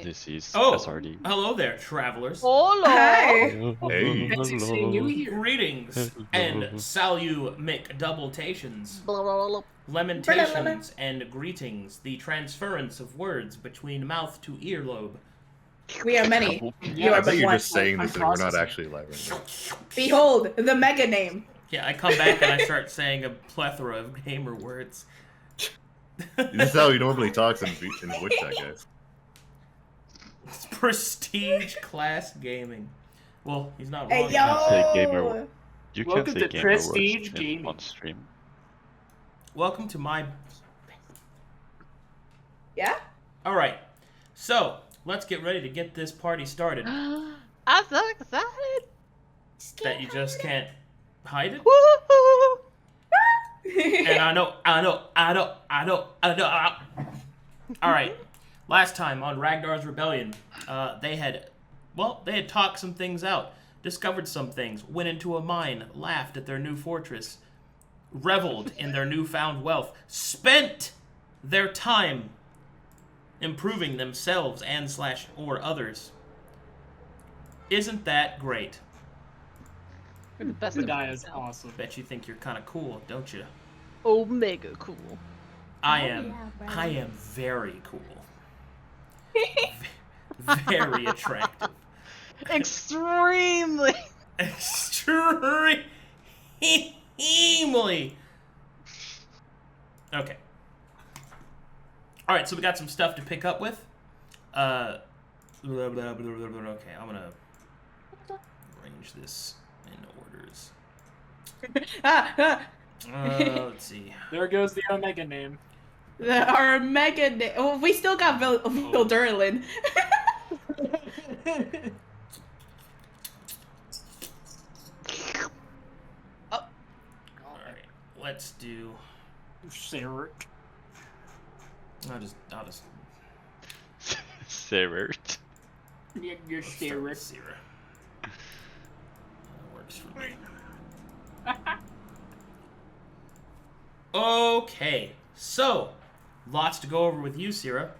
This is Oh, SRD. hello there, travelers. Hola. Hi. Hey. Fancy seeing you here. Greetings and salutations, Blah, blah, blah, lamentations and greetings, the transference of words between mouth to earlobe. We are many. You I are bet but you're one. just saying this and we're not processing. actually live right now. Behold, the mega name. Yeah, I come back and I start saying a plethora of gamer words. This is how he normally talks in voice chat, guys. It's prestige class gaming. Well, he's not Hey, wrong. Say gamer. yo! You Welcome can't say to gamer Prestige words Gaming. on stream. Welcome to my... Yeah? Alright, so, let's get ready to get this party started. I'm so excited. That you just can't hide it? Woo-hoo. And I know. Alright, last time on Ragdar's Rebellion, they had talked some things out, discovered some things, went into a mine, laughed at their new fortress, reveled in their newfound wealth, spent their time improving themselves and or others. Isn't that great? We're the best The of guy is ourselves. awesome. Bet you think you're kind of cool, don't you? Omega cool. I am. yeah, right. I am very cool. Very attractive. Extremely. Extremely. Okay. Alright, so we got some stuff to pick up with. Okay, I'm gonna arrange this in orders. Let's see. There goes the Omega name. Our mega name. Oh, we still got Vildurlin. Alright, let's do... Sera. I'll just Serert. You're start Sera. with Sera. That works for me. Okay, so lots to go over with you, Sera.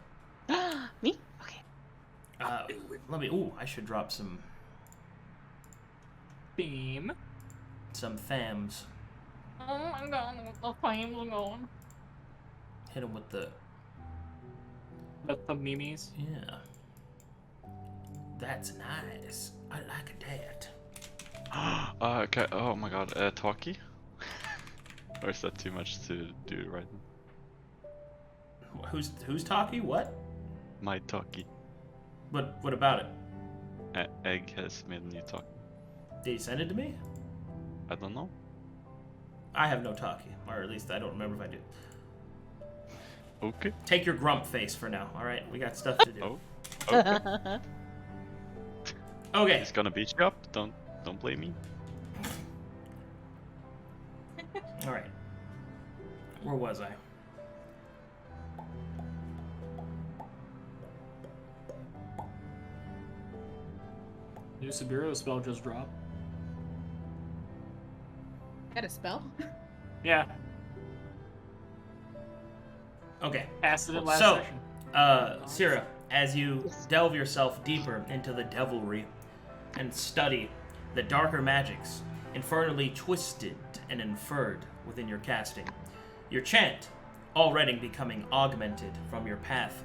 Me? Okay. Let me. Ooh, I should drop some Beam. thams. Oh my god, the flames are going. Hit him with the The memes. yeah. That's nice. I like that. Okay. Oh my god. Talkie? Or is that too much to do right now? Who's talking? What? My talkie. What about it? Egg has made a new talkie. Did he send it to me? I don't know. I have no talkie, or at least I don't remember if I do. Okay. Take your grump face for now. All right, we got stuff to do. Oh. Okay. Okay. He's gonna beat you up. Don't blame me. All right. Where was I? New Sabeiro spell just dropped. Got a spell? Yeah, Okay. passed it in last So, session. Sera, as you delve yourself deeper into the devilry and study the darker magics infernally twisted and inferred within your casting, your chant already becoming augmented from your path,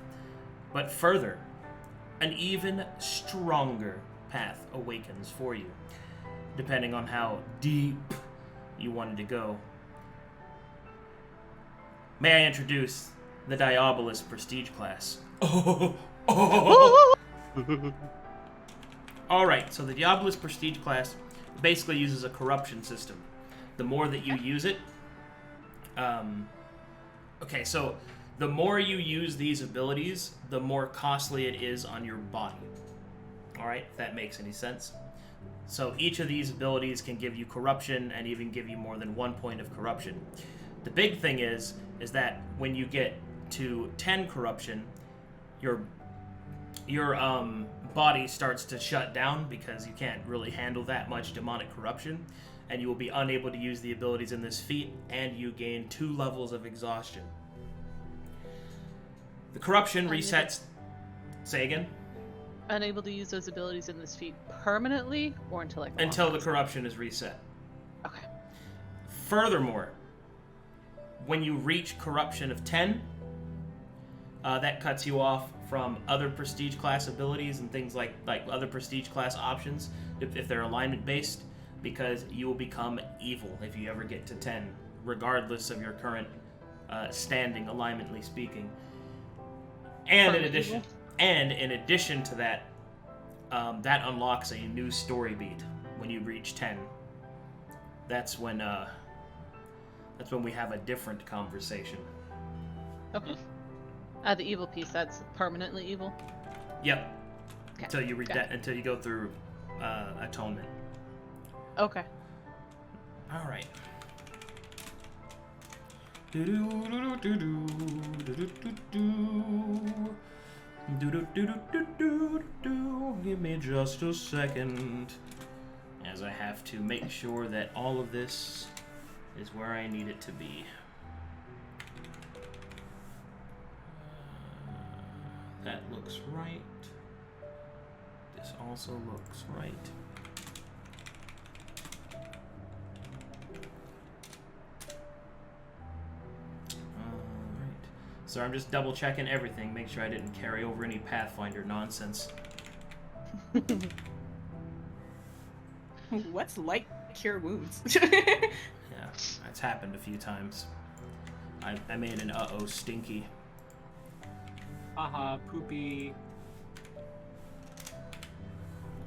but further, an even stronger path awakens for you, depending on how deep you wanted to go. May I introduce the Diabolus Prestige class? Alright, so the Diabolus Prestige class basically uses a corruption system. The more that you use it... okay, so the more you use these abilities, the more costly it is on your body. Alright, if that makes any sense. So each of these abilities can give you corruption and even give you more than 1 point of corruption. The big thing is that when you get to 10 corruption, your body starts to shut down because you can't really handle that much demonic corruption, and you will be unable to use the abilities in this feat, and you gain 2 levels of exhaustion. The corruption resets... Say again? unable to use those abilities in this feat permanently, or until like Until the corruption is reset. Okay. Furthermore, when you reach corruption of 10, that cuts you off from other prestige class abilities and things like other prestige class options if they're alignment based, because you will become evil if you ever get to 10, regardless of your current standing, alignmently speaking. And in addition to that, that unlocks a new story beat when you reach 10. That's when we have a different conversation. Okay. The evil piece, that's permanently evil? Yep. Okay. Until you read that, until you go through atonement. Okay. All right. Give me just a second, as I have to make sure that all of this is where I need it to be. That looks right. This also looks right. Alright. So I'm just double checking everything, make sure I didn't carry over any Pathfinder nonsense. What's like cure wounds? Yeah, that's happened a few times. I made an uh-oh stinky. Haha, poopy.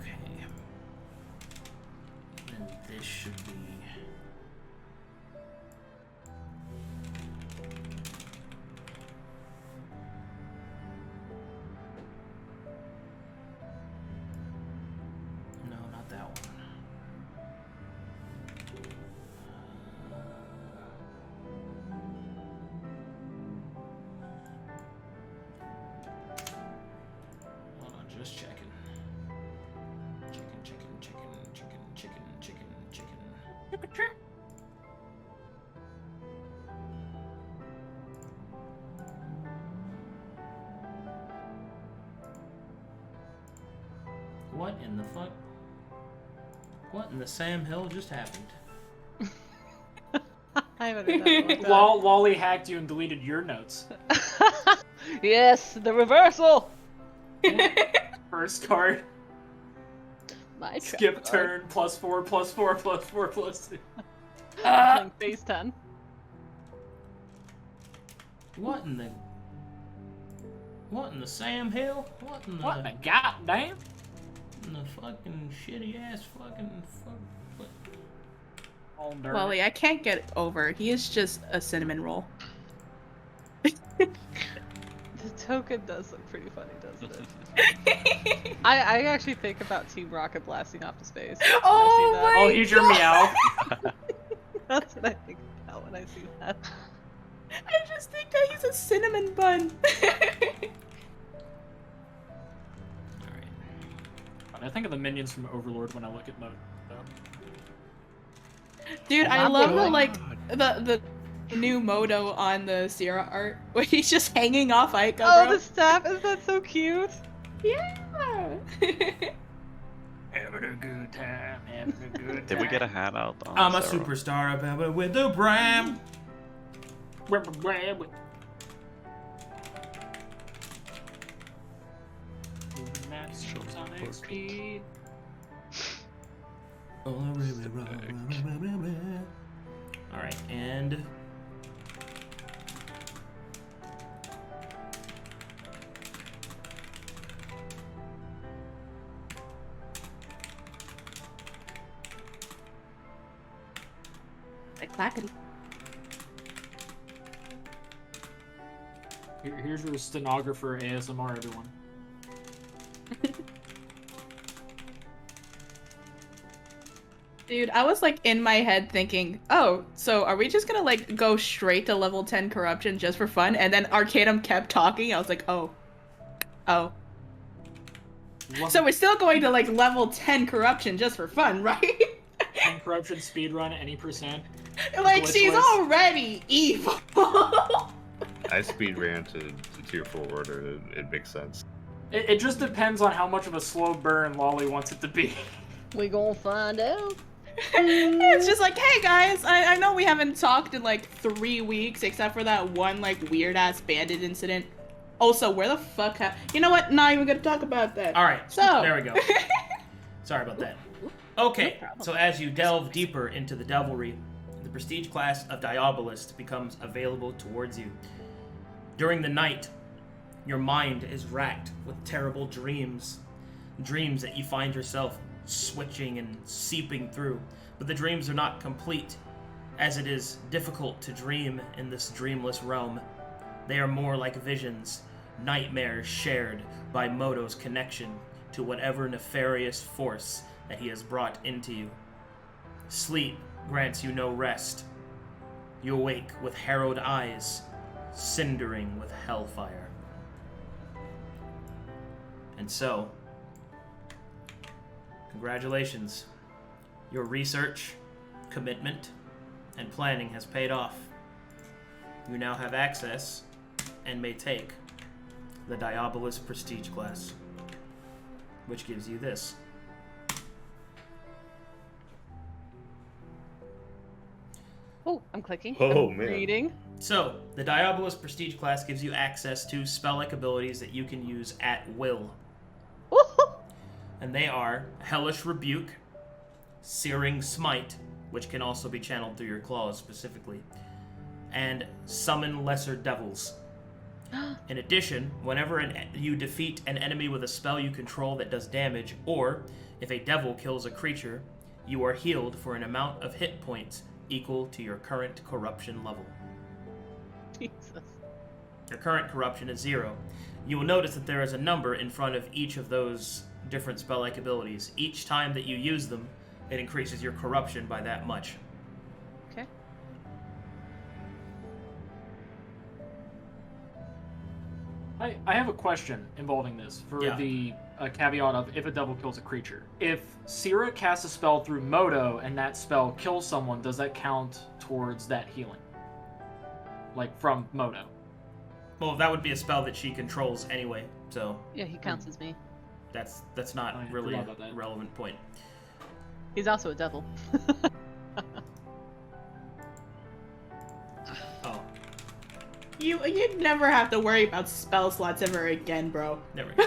Okay. And this should be... No, not that one. Hold on, just checking. Chicken. What in the fuck? What in the Sam Hill just happened? I haven't heard that in a long time. Wally hacked you and deleted your notes. Yes, the reversal! First card. My trap Skip card. turn, +4, +4, +4, +2. Playing phase 10. What in the Sam Hill? What in What the the goddamn? fucking shitty ass fucking fuck? All dirty. Wally, I can't get over. He is just a cinnamon roll. The token does look pretty funny, doesn't it? I actually think about Team Rocket blasting off to space. when I Oh see that. Oh, here's your meow. That's what I think about when I see that. I just think that he's a cinnamon bun. Alright. I think of the minions from Overlord when I look at Moto. Dude, I Not love really. the like the new Moto on the Sera art where he's just hanging off Aika, Oh, bro. the staff! Is that so cute? Yeah. Having a good time, having a good time. Did we get a hat out on I'm a Sera? superstar about with the Bram. Sonic speed. Alright, and Like clackety. Here's your stenographer ASMR, everyone. Dude, I was like in my head thinking, oh, so are we just gonna like go straight to level 10 corruption just for fun? And then Arcadum kept talking. I was like, oh. So we're still going to like level 10 corruption just for fun, right? And corruption speedrun any %. Like Glitchless. she's already evil. I speed ran to tier 4 order. It makes sense. It just depends on how much of a slow burn Lolly wants it to be. We gonna find out. It's just like, hey guys, I know we haven't talked in like 3 weeks, except for that one like weird ass bandit incident. Also, where the fuck you know what? Not even gonna talk about that. Alright, So there we go. Sorry about that. Okay, so as you delve deeper into the devilry, the prestige class of Diabolist becomes available towards you. During the night, your mind is racked with terrible dreams. Dreams that you find yourself switching and seeping through. But the dreams are not complete, as it is difficult to dream in this dreamless realm. They are more like visions, nightmares shared by Moto's connection to whatever nefarious force that he has brought into you. Sleep grants you no rest. You awake with harrowed eyes, cindering with hellfire. And so, congratulations. Your research, commitment, and planning has paid off. You now have access and may take the Diabolist Prestige class, which gives you this. Oh, I'm clicking. Oh, I'm man. reading. So, the Diabolist Prestige class gives you access to spell-like abilities that you can use at will. Woohoo! And they are Hellish Rebuke, Searing Smite, which can also be channeled through your claws specifically, and Summon Lesser Devils. In addition, whenever you defeat an enemy with a spell you control that does damage, or if a devil kills a creature, you are healed for an amount of hit points equal to your current corruption level. Jesus. Your current corruption is 0. You will notice that there is a number in front of each of those different spell-like abilities. Each time that you use them, it increases your corruption by that much. Okay. I have a question involving this for Yeah. the caveat of if a devil kills a creature. If Sera casts a spell through Moto and that spell kills someone, does that count towards that healing? Like from Moto? Well, that would be a spell that she controls anyway, so Yeah, he counts as me. that's not I really forgot a about that. relevant point. He's also a devil. Oh, you'd never have to worry about spell slots ever again, bro. there we go.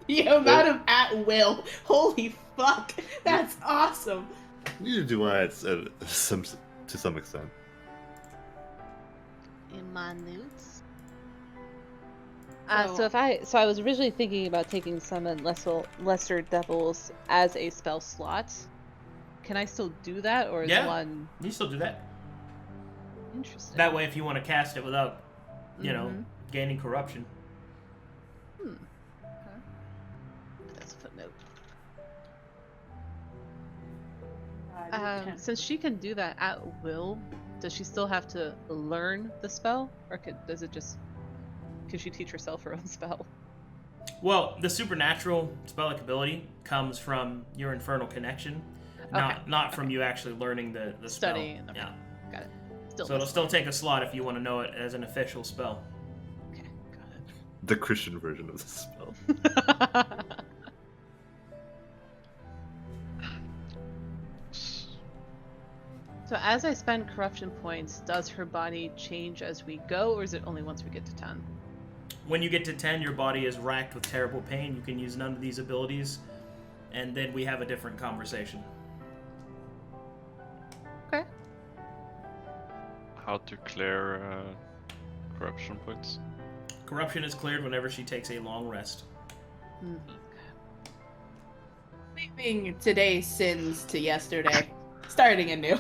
The amount of at will. Holy fuck. That's awesome. You do that to some extent. In my notes. So- So I was originally thinking about taking Summon Lesser Devils as a spell slot. Can I still do that, or is Yeah. one You still do that. interesting? That way, if you want to cast it without, you know, Mhm. gaining corruption. Okay. That's a footnote. Since she can do that at will, does she still have to learn the spell, or can she teach herself her own spell? Well, the supernatural spell-like ability comes from your infernal connection, not from you actually learning the spell. Studying, okay. Yeah. Got it. So it'll still take a slot if you want to know it as an official spell. Okay, got The Christian version of the spell. it. So as I spend corruption points, does her body change as we go, or is it only once we get to 10? When you get to 10, your body is racked with terrible pain. You can use none of these abilities, and then we have a different conversation. Okay. How to clear corruption points? Corruption is cleared whenever she takes a long rest. Leaving today's sins to yesterday. Starting anew.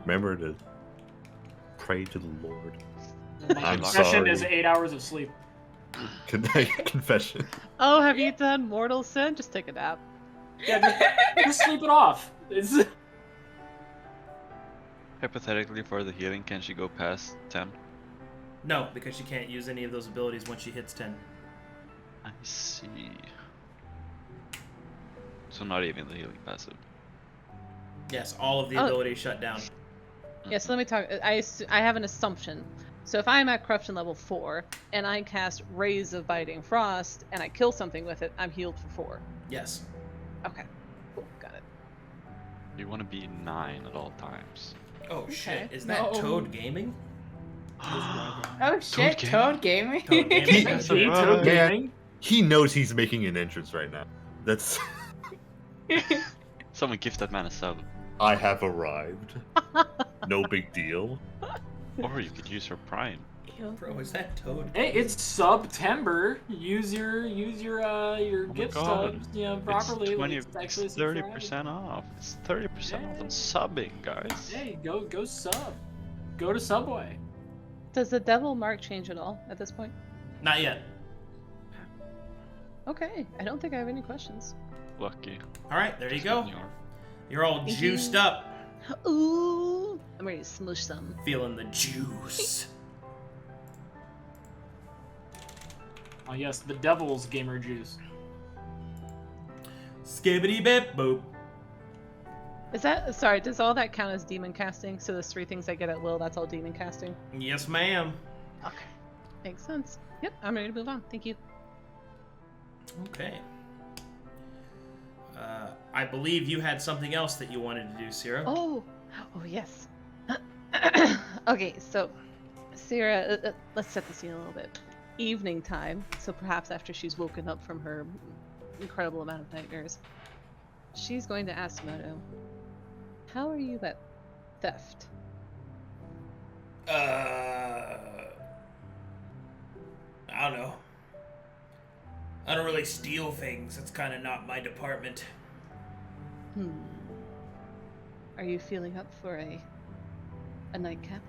Remember to pray to the Lord. My I'm confession sorry. is 8 hours of sleep. Good night, confession. Oh, have you done mortal sin? Just take a nap. Yeah, just sleep it off. It's... Hypothetically, for the healing, can she go past 10? No, because she can't use any of those abilities once she hits 10. I see. So not even the healing passive. Yes, all of the Oh. abilities shut down. Yeah, so let me talk. I have an assumption. So if I'm at corruption level 4 and I cast Rays of Biting Frost and I kill something with it, I'm healed for 4. Yes. Okay. Cool. Got it. You want to be 9 at all times. Oh shit! Okay. Is that No. Toad Gaming? Oh shit, Gaming. Toad Gaming. Toad Gaming. That's Hey, a Toad right. Gaming. He knows he's making an entrance right now. That's. Someone give that man a sub. I have arrived. No big deal. Or you could use her prime. Bro, is that Toad? Hey, it's September. Use your Oh my gift God. stubs, properly. It's 30% off. It's 30% off on subbing, guys. Hey, go sub. Go to Subway. Does the devil mark change at all at this point? Not yet. Okay. I don't think I have any questions. Lucky. All right, there you Just go. getting your- You're all Thank juiced you. up, Ooh. I'm ready to smush some. feeling the juice. Oh yes, the devil's gamer juice. Skibbity bip boop. Is that sorry? Does all that count as demon casting? So those 3 things I get at will, that's all demon casting. Yes, ma'am. Okay, makes sense. Yep, I'm ready to move on. Thank you. Okay. I believe you had something else that you wanted to do, Sera. Oh yes. Okay, so Sera, let's set the scene a little bit. Evening time, so perhaps after she's woken up from her incredible amount of nightmares, she's going to ask Moto, "How are you at theft?" I don't know. I don't really steal things. It's kind of not my department. Are you feeling up for a nightcap?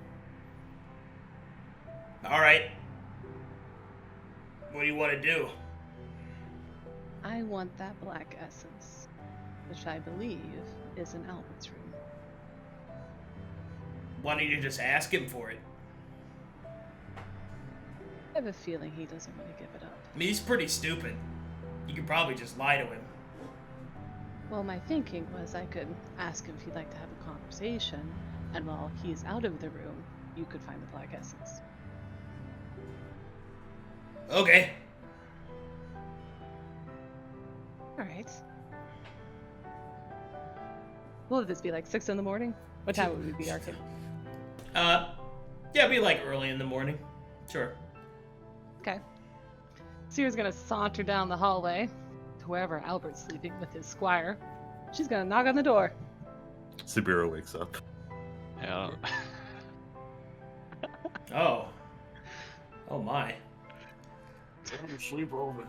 All right. What do you want to do? I want that black essence, which I believe is in Albert's room. Why don't you just ask him for it? I have a feeling he doesn't want to give it up. I mean, he's pretty stupid. You could probably just lie to him. Well, my thinking was I could ask him if he'd like to have a conversation, and while he's out of the room, you could find the black essence. Okay. Alright. What would this be, like 6 in the morning? What time would we be, Arcade? Yeah, it'd be like early in the morning. Sure. Okay. Sera's gonna saunter down the hallway to wherever Albert's sleeping with his squire. She's gonna knock on the door. Sabeiro wakes up. Yeah. Oh. Oh my. Sleep over.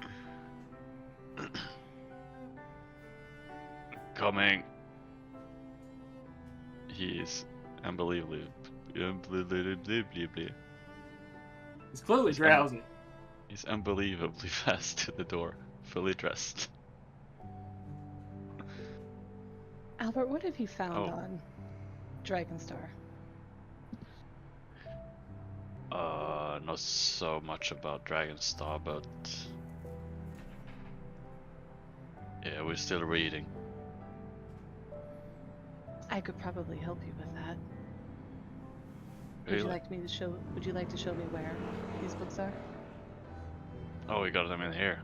Coming. He's unbelievably. He's clearly drowsy. He's unbelievably fast to the door, fully dressed. Albert, what have you found Oh. on Dragonstar? Not so much about Dragonstar, but yeah, we're still reading. I could probably help you with that. Would Really? you like me to show? Would you like to show me where these books are? Oh, we got them in here.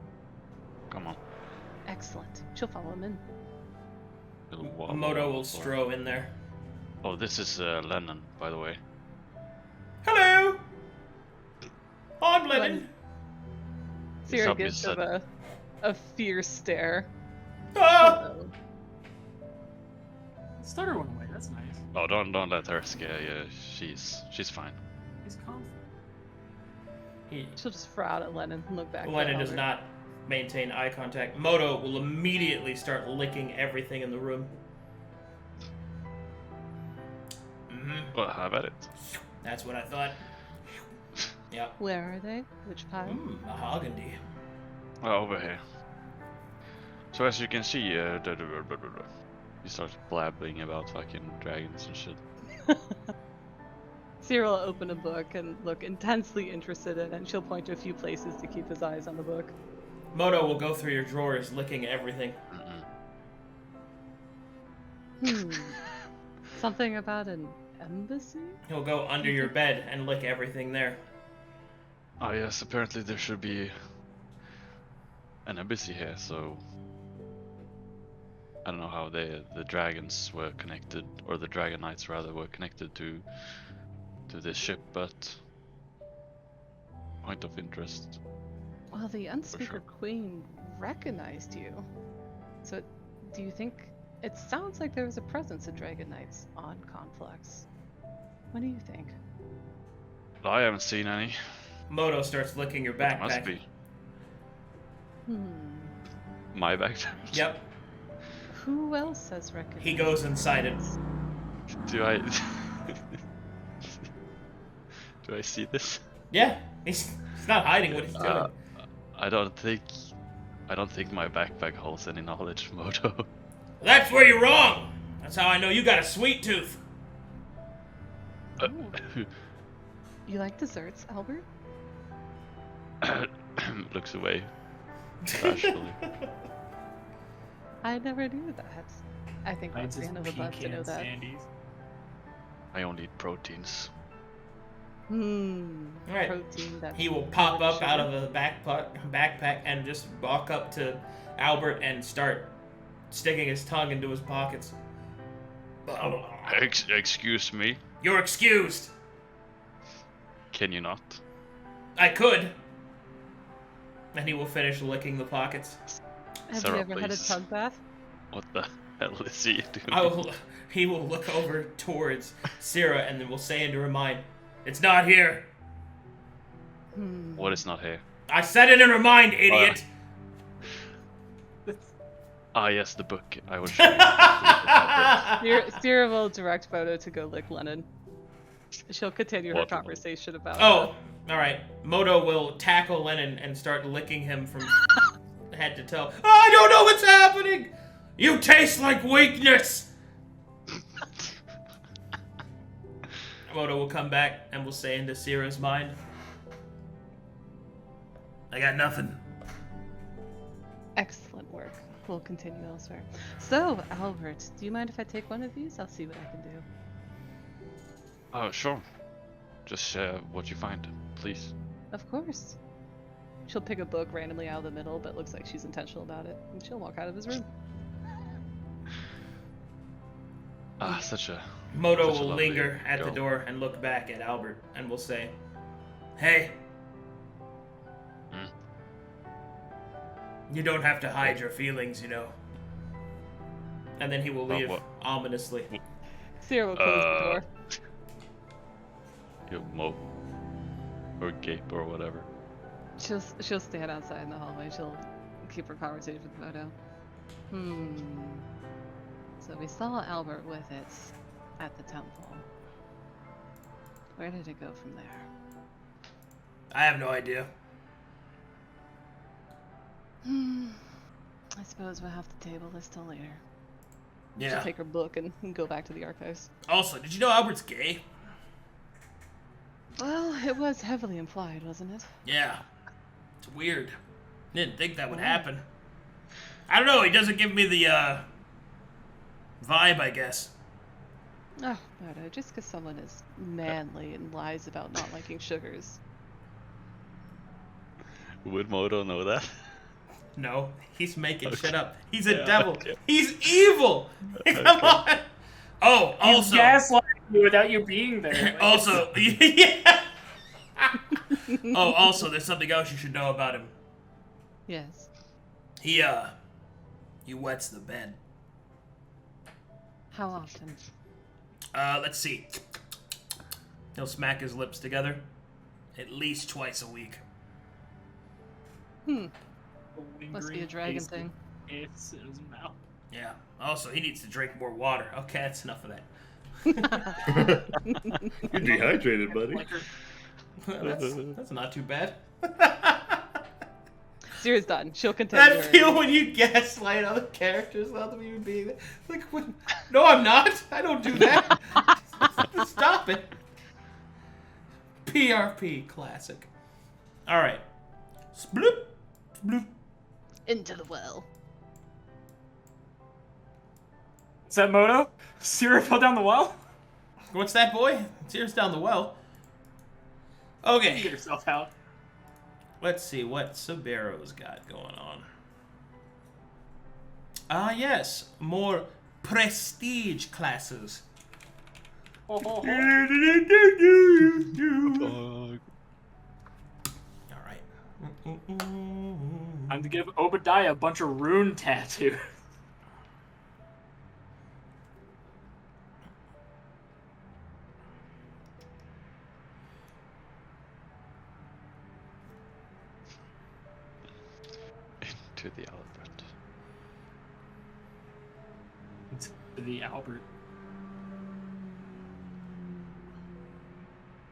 Come on. Excellent. She'll follow him in. Little wobble, Moto will wobble. stroll in there. Oh, this is Lennon, by the way. Hello! I'm Lennon. Sera up gives his him a fierce stare. Ah! Uh-oh. Stutter went away. That's nice. Oh, don't let her scare you. She's fine. He's confident. She'll just frown at Lennon and look back. Lennon at does Albert. not maintain eye contact. Moto will immediately start licking everything in the room. Well, how about it? That's what I thought. Yeah. Where are they? Which pile? Mahogany. Over here. So as you can see, he starts blabbing about fucking dragons and shit. Sera will open a book and look intensely interested in it, and she'll point to a few places to keep his eyes on the book. Moto will go through your drawers, licking everything. Mm-mm. Something about an embassy? He'll go under your bed and lick everything there. Ah, yes, apparently there should be an embassy here, so I don't know how the dragons were connected, or the dragon knights rather were connected to this ship, but point of interest. Well, the Unspeaker sure. Queen recognized you. So, do you think... It sounds like there was a presence of Dragon Knights on Conflux. What do you think? I haven't seen any. Moto starts licking your Must backpack. be Hmm. my backpack. Yep. Who else has recognized? He goes inside it. Do I do I see this? Yeah. He's not hiding what he's doing. I don't think my backpack holds any knowledge, Moto. That's where you're wrong. That's how I know you got a sweet tooth. You like desserts, Albert? Looks away. Bashfully. I never knew that. I think Mine's Roxanna just would love to know pecan that. sandies. I only eat proteins. Right. Protein that He will pop up out of the backpack and just walk up to Albert and start sticking his tongue into his pockets. Excuse me. You're excused. Can you not? I could. And he will finish licking the pockets. Have Sera, you ever had a please. tongue bath? What the hell is he doing? He will look over towards Sera and then will say into her mind, "It's not here." What is not here? I said it in her mind, idiot. Ah, yes, the book. I will show you. Sera will direct Photo to go lick Lennon. She'll continue her What? conversation about Oh, all right. Moto will tackle Lennon and start licking him from head to toe. I don't know what's happening. You taste like weakness. Moto will come back and will say into Sera's mind, "I got nothing." Excellent work. We'll continue elsewhere. So, Albert, do you mind if I take one of these? I'll see what I can do. Oh, sure. Just share what you find, please. Of course. She'll pick a book randomly out of the middle, but looks like she's intentional about it, and she'll walk out of his room. Ah, such a... Moto Such a will lovely linger at the girl. door and look back at Albert and will say, "Hey, you don't have to hide your feelings, you know." And then he will leave what? ominously. Sera will close the door. You mope. Or gape or whatever. She'll stand outside in the hallway. She'll keep her conversation with Photo. So we saw Albert with it at the temple. Where did it go from there? I have no idea. I suppose we'll have to table this till later. She'll Yeah. take her book and go back to the archives. Also, did you know Albert's gay? Well, it was heavily implied, wasn't it? Yeah. It's weird. Didn't think that would happen. I don't know, he doesn't give me the, vibe, I guess. Oh, no, just because someone is manly and lies about not liking sugars. Would Moto know that? No, he's making Okay. shit up. He's a Yeah, devil. okay. He's evil. Come on. Oh, He's also, gaslighting you without you being there. Like, also, yeah. Oh, also, there's something else you should know about him. Yes. He wets the bed. How often? Let's see. He'll smack his lips together. At least twice a week. Must be a dragon thing. It's in his mouth. Yeah. Also, he needs to drink more water. Okay, that's enough of that. You're dehydrated, buddy. Like that's not too bad. Sera's done. She'll continue. That feel when you gaslight other characters without them even being there. Like, what? No, I'm not. I don't do that. Stop it. PRP classic. All right. Sploop. Sploop. Into the well. Is that Moto? Sera fell down the well? What's that, boy? Tears down the well. Okay. Get yourself out. Let's see what Sabeiro's got going on. Ah, yes. More prestige classes. Oh, oh, oh. Alright. Time to give Obadiah a bunch of rune tattoos. To the Albert. To the Albert.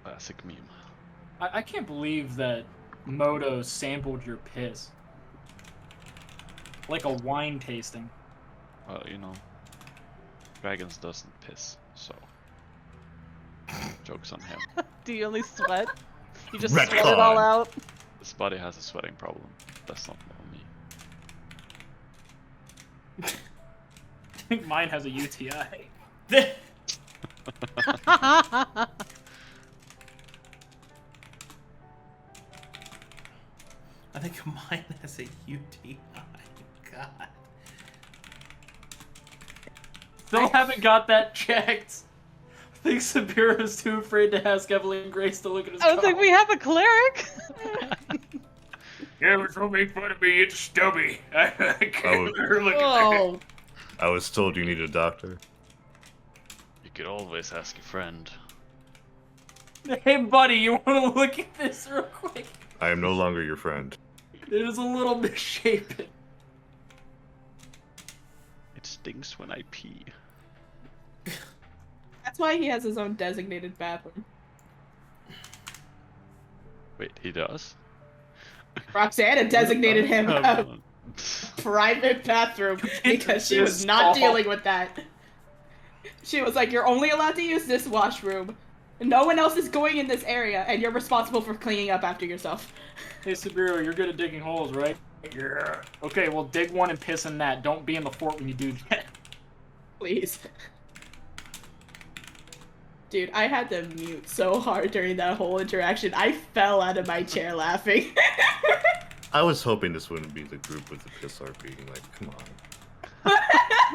Classic meme. I can't believe that Moto sampled your piss. Like a wine tasting. Well, you know, dragons doesn't piss, so joke's on him. Do you only sweat? You just Retcon. sweat it all out? This body has a sweating problem. That's not on me. I think mine has a UTI. I think mine has a UTI. God. Still haven't got that checked. I think Sabeiro's too afraid to ask Evelyn and Grace to look at his I was like, cock. we have a cleric. Yeah, but don't make fun of me, it's stubby. I can't Oh. let her look at Oh, I was told you needed a doctor. You could always ask a friend. that. Hey buddy, you wanna look at this real quick? I am no longer your friend. It is a little misshapen. It stinks when I pee. that's why he has his own designated bathroom. Wait, he does? Roxanna designated him Oh, a private bathroom because she was not dealing with that. She was like, you're only allowed to use this washroom. No one else is going in this area, and you're responsible for cleaning up after yourself. Hey Sabeiro, you're good at digging holes, right? Yeah. Okay, well dig one and piss in that. Don't be in the fort when you do that. Please. Dude, I had to mute so hard during that whole interaction. I fell out of my chair laughing. I was hoping this wouldn't be the group with the piss RP. Like, come on.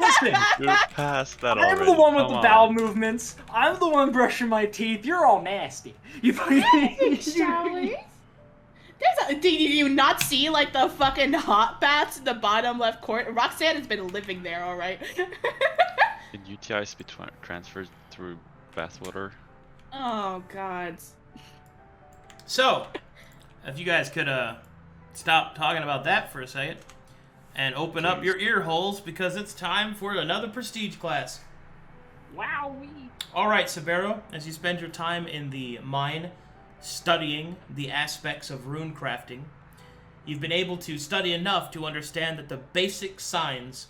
Listen, You're past that I'm already. the one with Come the on. bowel movements. I'm the one brushing my teeth. You're all nasty. You Did you not see, like, the fucking hot baths in the bottom left corner? Roxanna's been living there, alright? Can UTIs be transferred through bathwater? Oh, God. So, if you guys could stop talking about that for a second and open up your ear holes because it's time for another prestige class. Wowee. All right, Sabeiro, as you spend your time in the mine studying the aspects of runecrafting, you've been able to study enough to understand that the basic signs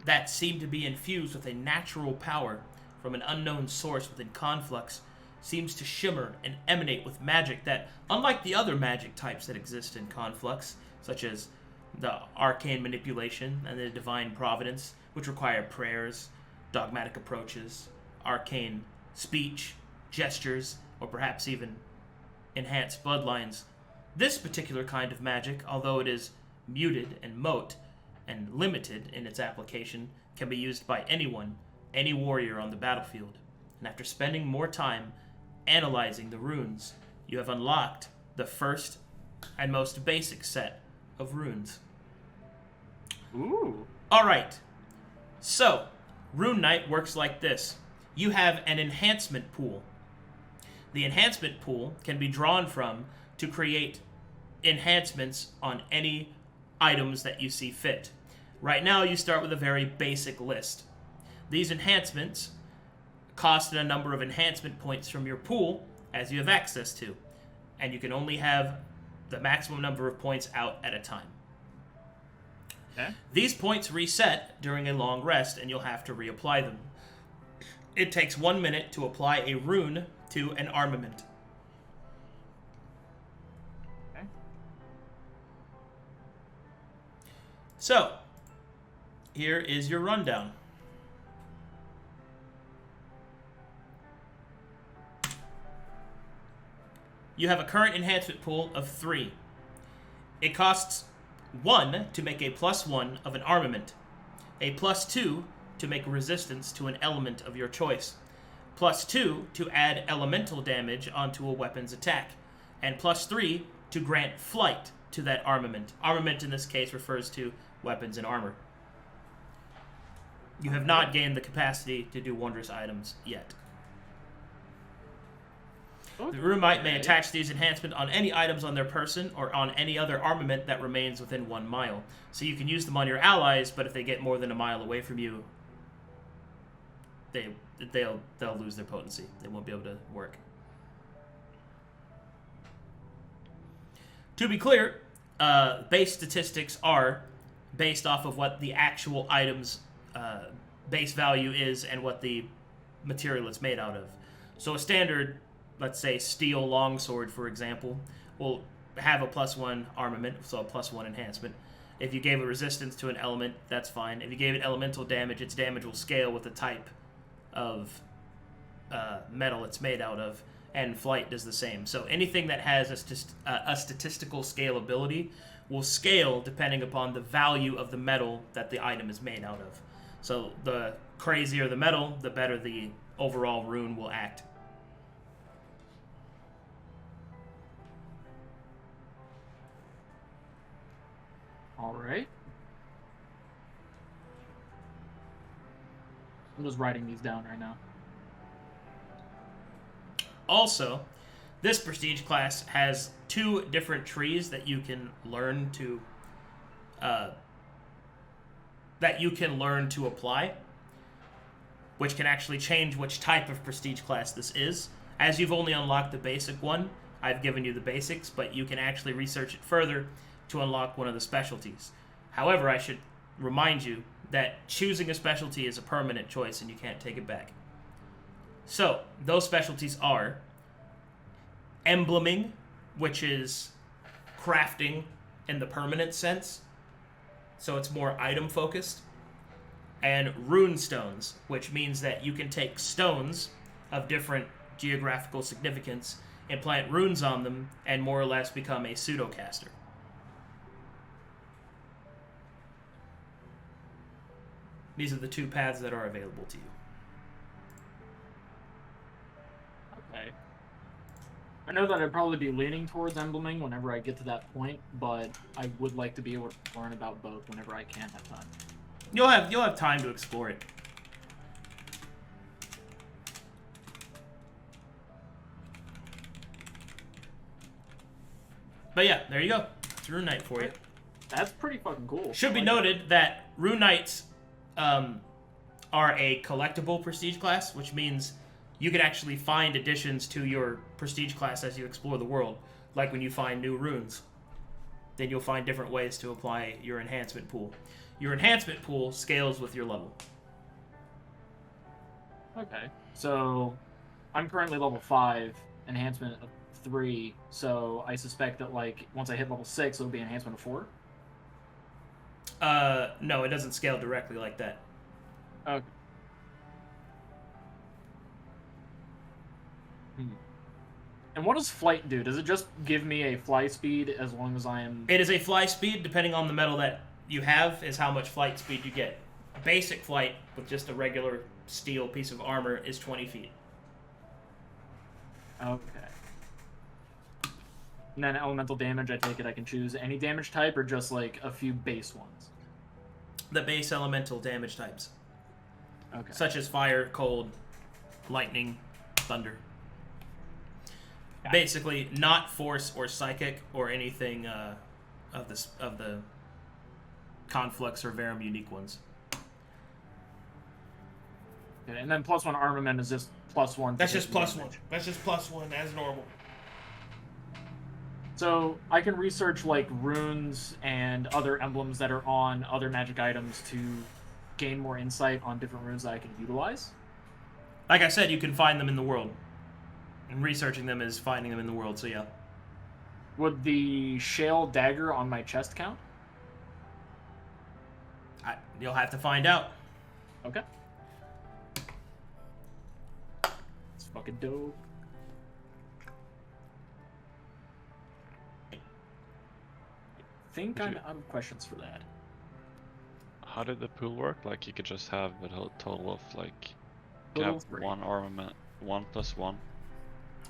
that seem to be infused with a natural power from an unknown source within Conflux seems to shimmer and emanate with magic that, unlike the other magic types that exist in Conflux, such as the arcane manipulation and the divine providence, which require prayers, dogmatic approaches, arcane speech, gestures, or perhaps even enhanced bloodlines. This particular kind of magic, although it is muted and mote and limited in its application, can be used by anyone, any warrior on the battlefield. And after spending more time analyzing the runes, you have unlocked the first and most basic set of runes. Ooh. Alright, so Runeknight works like this. You have an enhancement pool. The enhancement pool can be drawn from to create enhancements on any items that you see fit. Right now you start with a very basic list. These enhancements cost a number of enhancement points from your pool as you have access to, and you can only have the maximum number of points out at a time. Okay. These points reset during a long rest, and you'll have to reapply them. It takes 1 minute to apply a rune to an armament. Okay. So, here is your rundown. You have a current enhancement pool of 3. It costs 1 to make a +1 of an armament, a +2 to make resistance to an element of your choice, +2 to add elemental damage onto a weapon's attack, and +3 to grant flight to that armament. Armament in this case refers to weapons and armor. You have not gained the capacity to do wondrous items yet. The Runeknight may attach these enhancements on any items on their person or on any other armament that remains within 1 mile. So you can use them on your allies, but if they get more than a mile away from you, they'll lose their potency. They won't be able to work. To be clear, base statistics are based off of what the actual item's base value is and what the material it's made out of. So a standard, let's say, steel longsword, for example, will have a +1 armament, so a +1 enhancement. If you gave a resistance to an element, that's fine. If you gave it elemental damage, its damage will scale with the type of metal it's made out of, and flight does the same. So anything that has a statistical scalability will scale depending upon the value of the metal that the item is made out of. So the crazier the metal, the better the overall rune will act. All right. I'm just writing these down right now. Also, this prestige class has 2 different trees that you can learn to apply, which can actually change which type of prestige class this is. As you've only unlocked the basic one, I've given you the basics, but you can actually research it further to unlock one of the specialties. However, I should remind you that choosing a specialty is a permanent choice and you can't take it back. So, those specialties are embleming, which is crafting in the permanent sense, so it's more item focused, and rune stones, which means that you can take stones of different geographical significance and plant runes on them and more or less become a pseudo-caster. These are the 2 paths that are available to you. Okay. I know that I'd probably be leaning towards embleming whenever I get to that point, but I would like to be able to learn about both whenever I can have time. You'll have time to explore it. But yeah, there you go. It's Runeknight for you. That's pretty fucking cool. Should be noted that Runeknights are a collectible prestige class, which means you can actually find additions to your prestige class as you explore the world. Like when you find new runes, then you'll find different ways to apply your enhancement pool. Your enhancement pool scales with your level. Okay, so I'm currently level 5, enhancement of 3, so I suspect that, like, once I hit level 6, it'll be enhancement of 4? No, it doesn't scale directly like that. Okay. And what does flight do? Does it just give me a fly speed as long as I am... It is a fly speed, depending on the metal that you have, is how much flight speed you get. Basic flight, with just a regular steel piece of armor, is 20 feet. Okay. And then elemental damage, I take it I can choose any damage type or just, like, a few base ones? The base elemental damage types. Okay. Such as fire, cold, lightning, thunder. Basically, not force or psychic or anything of the Conflux or Verum unique ones. Okay, and then +1 armament is just +1. That's just +1. That's just +1 as normal. So I can research like runes and other emblems that are on other magic items to gain more insight on different runes that I can utilize. Like I said, you can find them in the world. And researching them is finding them in the world, so yeah. Would the shale dagger on my chest count? You'll have to find out. Okay. It's fucking dope. think Would I'm you- out of questions for that. How did the pool work? Like you could just have a total of like you Total have of 3. 1 armament, 1+1.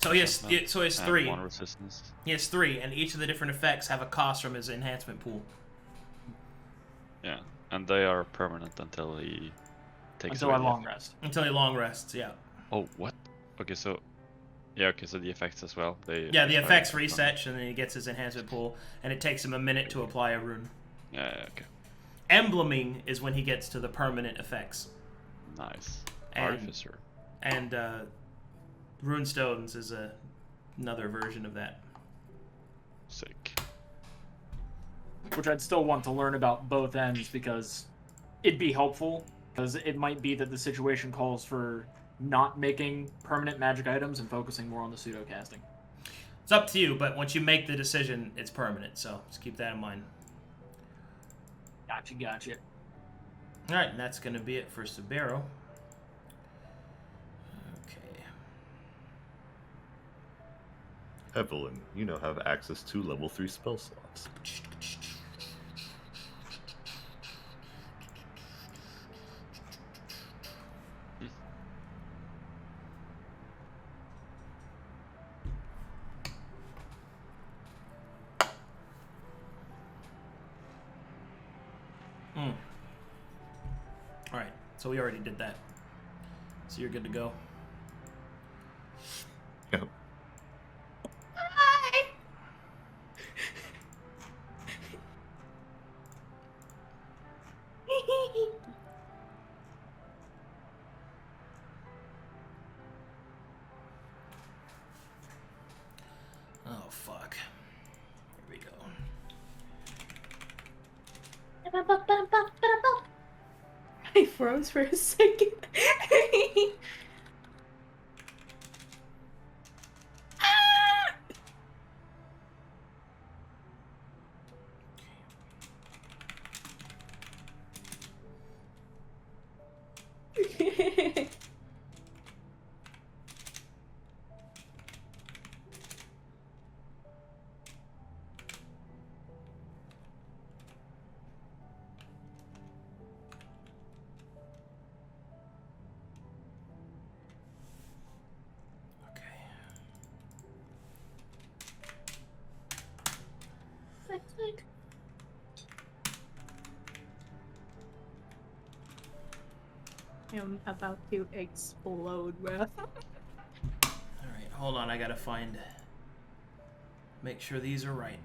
So he has enchantment, so he has and 3. 1 resistance. He has 3, and each of the different effects have a cost from his enhancement pool. Yeah, and they are permanent until he takes Until I away the long effect. rest. Until he long rests, yeah. Oh, what? Okay, so yeah, okay, so the effects as well. They Yeah, the expire effects after reset, and then he gets his enhancement pool, and it takes him a minute to apply a rune. Yeah, okay, Embleming is when he gets to the permanent effects. nice. And- Artificer. And Runestones is another version of that. Sick. Which I'd still want to learn about both ends because it'd be helpful. Because it might be that the situation calls for not making permanent magic items and focusing more on the pseudo casting. It's up to you, but once you make the decision, it's permanent, so just keep that in mind. Gotcha. Alright, and that's going to be it for Sabeiro. Okay. Evelyn, you now have access to level 3 spell slots. Alright, so we already did that. So you're good to go. Yep. Hi. Oh, fuck. Here we go. I froze for a second. Ah! Okay. Click. I'm about to explode, bro. Alright, hold on, I gotta find... Make sure these are right.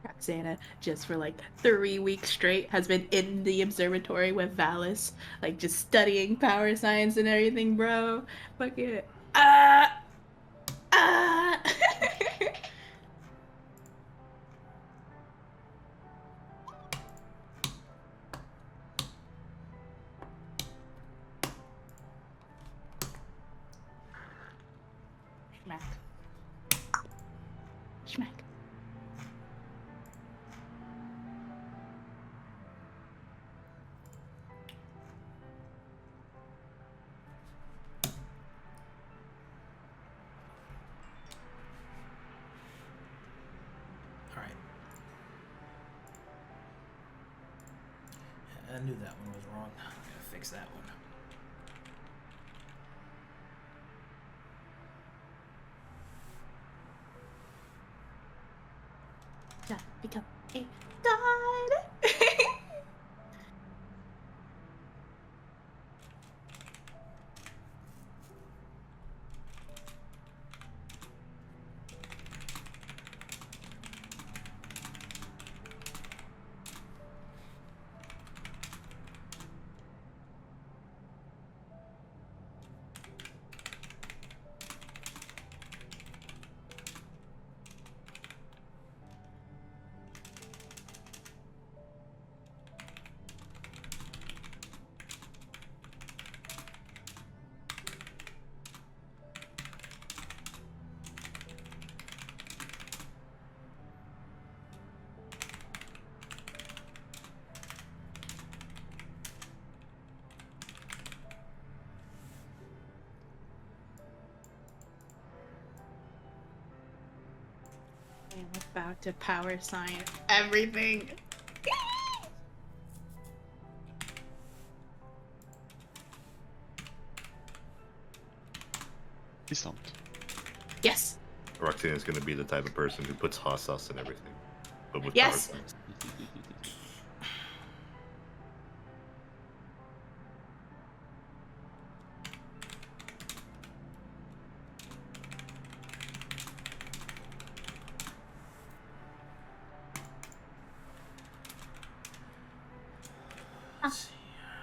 Roxanna, just for like 3 weeks straight, has been in the observatory with Valis, like just studying power science and everything, bro. Fucking ah. Schmack. Schmack. Alright. I knew that one was wrong. I gotta fix that one. Just become a god. About to power sign everything. Please don't. Yes. Roxanna is going to be the type of person who puts hot sauce in everything, but with Yes. power signs.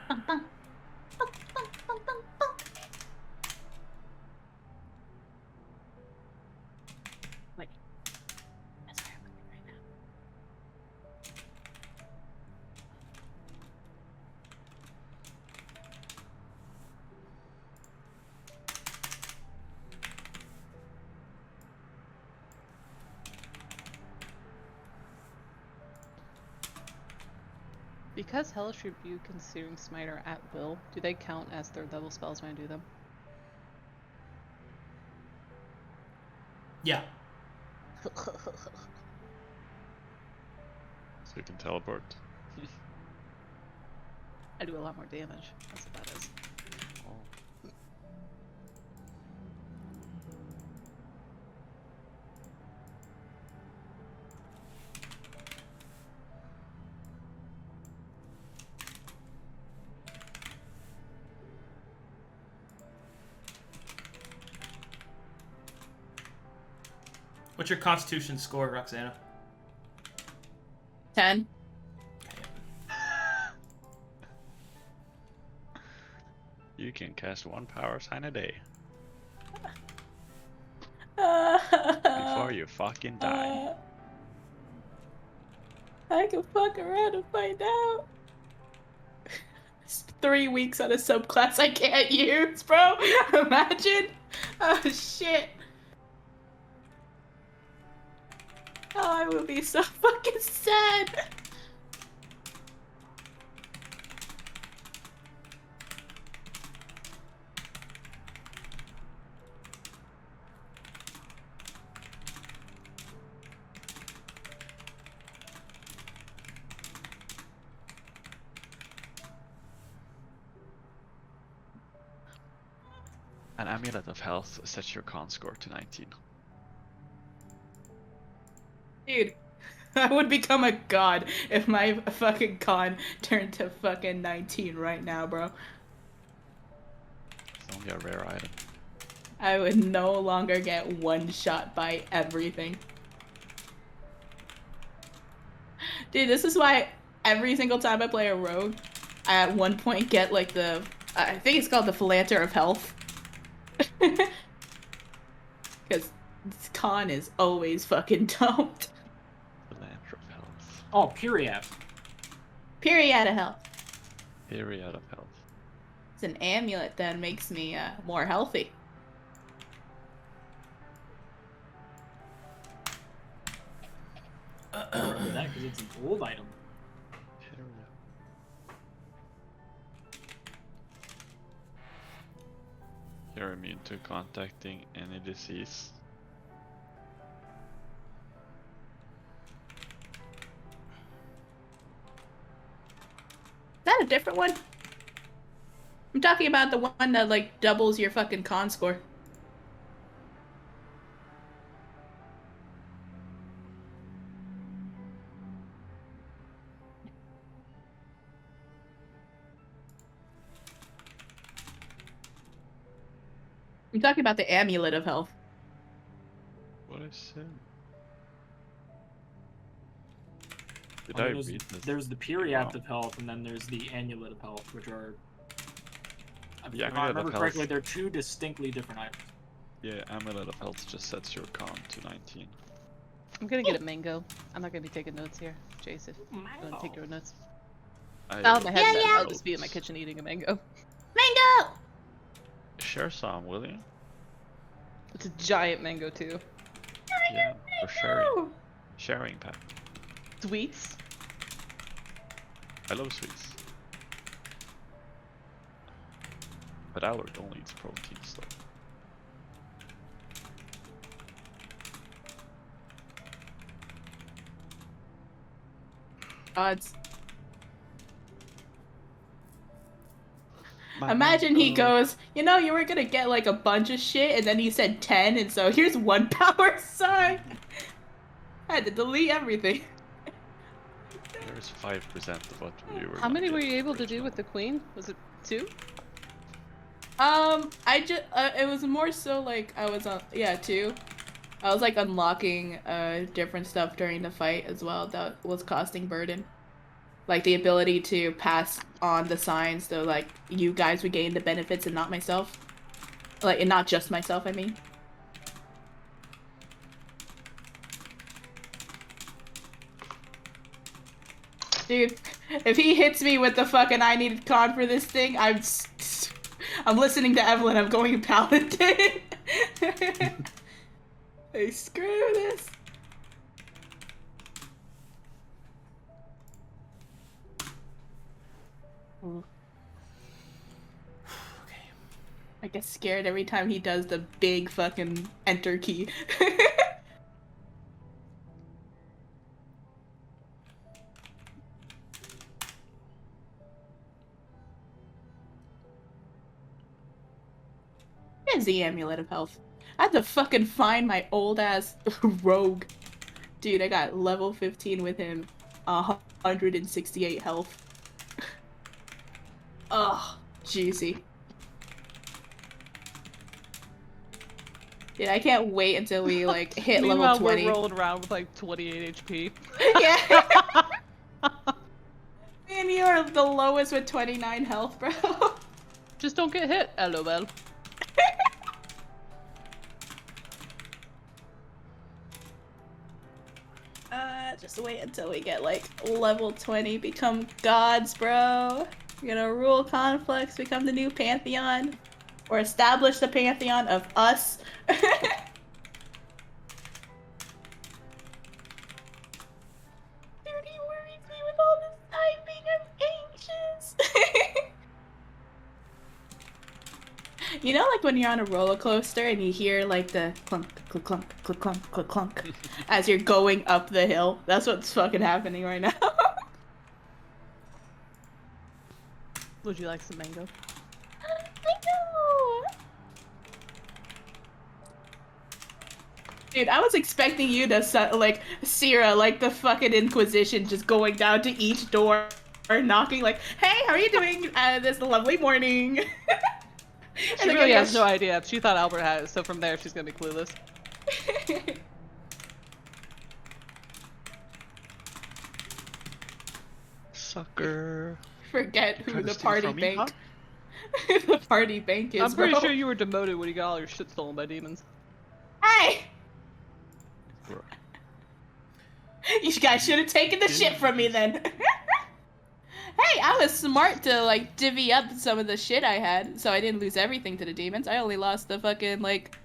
Bum, bum. Bum, bum, bum, bum, bum. Wait. That's where I'm looking right now. Because Hellish Rebuke and Searing Smite are at will, do they count as third level spells when I do them? Yeah. So you can teleport. I do a lot more damage. That's what that is. Oh. What's your Constitution score, Roxanna? 10. You can cast one power sign a day before you fucking die. I can fuck around and find out. It's 3 weeks on a subclass I can't use, bro. Imagine. Oh shit. Oh, I would be so fucking sad. An amulet of health sets your con score to 19. Dude, I would become a god if my fucking con turned to fucking 19 right now, bro. It's only a rare item. I would no longer get one shot by everything. Dude, this is why every single time I play a rogue, I at one point get like the, I think it's called the Philanter of Health. Because this con is always fucking dumped. Philanter of health. Oh, Periapt. Period of health. Period of health. It's an amulet that makes me more healthy. Remember that because it's an old item. Period. You're immune to contacting any disease. Is that a different one? I'm talking about the one that like doubles your fucking con score. I'm talking about the Amulet of Health. What is it? Did I I mean, read this? there's the Periapt of Health, and then there's the Amulet of Health, which are... I mean, The if I Amulet of remember Health- correctly, they're two distinctly different items. Yeah, Amulet of Health just sets your con to 19. I'm gonna get a mango. I'm not gonna be taking notes here. Jace, if you want to take your notes. I I'll have my head Yeah, bent. yeah. I'll just be in my kitchen eating a mango. Mango! Share some, will you? It's a giant mango too. Yeah, for sharing. Sharing pack. Sweets. I love sweets. But Alert only eats protein stuff. Odds. Imagine he goes, you know, you were gonna get like a bunch of shit, and then he said 10, and so here's 1 power sign. I had to delete everything. There's 5% of what you were. How many were you able to do with the queen? Was it 2? I just it was more so like I was on 2. I was like unlocking different stuff during the fight as well that was costing burden. Like the ability to pass on the signs so like you guys would gain the benefits and not myself. Like, and not just myself, I mean. Dude, if he hits me with the fucking I needed con for this thing, I'm listening to Evelyn, I'm going paladin. Hey, screw this. Okay. I get scared every time he does the big fucking enter key. Here's the amulet of health. I had to fucking find my old ass rogue. Dude, I got level 15 with him. 168 health. Oh, juicy. Dude, I can't wait until we like hit level 20. We're rolling around with like 28 HP. Yeah. And you are the lowest with 29 health, bro. Just don't get hit, lol. Just wait until we get like level 20, become gods, bro. We're gonna rule Conflux, become the new pantheon, or establish the pantheon of us. Dirty worries me with all this typing. I'm anxious. You know, like when you're on a roller coaster and you hear like the clunk, clunk, clunk, clunk, clunk, clunk, clunk as you're going up the hill? That's what's fucking happening right now. Would you like some mango? Mango! Dude, I was expecting you to, like, Sera, like the fucking Inquisition, just going down to each door, or knocking like, hey, how are you doing this lovely morning? She really has no idea. She thought Albert had it, so from there she's gonna be clueless. Sucker. Forget who Trying to the steal party from me, bank. The party bank is. I'm pretty bro. sure you were demoted when you got all your shit stolen by demons. Hey! You guys should have taken the shit from me then. Hey, I was smart to like divvy up some of the shit I had, so I didn't lose everything to the demons. I only lost the fucking like,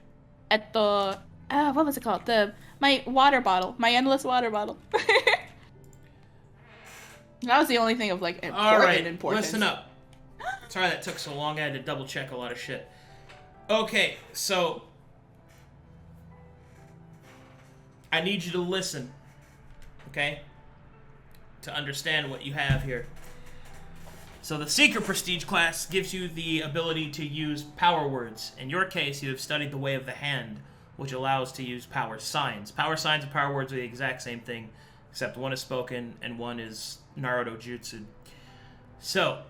at the what was it called? My water bottle, my endless water bottle. That was the only thing of like important importance. Listen up. Sorry that took so long. I had to double check a lot of shit. Okay, so I need you to listen, okay, to understand what you have here. So the Seeker Prestige class gives you the ability to use power words. In your case, you have studied the Way of the Hand, which allows to use power signs. Power signs and power words are the exact same thing, except one is spoken and one is Naruto Jutsu. So,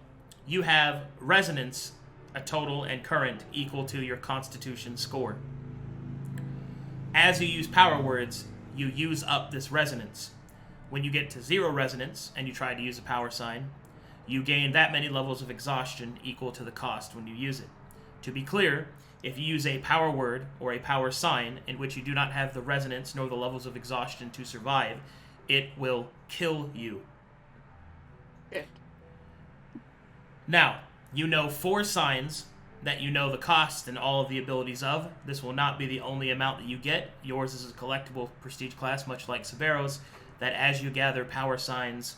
you have resonance, a total and current equal to your constitution score. As you use power words, you use up this resonance. When you get to 0 resonance and you try to use a power sign, you gain that many levels of exhaustion equal to the cost when you use it. To be clear, if you use a power word or a power sign in which you do not have the resonance nor the levels of exhaustion to survive, it will kill you. Yeah. Now, you know 4 signs that you know the cost and all of the abilities of. This will not be the only amount that you get. Yours is a collectible prestige class, much like Sabeiro's, that as you gather power signs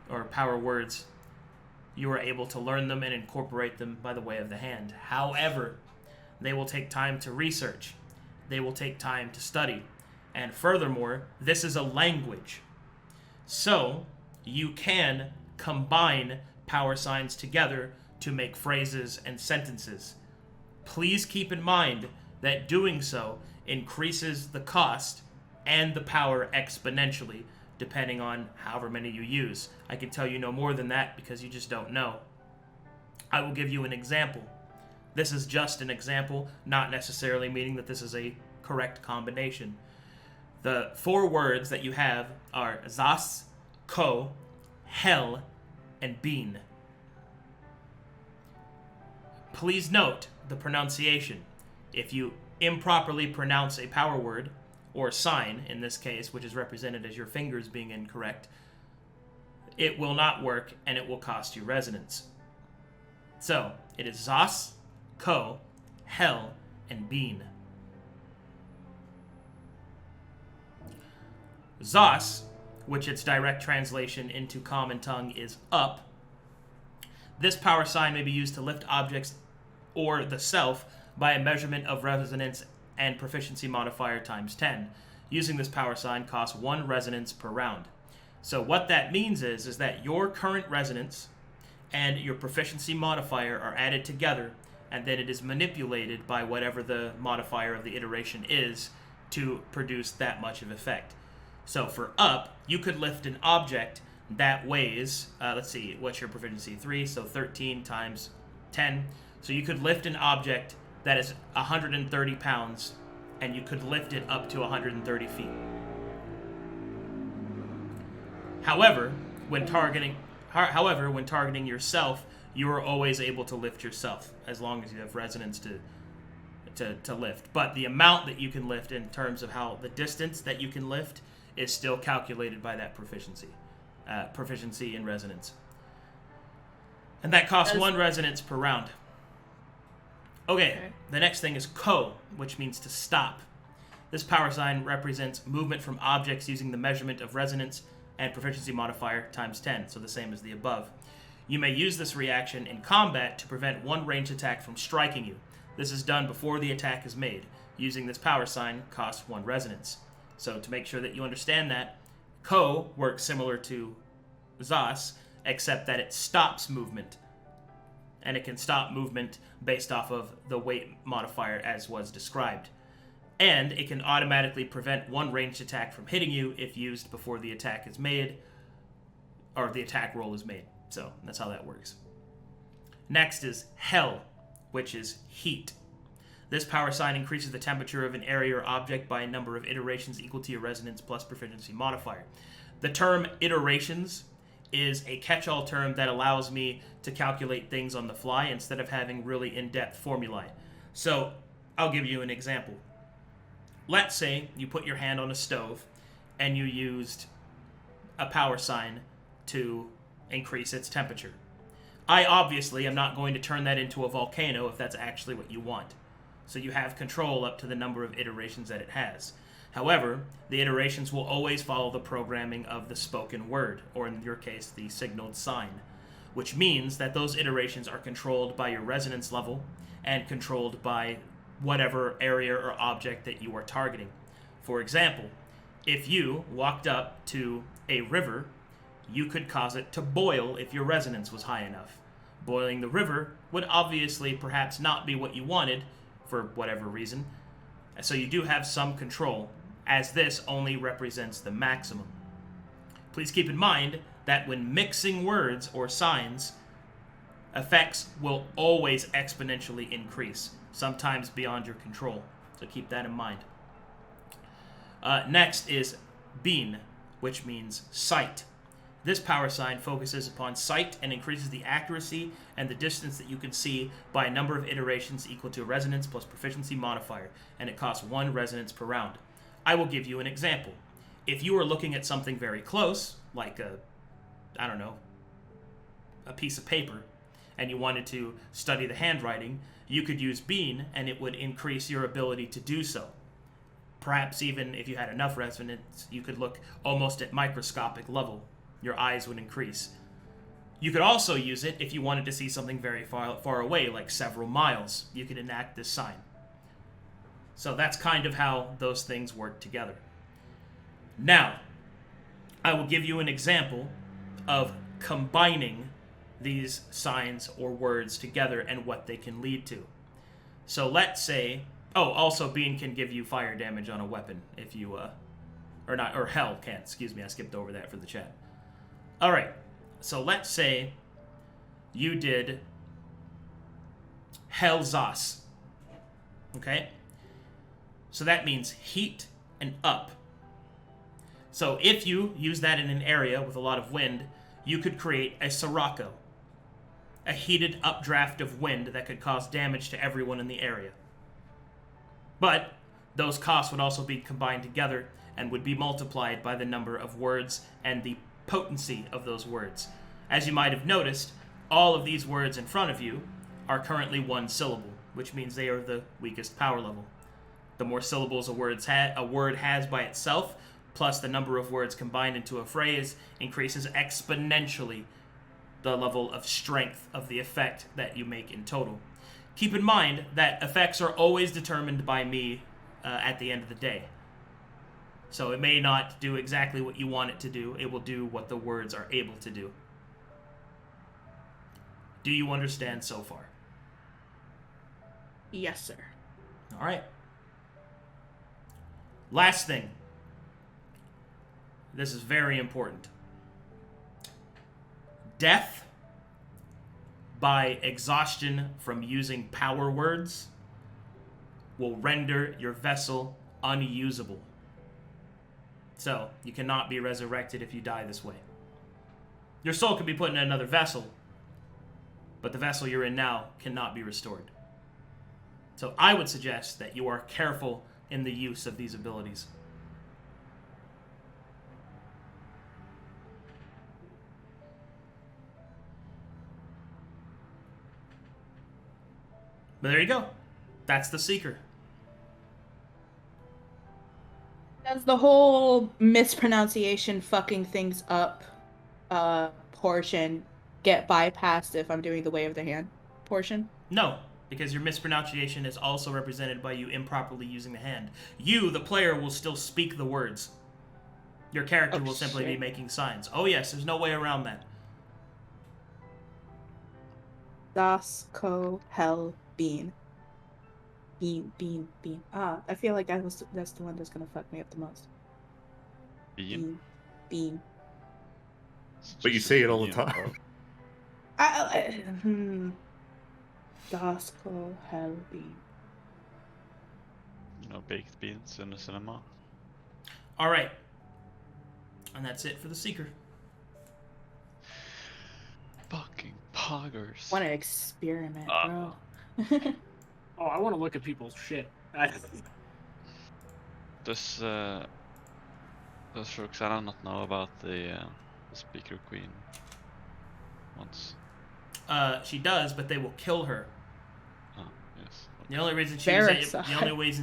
or power words, you are able to learn them and incorporate them by the Way of the Hand. However, they will take time to research. They will take time to study. And furthermore, this is a language. So, you can combine power signs together to make phrases and sentences. Please keep in mind that doing so increases the cost and the power exponentially, depending on however many you use. I can tell you no more than that because you just don't know. I will give you an example. This is just an example, not necessarily meaning that this is a correct combination. The 4 words that you have are Zas, Ko, Hell, and Bean. Please note the pronunciation. If you improperly pronounce a power word, or sign in this case, which is represented as your fingers being incorrect, it will not work and it will cost you resonance. So, it is Zas, Ko, Hell, and Bean. Zas, which its direct translation into common tongue is up. This power sign may be used to lift objects or the self by a measurement of resonance and proficiency modifier times 10. Using this power sign costs 1 resonance per round. So what that means is that your current resonance and your proficiency modifier are added together, and then it is manipulated by whatever the modifier of the iteration is to produce that much of effect. So for up, you could lift an object that weighs, let's see, what's your proficiency? 3, so 13 times 10. So you could lift an object that is 130 pounds, and you could lift it up to 130 feet. However, when targeting yourself, you are always able to lift yourself, as long as you have resonance to lift. But the amount that you can lift in terms of how the distance that you can lift is still calculated by that proficiency in resonance. And that costs 1 resonance per round. Okay, the next thing is Ko, which means to stop. This power sign represents movement from objects using the measurement of resonance and proficiency modifier times 10, so the same as the above. You may use this reaction in combat to prevent one ranged attack from striking you. This is done before the attack is made. Using this power sign costs 1 resonance. So to make sure that you understand that, Ko works similar to Zas, except that it stops movement. And it can stop movement based off of the weight modifier as was described. And it can automatically prevent one ranged attack from hitting you if used before the attack is made, or the attack roll is made. So that's how that works. Next is Hell, which is heat. This power sign increases the temperature of an area or object by a number of iterations equal to your resonance plus proficiency modifier. The term iterations is a catch-all term that allows me to calculate things on the fly instead of having really in-depth formulae. So I'll give you an example. Let's say you put your hand on a stove and you used a power sign to increase its temperature. I obviously am not going to turn that into a volcano if that's actually what you want. So you have control up to the number of iterations that it has. However, the iterations will always follow the programming of the spoken word, or in your case, the signaled sign, which means that those iterations are controlled by your resonance level and controlled by whatever area or object that you are targeting. For example, if you walked up to a river, you could cause it to boil if your resonance was high enough. Boiling the river would obviously perhaps not be what you wanted for whatever reason, so you do have some control, as this only represents the maximum. Please keep in mind that when mixing words or signs, effects will always exponentially increase, sometimes beyond your control, so keep that in mind. Next is Bean, which means sight. This power sign focuses upon sight and increases the accuracy and the distance that you can see by a number of iterations equal to resonance plus proficiency modifier, and it costs 1 resonance per round. I will give you an example. If you are looking at something very close, like a piece of paper, and you wanted to study the handwriting, you could use Bean and it would increase your ability to do so. Perhaps even if you had enough resonance, you could look almost at microscopic level. Your eyes would increase. You could also use it if you wanted to see something very far away, like several miles. You could enact this sign. So that's kind of how those things work together. Now, I will give you an example of combining these signs or words together and what they can lead to. So let's say, also Bean can give you fire damage on a weapon if you, or Hell can, excuse me, I skipped over that for the chat. Alright, so let's say you did Hellzas. Okay? So that means heat and up. So if you use that in an area with a lot of wind, you could create a Sirocco, a heated updraft of wind that could cause damage to everyone in the area. But those costs would also be combined together and would be multiplied by the number of words and the potency of those words. As you might have noticed, all of these words in front of you are currently one syllable, which means they are the weakest power level. The more syllables a word has by itself, plus the number of words combined into a phrase, increases exponentially the level of strength of the effect that you make in total. Keep in mind that effects are always determined by me at the end of the day. So it may not do exactly what you want it to do. It will do what the words are able to do. Do you understand so far? Yes, sir. All right. Last thing. This is very important. Death by exhaustion from using power words will render your vessel unusable. So, you cannot be resurrected if you die this way. Your soul can be put in another vessel, but the vessel you're in now cannot be restored. So I would suggest that you are careful in the use of these abilities. But there you go. That's the Seeker. Does the whole mispronunciation fucking things up portion get bypassed if I'm doing the Way of the Hand portion? No, because your mispronunciation is also represented by you improperly using the hand. You, the player, will still speak the words. Your character will simply be making signs. Oh yes, there's no way around that. Das, Ko, Hell, Bean. Bean. I feel like that's the one that's gonna fuck me up the most. Bean. Bean. But you say it all the time. Das, Ko, Hell, Bean. No baked beans in the cinema. Alright. And that's it for the Seeker. Fucking poggers. Want to experiment, bro. Oh, I want to look at people's shit. Does Roxanna not know about the Speaker Queen once? She does, but they will kill her. Oh, yes. The only reason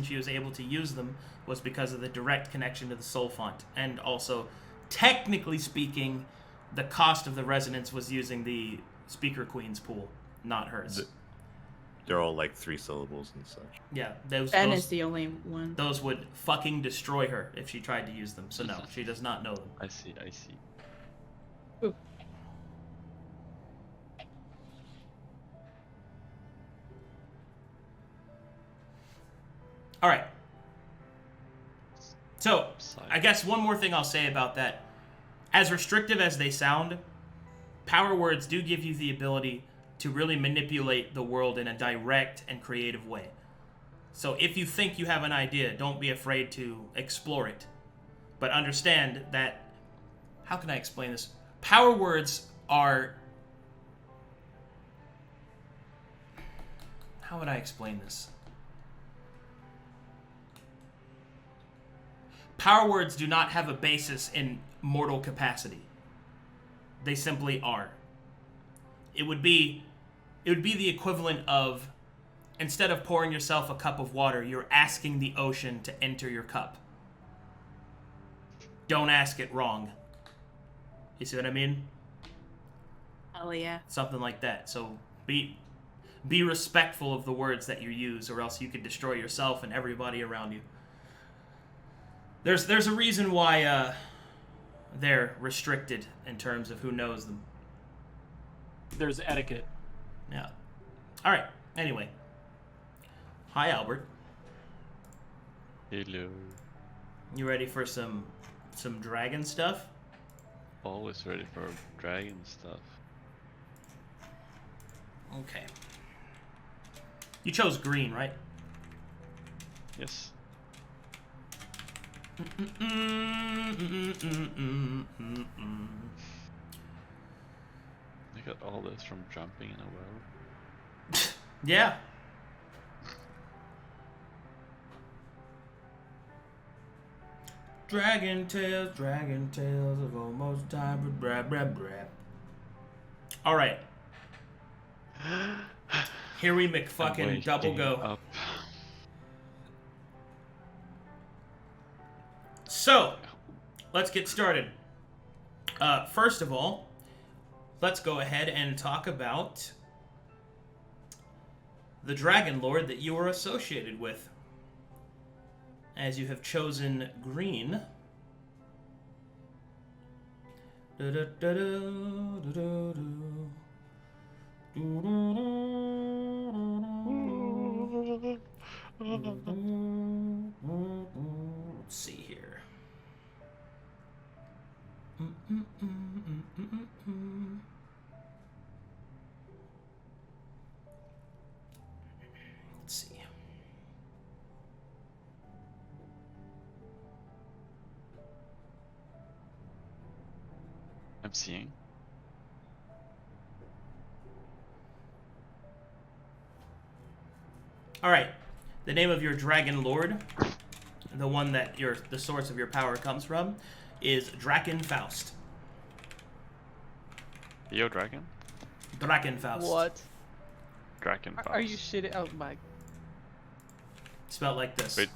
she was able to use them was because of the direct connection to the soul font, and also, technically speaking, the cost of the resonance was using the Speaker Queen's pool, not hers. They're all like 3 syllables and such. Yeah, Ben is the only one. Those would fucking destroy her if she tried to use them. So no, she does not know them. I see. Ooh. All right. So, I guess one more thing I'll say about that. As restrictive as they sound, power words do give you the ability to really manipulate the world in a direct and creative way. So if you think you have an idea, don't be afraid to explore it. But understand that, how can I explain this? Power words are... How would I explain this? Power words do not have a basis in mortal capacity. They simply are. It would be the equivalent of, instead of pouring yourself a cup of water, you're asking the ocean to enter your cup. Don't ask it wrong. You see what I mean? Hell yeah. Something like that. So be respectful of the words that you use, or else you could destroy yourself and everybody around you. There's a reason why they're restricted in terms of who knows them. There's etiquette. Yeah. All right. Anyway. Hi, Albert. Hello. You ready for some dragon stuff? Always ready for dragon stuff. Okay. You chose green, right? Yes. I got all this from jumping in a well. Yeah. Dragon tales of almost time. Brab, brab, brab. All right. Here we McFucking double go. Up. So, let's get started. First of all, let's go ahead and talk about the Dragon Lord that you are associated with. As you have chosen green. Let's see here. Let's see. I'm seeing. All right. The name of your Dragon Lord, the one that the source of your power comes from, is Drakenfaust. Yo, dragon? Drakenfaust. What? Dragon. Are you shitting? Oh my. Spelled like this. Wait.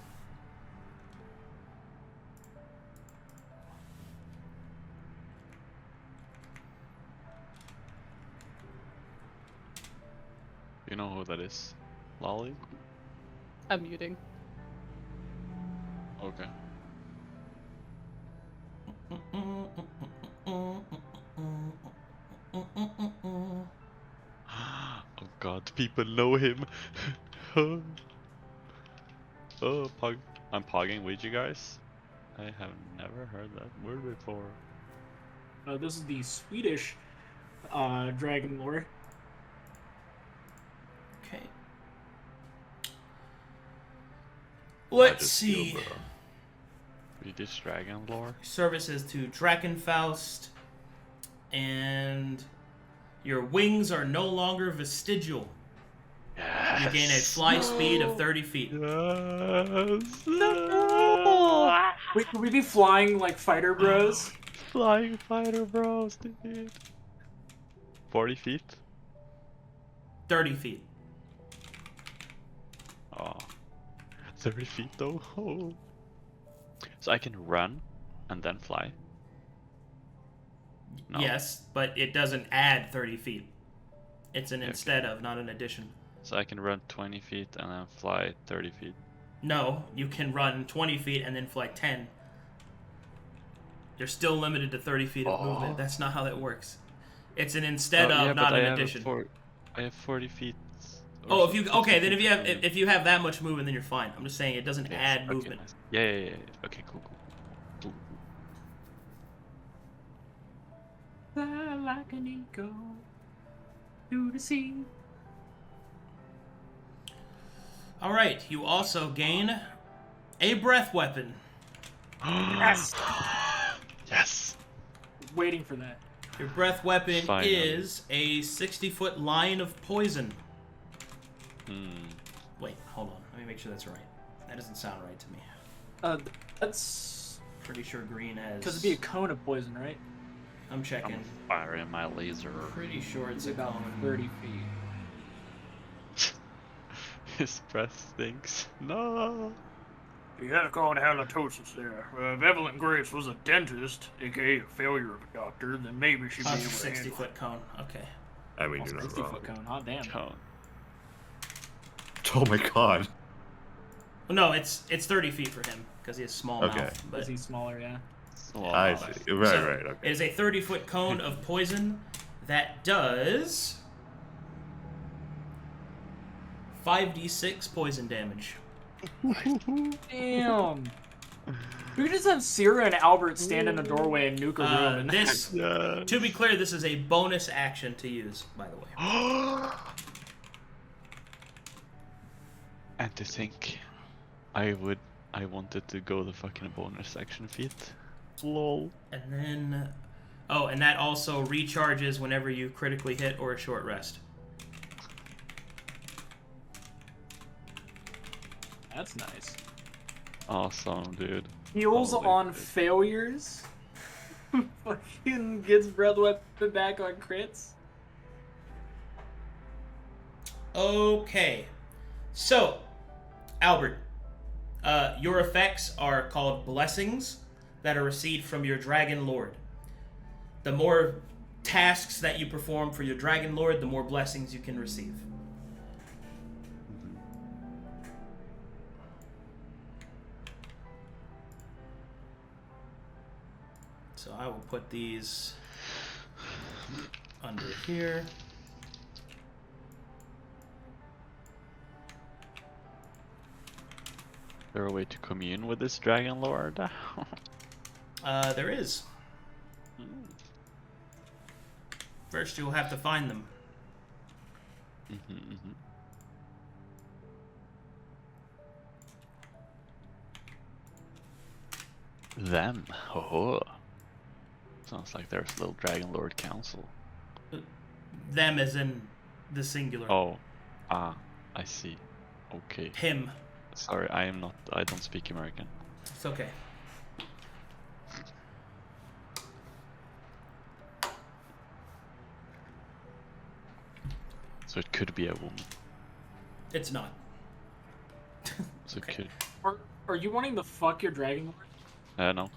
You know who that is? Lolly? I'm muting. Okay. Oh god, people know him. Oh, I'm pogging with you guys. I have never heard that word before. This is the Swedish Dragon Lord. Okay. Let's see. Swedish dragon lore. Services to Drakenfaust, and your wings are no longer vestigial. Yes. You gain a fly speed of 30 feet. Yes. Wait, could we be flying like fighter bros? Flying fighter bros, dude. 40 feet? 30 feet. Oh. 30 feet though? Oh. So I can run and then fly? No. Yes, but it doesn't add 30 feet. It's an instead of, not an addition. So I can run 20 feet and then fly 30 feet. No, you can run 20 feet and then fly 10. You're still limited to 30 feet of movement. That's not how that works. It's an instead of, not an addition. I have 40 feet. Oh, if you have that much movement, then you're fine. I'm just saying it doesn't add movement. Nice. Yeah. Okay, cool. Fly like an eagle through the sea. All right. You also gain a breath weapon. Yes. Yes. Waiting for that. Your breath weapon Finally. is a 60-foot line of poison. Wait, hold on. Let me make sure that's right. That doesn't sound right to me. That's Pretty sure green has. because it'd be a cone of poison, right? I'm checking. I'm firing my laser. Pretty sure it's a About cone. 30 feet. His breath stinks. No. You gotta call it halitosis there. If Evelyn Grace was a dentist, aka a failure of a doctor, then maybe she'd be able That's a to handle it. 60-foot cone. Okay. I mean, you're not 60 wrong. foot cone. Hot damn. Cone. Oh my god. Well, no, it's 30 feet for him because he has small Okay. mouth. But Is he smaller? Yeah. I see. Right, So, right. Okay. It is a 30-foot cone of poison that does 5d6 poison damage. Damn. We could just have Sera and Albert stand in a doorway and nuke a room. And This, to be clear, this is a bonus action to use, by the way. And to think, I wanted to go the fucking bonus action feat. Lol. And then, oh, and that also recharges whenever you critically hit or a short rest. That's nice. Awesome, dude. Heals Holy on shit. failures. Fucking gets breath weapon back on crits. Okay. So, Albert, your effects are called blessings that are received from your Dragon Lord. The more tasks that you perform for your Dragon Lord, the more blessings you can receive. So I will put these under here. Is there a way to commune with this Dragon Lord? There is. First, you'll have to find them. Them? Oh. Sounds like there's a little Dragon Lord Council. Them as in the singular. Oh. Ah, I see. Okay. Him. Sorry, I don't speak American. It's okay. So it could be a woman. It's not. So Okay. it could. Are you wanting to fuck your Dragon Lord? No.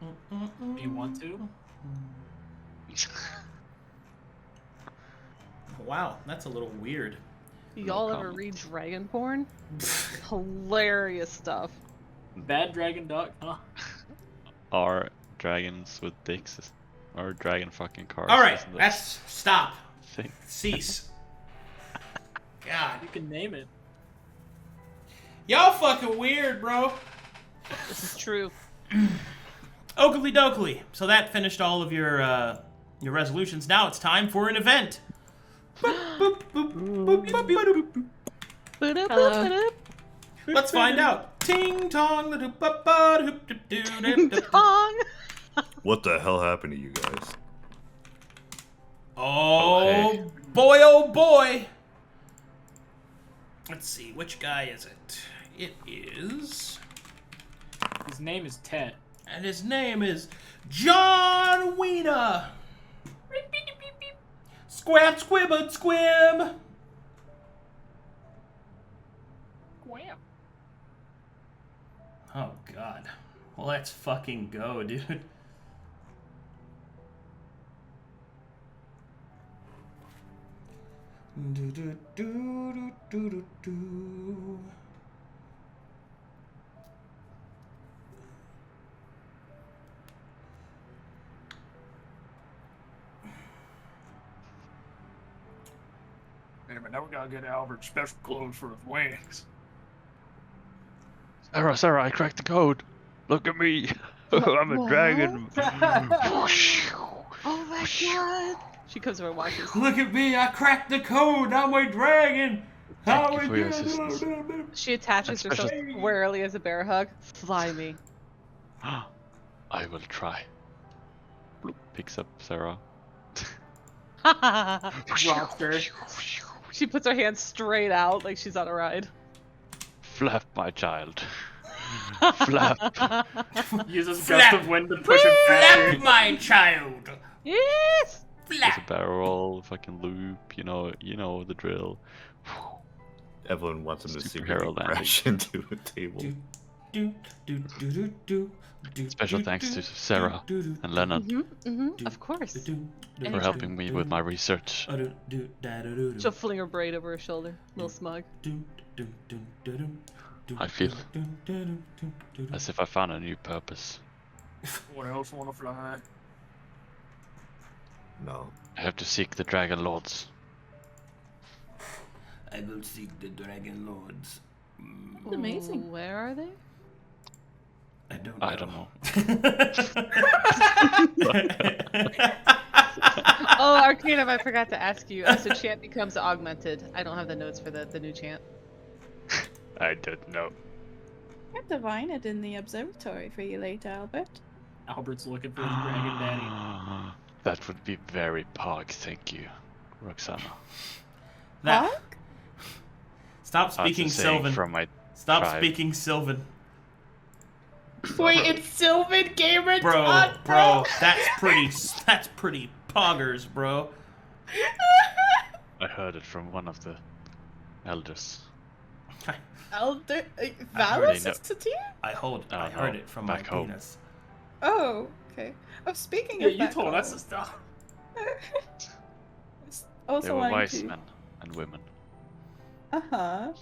Do you want to? Wow, that's a little weird. Y'all ever comment. read Dragon Porn? Hilarious stuff. Bad dragon duck, huh? Are dragons with dicks? Or dragon fucking cars? All right, isn't it? that's stop. Thing. Cease. God, You can name it. y'all fucking weird, bro. This is true. Oakley dokley. So that finished all of your resolutions. Now it's time for an event. Let's find out. Ting tong. Tong! What the hell happened to you guys? Oh boy, oh boy. Let's see, which guy is it? It is... His name is Ted. And his name is John Wiener. Squab squibbud squib. Wham. Oh god. Well, let's fucking go, dude. Do do do do do do. Wait a minute, now we gotta get Albert special clothes for his wings. Sarah, I cracked the code. Look at me. I'm a What? dragon. Oh my god! She comes over and watches. Look at me, I cracked the code. I'm a dragon. Thank How you for your assistance. She attaches That's herself squarely as a bear hug. Fly me. I will try. Bloop, picks up Sarah. Roster. She puts her hand straight out like she's on a ride. Flap, my child. Flap. Uses Flap. gust of wind to push him Flap, faster. my child. Yes! There's a Flap. barrel roll, fucking loop, you know the drill. Evelyn wants him to Superhero secretly landing. crash into a table. Do, do, do, do, do, do, do, Special do, thanks do, to Sarah do, do, and Lennon Mm-hmm, of course. do, do, for Anytime. helping me with my research. do, do, da, do, do, She'll fling her braid over her shoulder, a little smug. do, do, do, do, do. I feel as if I found a new purpose. Anyone else want to fly? No. I have to seek the Dragon Lords. I will seek the Dragon Lords. Amazing. Where are they? I don't know. I don't know. Oh, Arcadum, I forgot to ask you. So chant becomes augmented. I don't have the notes for the new chant. I don't know. I have divine it in the observatory for you later, Albert. Albert's looking for his dragon daddy. That would be very pog, thank you, Roxanna. That- Fuck? Stop That's a speaking saying Sylvan. from my Stop tribe. speaking Sylvan. Wait, it's Sylvan Gamer Bro, talk, bro, that's pretty poggers, bro. I heard it from one of the elders. Elder already Valos know. is here? I heard it from back my home. penis. Oh, okay. Oh, speaking Yeah, of you back told us home, to stop. also They were wanting wise to... men and women. Uh-huh.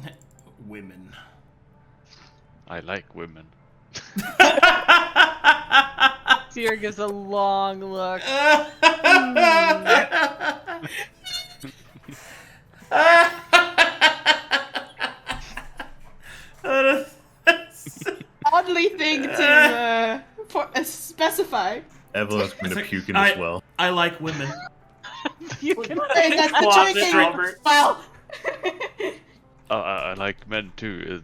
Women. I like women. Sierra gives a long look. Oddly thing to specify. Evelyn's gonna It's like, puke in as well. I like women. You can Hey, that's the Closet, drinking. Albert. Well. I like men too.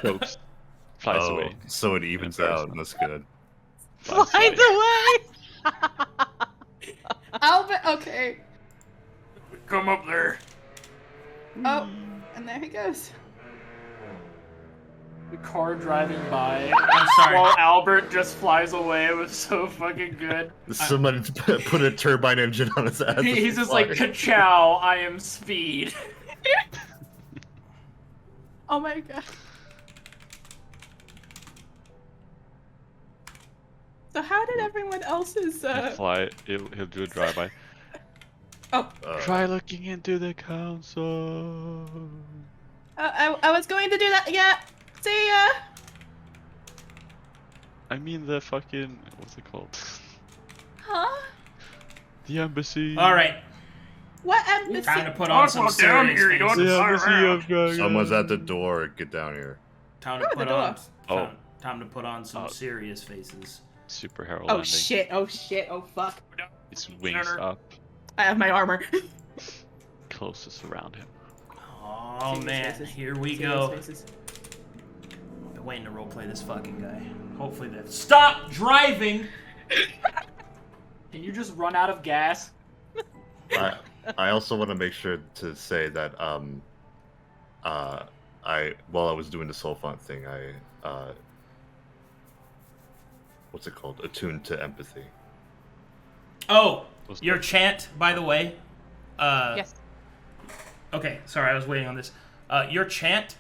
Jokes. Flies Oh, away. so it evens out. That's good. flies away. Albert, okay. Come up there. Oh, and there he goes. The car driving by I'm sorry. while Albert just flies away was so fucking good. Somebody put a turbine engine on his ass. He's just like, ka-chow, I am speed. Oh my god. So how did everyone else's He'll do a drive-by. Oh, Try looking into the console. I was going to do that. Yeah. See ya. I mean the fucking, what's it called? Huh? The embassy. All right, What embassy? time to put on some Walk down serious here, you don't faces. The Fire embassy around. of dragons. Someone's at the door. Get down here. Time Oh, to the put door. on. Oh. Time to put on some Oh. serious faces. Superhero Oh landing. shit! Oh shit! Oh fuck! His wings Center. up, I have my armor. closest around him. Oh Serious man, faces. here we Serious go. faces. I've been waiting to roleplay this fucking guy. Hopefully that. Stop driving. Can you just run out of gas? I also want to make sure to say that while I was doing the soul font thing, I what's it called? Attuned to empathy. Oh, your chant, by the way. Yes. Okay, sorry, I was waiting on this. Your chant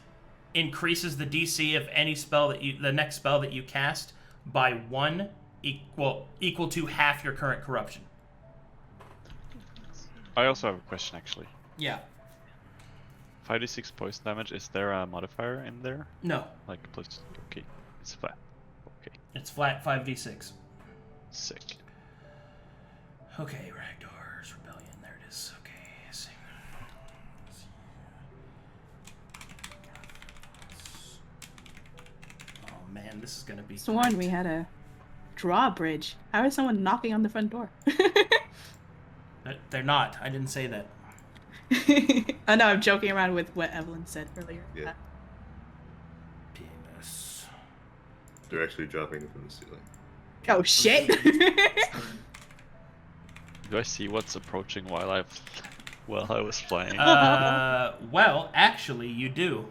increases the DC of any spell the next spell that you cast by 1 equal to half your current corruption. I also have a question actually. Yeah. 5d6 poison damage, is there a modifier in there? No, Like plus, okay, it's flat. Okay, it's flat 5d6. sick. Okay, Ragdar's Rebellion. There it is. Okay, sing. Oh man, this is gonna be. Sworn great. we had a drawbridge. How is someone knocking on the front door? They're not. I didn't say that. I know I'm joking around with what Evelyn said earlier. Yeah. Penis. They're actually dropping from the ceiling. Oh shit! Do I see what's approaching while I was playing? Well, actually, you do.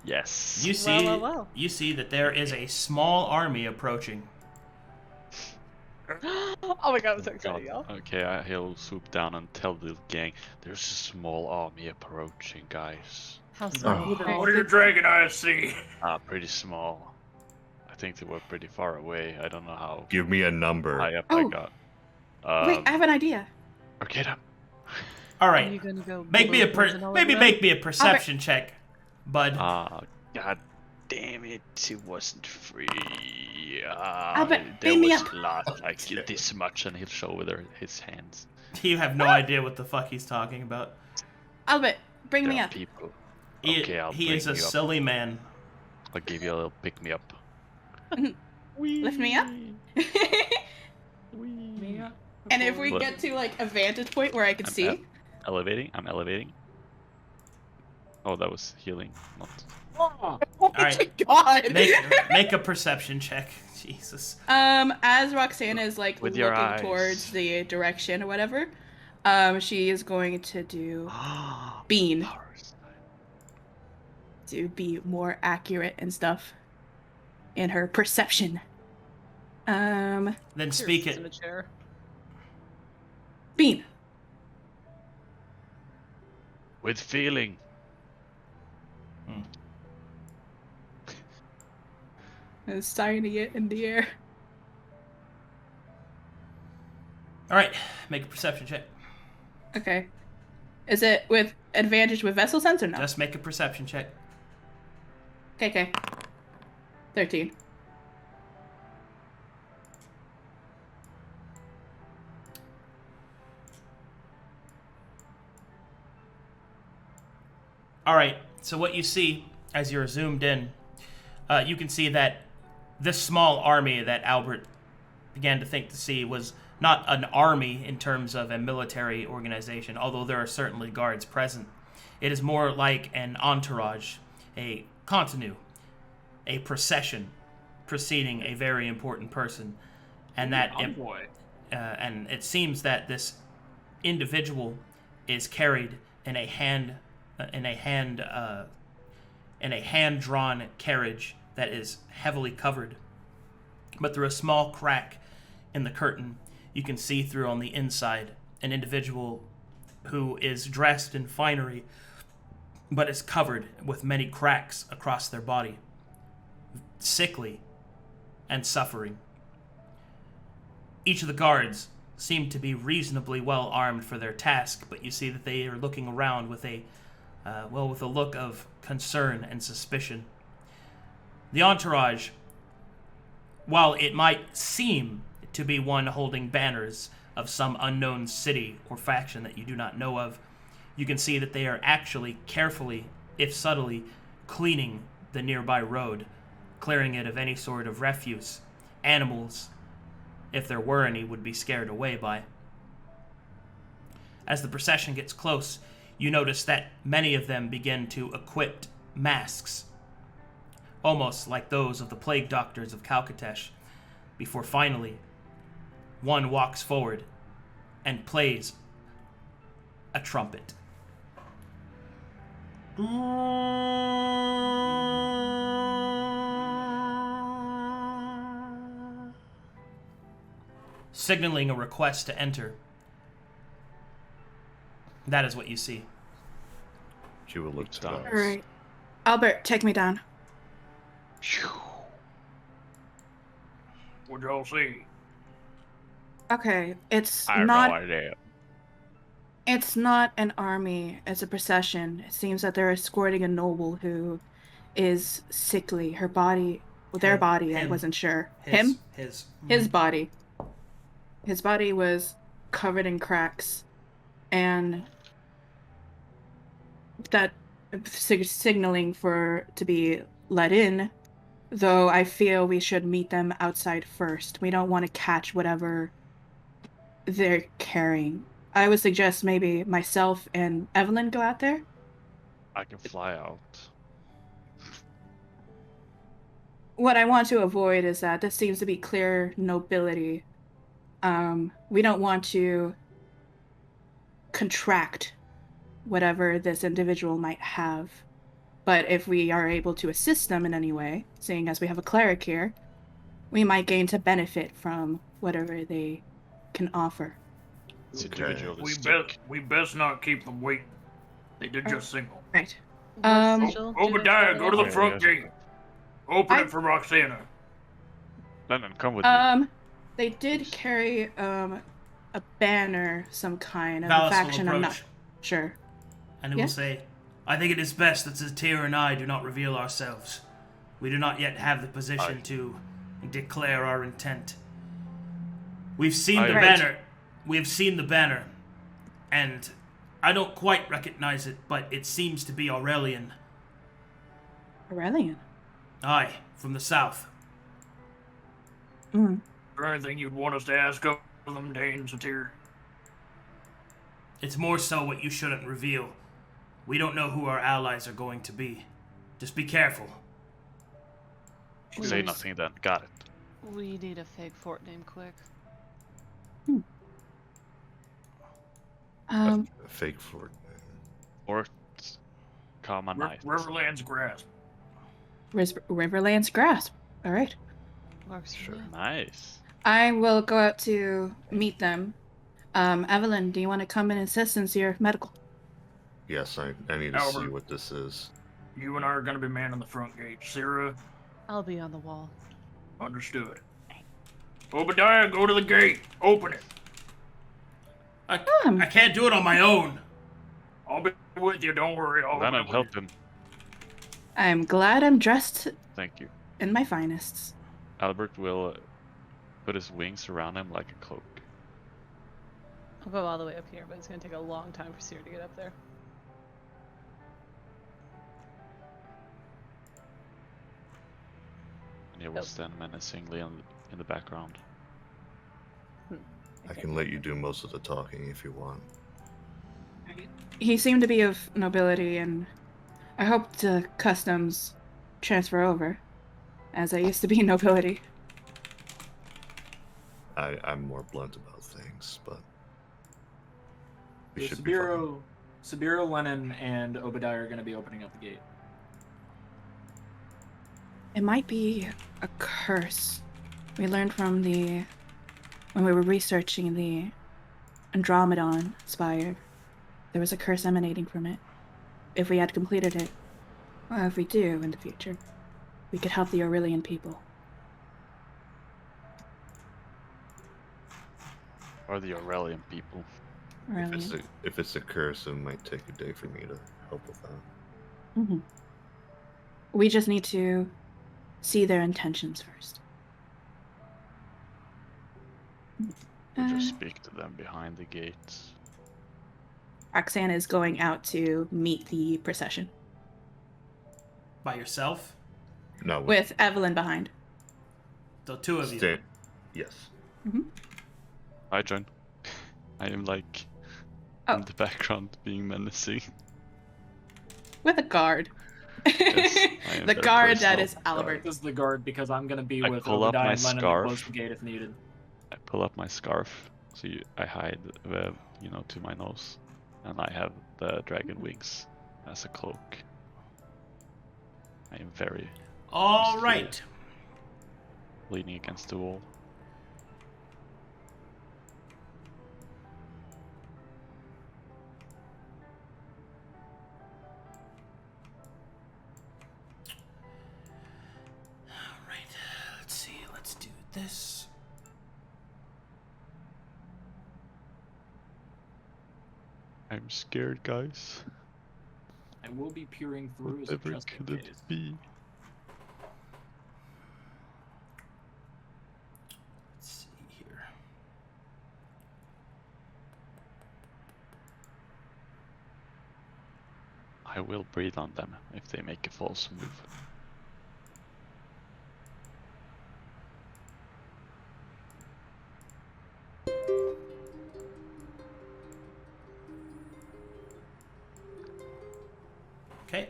Yes. You see, Well. you see that there is a small army approaching. Oh my god, I'm so God. excited, y'all. Okay, he'll swoop down and tell the gang, there's a small army approaching, guys. How small. Oh. What do your dragon eyes see? Pretty small. I think they were pretty far away. I don't know how Give me a number. high up I Oh. got. Wait, I have an idea. Arcadum. All Are right, you gonna go make me a blow poison all maybe over make me a perception check. Bud. God damn it, it wasn't free. Albert, There beam me was up. lot like this much, and he'll show with his hands. You have no idea what the fuck he's talking about. Albert, bring me There are up. people. He, Okay, I'll he bring is a you up. silly man. I'll give you a little pick me up. Lift me up. And if we What? get to like a vantage point where I can see. Elevating. I'm elevating. Oh, that was healing, not. Oh right. my god. Make a perception check. Jesus. As Roxanna is like With your looking eyes. towards the direction or whatever, she is going to do bean to be more accurate and stuff in her perception. Then speak Sits in a it. chair. Bean. With feeling. And signing it in the air. All right, make a perception check. Okay. Is it with advantage with vessel sense or no? Just make a perception check. Okay. 13. All right. So what you see as you're zoomed in, you can see that this small army that Albert began to think to see was not an army in terms of a military organization, although there are certainly guards present. It is more like an entourage, a continue, a procession preceding a very important person, and and it seems that this individual is carried in a hand-drawn carriage that is heavily covered. But through a small crack in the curtain, you can see through on the inside an individual who is dressed in finery, but is covered with many cracks across their body, sickly and suffering. Each of the guards seem to be reasonably well armed for their task, but you see that they are looking around with a look of concern and suspicion. The entourage, while it might seem to be one holding banners of some unknown city or faction that you do not know of, you can see that they are actually carefully, if subtly, cleaning the nearby road, clearing it of any sort of refuse. Animals, if there were any, would be scared away by. As the procession gets close, you notice that many of them begin to equip masks, almost like those of the plague doctors of Calcatesh, before finally one walks forward and plays a trumpet. Signaling a request to enter. That is what you see. She will look down. Alright. Albert, take me down. What'd y'all see? Okay, it's I have not no idea. it's not an army, it's a procession. It seems that they're escorting a noble who is sickly. Her body, well, their body, I Him. wasn't sure. His His body. His body was covered in cracks, and that signaling for to be let in, though I feel we should meet them outside first. We don't want to catch whatever they're carrying. I would suggest maybe myself and Evelyn go out there. I can fly out. What I want to avoid is that this seems to be clear nobility. We don't want to contract whatever this individual might have. But if we are able to assist them in any way, seeing as we have a cleric here, we might gain to benefit from whatever they can offer. It's Okay. individualistic. We best not keep them waiting. They did just signal. Right. What sigil do you Obadiah, know go to the about? front gate. Open I- it for Roxanna. Lennon, come with me. They did carry a banner, some kind of a Valis will faction. I'm not approach, sure. and it Yeah? will say, I think it is best that Zatir and I do not reveal ourselves. We do not yet have the position to declare our intent. We've seen the banner. We have seen the banner, and I don't quite recognize it, but it seems to be Aurelian. Aurelian? Aye, from the south. Mm. Is there anything you'd want us to ask of them, Dane Zatir? It's more so what you shouldn't reveal. We don't know who our allies are going to be. Just be careful. Say nothing then. Got it. We need a fake fort name quick. A fake fort. Or common night. Riverland's Grasp. Riverland's Grasp. All right. Works for Sure. me. Nice. I will go out to meet them. Evelyn, do you want to come and assist since you're medical? Yes, I need to see what this is. You and I are going to be manning the front gate. Sera, I'll be on the wall. understood. Obadiah, go to the gate. Open it. I can't do it on my own. I'll be with you. Don't worry. I'll Then I'll help him. I'm glad I'm dressed Thank you. in my finest. Albert will put his wings around him like a cloak. I'll go all the way up here, but it's gonna take a long time for Sera to get up there. And he will stand menacingly in the background. I can let you do most of the talking if you want. He seemed to be of nobility, and I hope the customs transfer over, as I used to be nobility. I'm more blunt about things, but we should be fine. Sabeiro, Lennon, and Obadiah are going to be opening up the gate. It might be a curse. We learned from when we were researching the Andromedon spire, there was a curse emanating from it. If we had completed it, or if we do in the future, we could help the Aurelian people. Or the Aurelian people. Aurelian. If it's a curse, it might take a day for me to help with that. Mm-hmm. We just need to see their intentions first. We'll just speak to them behind the gates. Roxanna is going out to meet the procession. By yourself? No, With Evelyn behind. The two of you. Yes. I join. I am like Oh. in the background being menacing. With a guard. Yes, I am The very guard that personal. is Albert. This is the guard because I'm going to be I with pull up Obadiah my and Lennon scarf. to close the gate if needed. I pull up my scarf, so I hide, to my nose, and I have the dragon wings as a cloak. I am very All Just right. leaning against the wall. All right. Let's see. Let's do this. I'm scared, guys. I will be peering through Whatever just in could case. it be? Let's see here. I will breathe on them if they make a false move. Okay.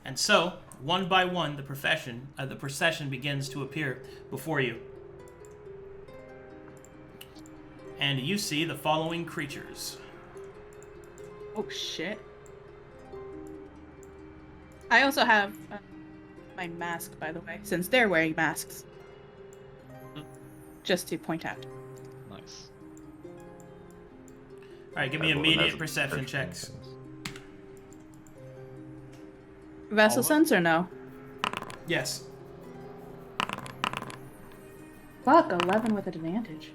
And so, one by one, the procession begins to appear before you. And you see the following creatures. Oh shit. I also have my mask, by the way, since they're wearing masks. Just to point out. Nice. Alright, give me Everyone immediate has a perception checks. things. Vessel All sense or no? Yes. Fuck, 11 with advantage.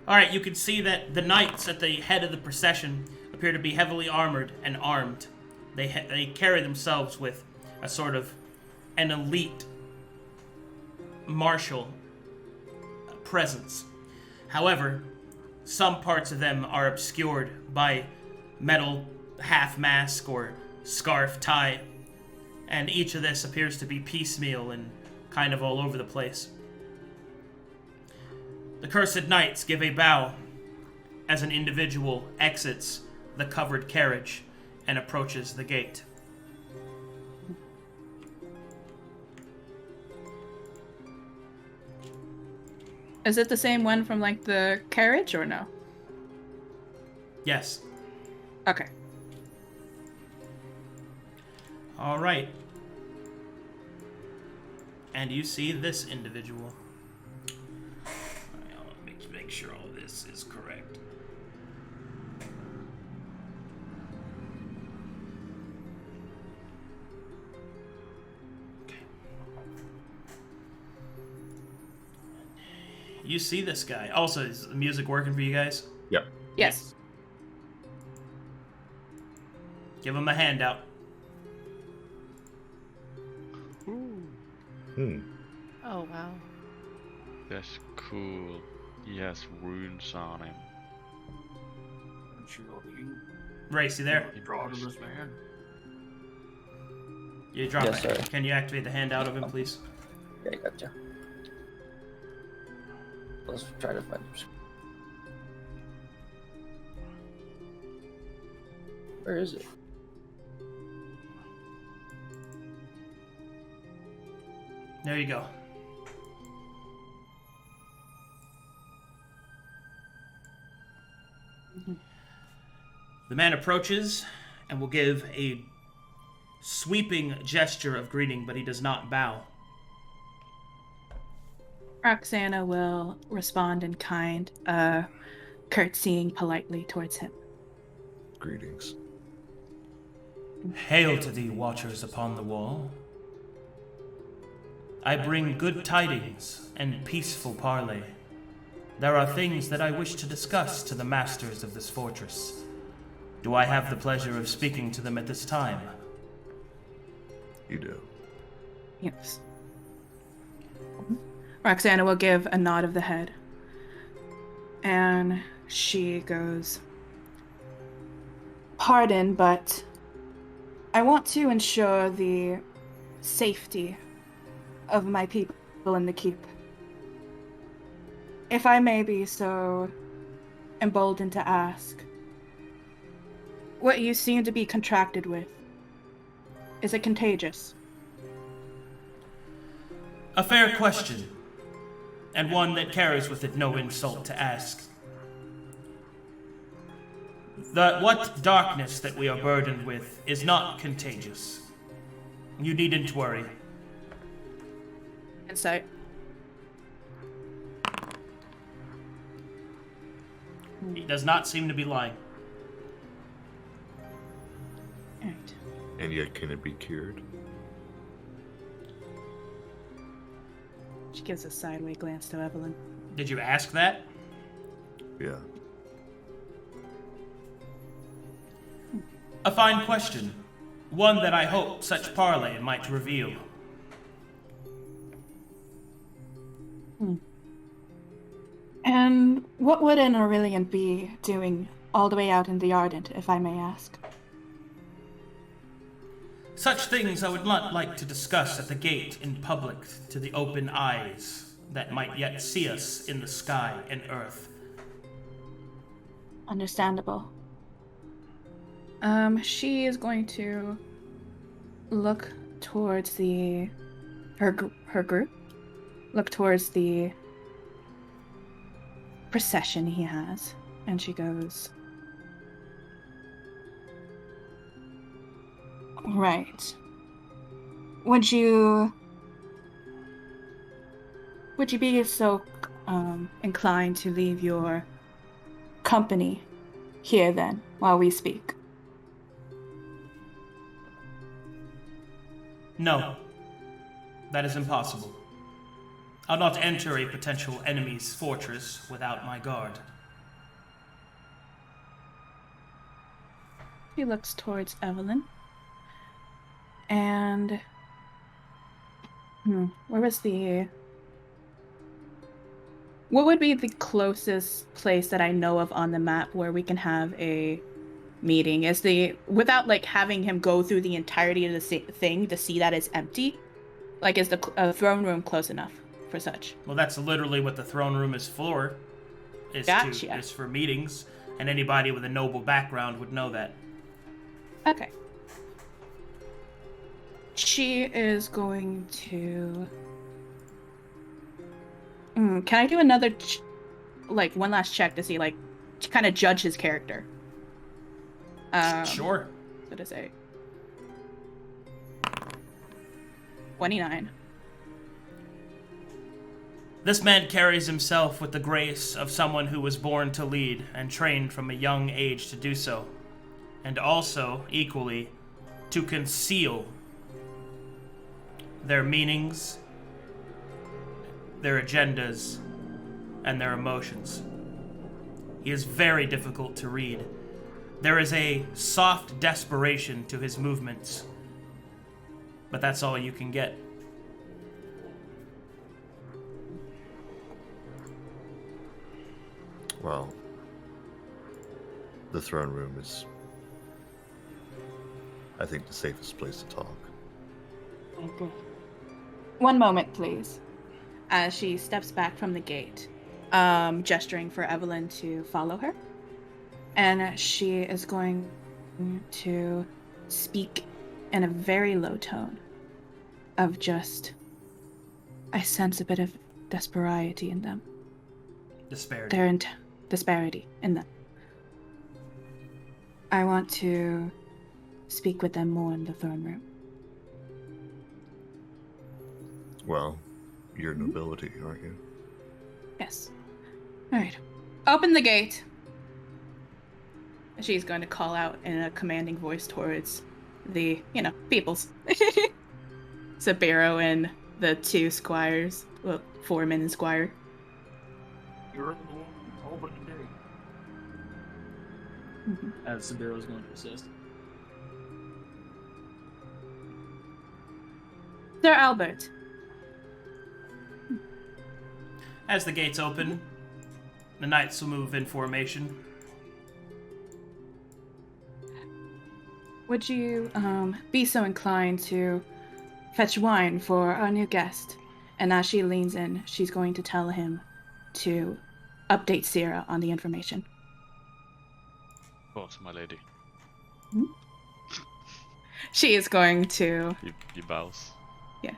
Alright, you can see that the knights at the head of the procession appear to be heavily armored and armed. They carry themselves with a sort of an elite martial presence. However, some parts of them are obscured by metal half mask or scarf tie, and each of this appears to be piecemeal and kind of all over the place. The Cursed Knights give a bow as an individual exits the covered carriage and approaches the gate. Is it the same one from like the carriage or no? Yes. Okay. All right. And you see this individual. I'll make sure all this is correct. Okay. You see this guy. Also, is the music working for you guys? Yep. Yes. Give him a handout. Oh, wow. That's cool. He has runes on him. I'm sure you Race, you there? proud of this man. You drop Yes, it. sir. Can you activate the handout of him, please? Okay, gotcha. Let's try to find him. Where is it? There you go. The man approaches and will give a sweeping gesture of greeting, but he does not bow. Roxanna will respond in kind, curtsying politely towards him. Greetings. Hail to thee, watchers upon the wall. I bring good tidings and peaceful parley. There are things that I wish to discuss to the masters of this fortress. Do I have the pleasure of speaking to them at this time? You do. Yes. Roxanna will give a nod of the head. And she goes, "Pardon, but I want to ensure the safety of my people in the keep. If I may be so emboldened to ask, what you seem to be contracted with, is it contagious?" A fair question, and one that carries with it no insult to ask. What darkness that we are burdened with is not contagious. You needn't worry. Insight. He does not seem to be lying. Alright. And yet, can it be cured? She gives a sideway glance to Evelyn. Did you ask that? Yeah. A fine question. One that I hope such parley might reveal. And what would an Aurelian be doing all the way out in the Ardent, if I may ask? Such things I would not like to discuss at the gate in public to the open eyes that might yet see us in the sky and earth. Understandable. She is going to look towards her group. Look towards the procession he has, and she goes, "Right. Would you be so inclined to leave your company here then, while we speak?" No, that is impossible. I'll not enter a potential enemy's fortress without my guard. He looks towards Evelyn. And where was the... What would be the closest place that I know of on the map where we can have a meeting? Is the... Without, like, having him go through the entirety of the thing to see that it's empty? Like, is the throne room close enough for such? Well, that's literally what the throne room is for. Gotcha. Is for meetings, and anybody with a noble background would know that. Okay. She is going to... can I do another, one last check to see, to kind of judge his character? Sure. What is it? 29. This man carries himself with the grace of someone who was born to lead and trained from a young age to do so, and also, equally, to conceal their meanings, their agendas, and their emotions. He is very difficult to read. There is a soft desperation to his movements, but that's all you can get. Well, the throne room is, I think, the safest place to talk. Okay. One moment, please. As she steps back from the gate, gesturing for Evelyn to follow her. And she is going to speak in a very low tone of just, I sense a bit of desperity in them. Disparity. They're in disparity in them. I want to speak with them more in the throne room. Well, you're nobility, aren't you? Yes. Alright. Open the gate. She's going to call out in a commanding voice towards the, peoples. Sabeiro and the two squires. Well, foreman and squire. You're the one who opened the gate. As Sabeiro's going to assist. Sir Albert. As the gates open, the knights will move in formation. Would you be so inclined to fetch wine for our new guest? And as she leans in, she's going to tell him to update Sera on the information. Of course, my lady. She is going to... He bows. Yeah.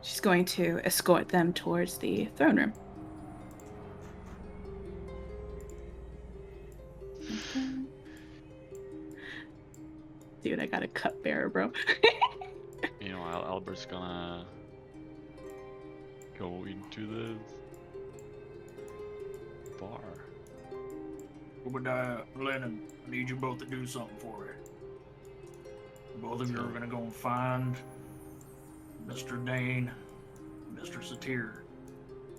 She's going to escort them towards the throne room. Dude, I got a cupbearer, bro. Albert's gonna go into the bar. Obadiah, Lennon, I need you both to do something for me. Both of you are gonna go and find Mr. Dane, Mr. Satir.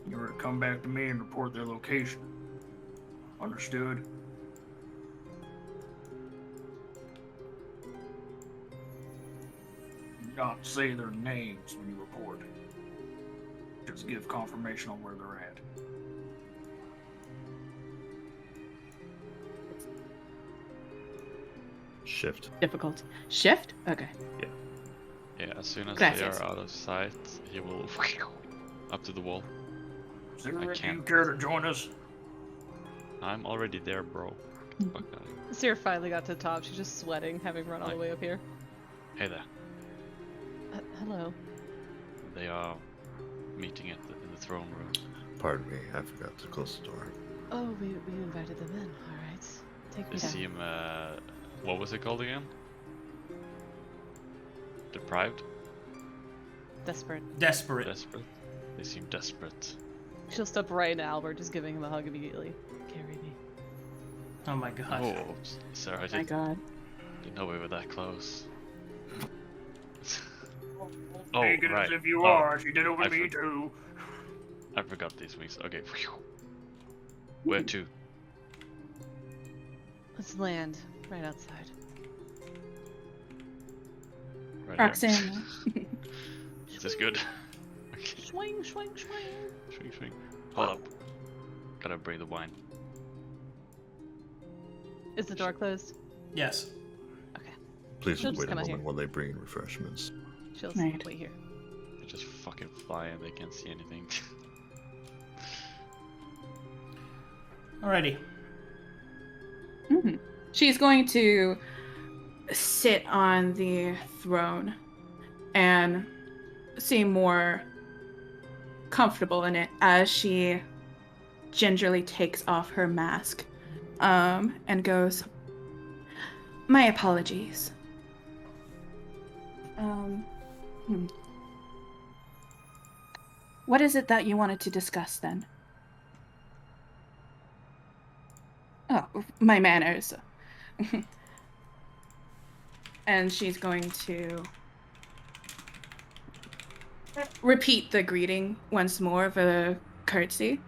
You're gonna come back to me and report their location. Understood? Not say their names when you report. Just give confirmation on where they're at. Shift. Difficult. Shift? Okay. Yeah, as soon as Gracias. they are out of sight, he will up to the wall. Sarah, do you can't. care to join us? I'm already there, bro. Get the fuck out of here. Sera finally got to the top. She's just sweating, having run all the way up here. Hey there. Hello. They are meeting in the throne room. Pardon me, I forgot to close the door. Oh, we invited them in. All right. Take me They down. seem, what was it called again? Deprived? Desperate. Desperate. Desperate? They seem desperate. She'll step right into Albert, just giving him a hug immediately. Carry me. Oh my god. Oh, sorry, I My didn't god. know we were that close. Take it right. as if you Oh, are. She did it with I me too. I forgot these wings. Okay. Where to? Let's land right outside. Roxanna. Is this good? Okay. Swing, swing, swing. Swing, swing. Hold up. Gotta bring the wine. Is the door closed? Yes. Okay. Please She'll just wait a come out moment here. while they bring in refreshments. She'll Right. wait here. They just fucking fly and they can't see anything. Alrighty. She's going to sit on the throne and seem more comfortable in it as she gingerly takes off her mask and goes, "My apologies. What is it that you wanted to discuss then?" "Oh, my manners." And she's going to repeat the greeting once more of a curtsy.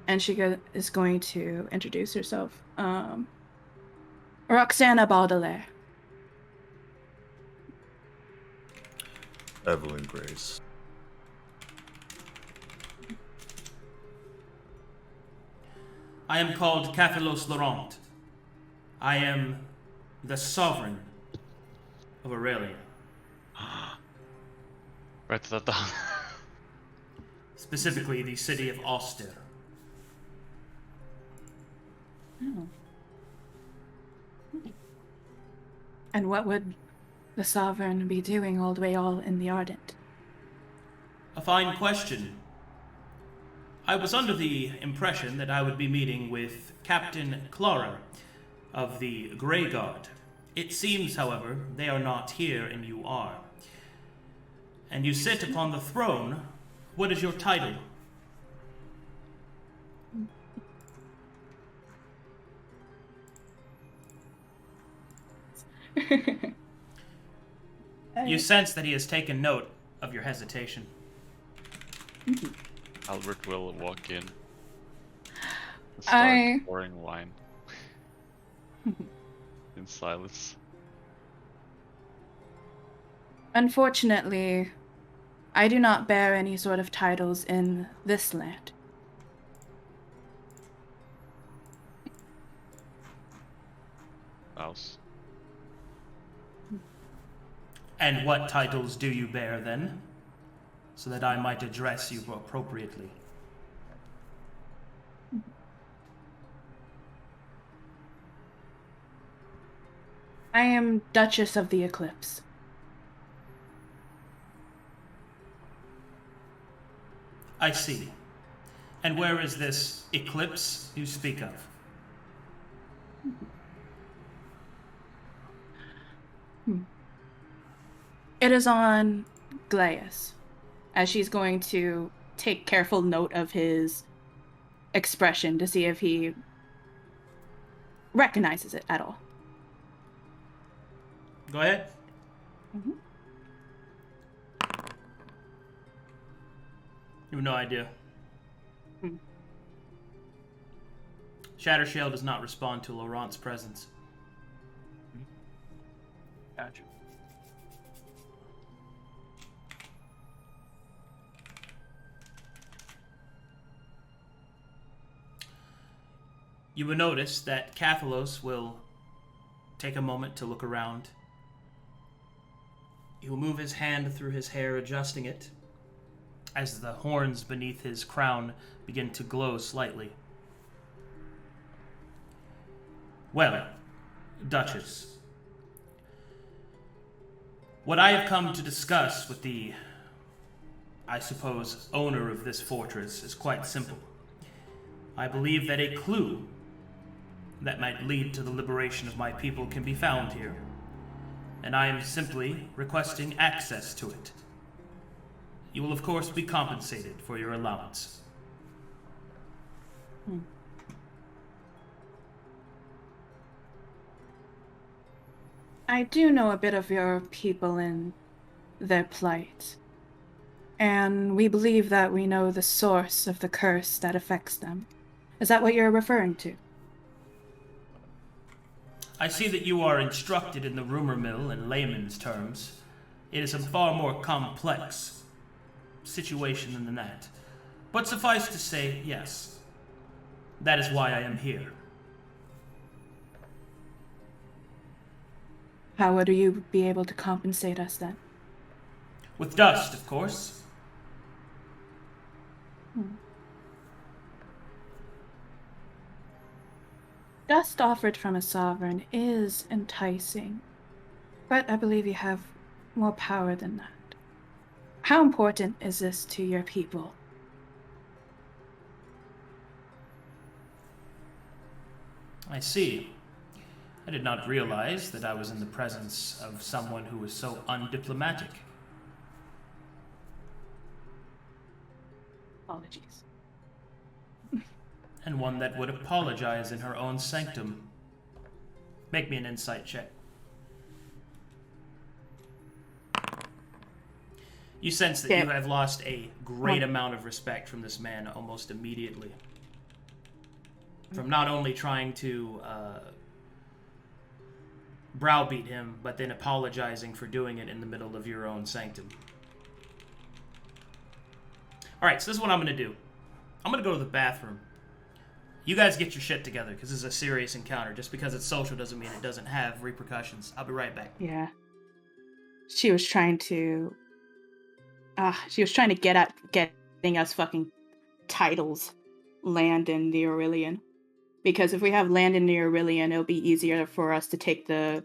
And she is going to introduce herself. Roxanna Baudelaire. Evelyn Grace. I am called Cathalos Laurent. I am the sovereign of Aurelia. Write that down. Specifically, the city of Auster. Oh. And what would the sovereign be doing all in the Ardent? A fine question. I was under the impression that I would be meeting with Captain Clara of the Grey Guard. It seems, however, they are not here and you are. And you sit upon the throne. What is your title? You sense that he has taken note of your hesitation. Albert will walk in. And I- start pouring wine. In silence. Unfortunately, I do not bear any sort of titles in this land. Mouse. And what titles do you bear then? So that I might address you appropriately. I am Duchess of the Eclipse. I see. And where is this eclipse you speak of? It is on Glaius, as she's going to take careful note of his expression to see if he recognizes it at all. Go ahead. You have no idea. Shattershale does not respond to Laurent's presence. Gotcha. You will notice that Cathalos will take a moment to look around. He will move his hand through his hair, adjusting it, as the horns beneath his crown begin to glow slightly. Well, Duchess, what I have come to discuss with the, I suppose, owner of this fortress is quite simple. I believe that a clue that might lead to the liberation of my people can be found here, and I am simply requesting access to it. You will, of course, be compensated for your allowance. I do know a bit of your people and their plight, and we believe that we know the source of the curse that affects them. Is that what you're referring to? I see that you are instructed in the rumor mill in layman's terms. It is a far more complex situation than that. But suffice to say, yes, that is why I am here. How would you be able to compensate us then? With dust, of course. Dust offered from a sovereign is enticing, but I believe you have more power than that. How important is this to your people? I see. I did not realize that I was in the presence of someone who was so undiplomatic. Apologies. And one that would apologize in her own sanctum. Make me an insight check. You sense that you have lost a great amount of respect from this man almost immediately. From not only trying to browbeat him, but then apologizing for doing it in the middle of your own sanctum. Alright, so this is what I'm going to do. I'm going to go to the bathroom. You guys get your shit together, because this is a serious encounter. Just because it's social doesn't mean it doesn't have repercussions. I'll be right back. Yeah. She was trying to get at getting us fucking titles, land in the Aurelian. Because if we have land in the Aurelian, it'll be easier for us to take the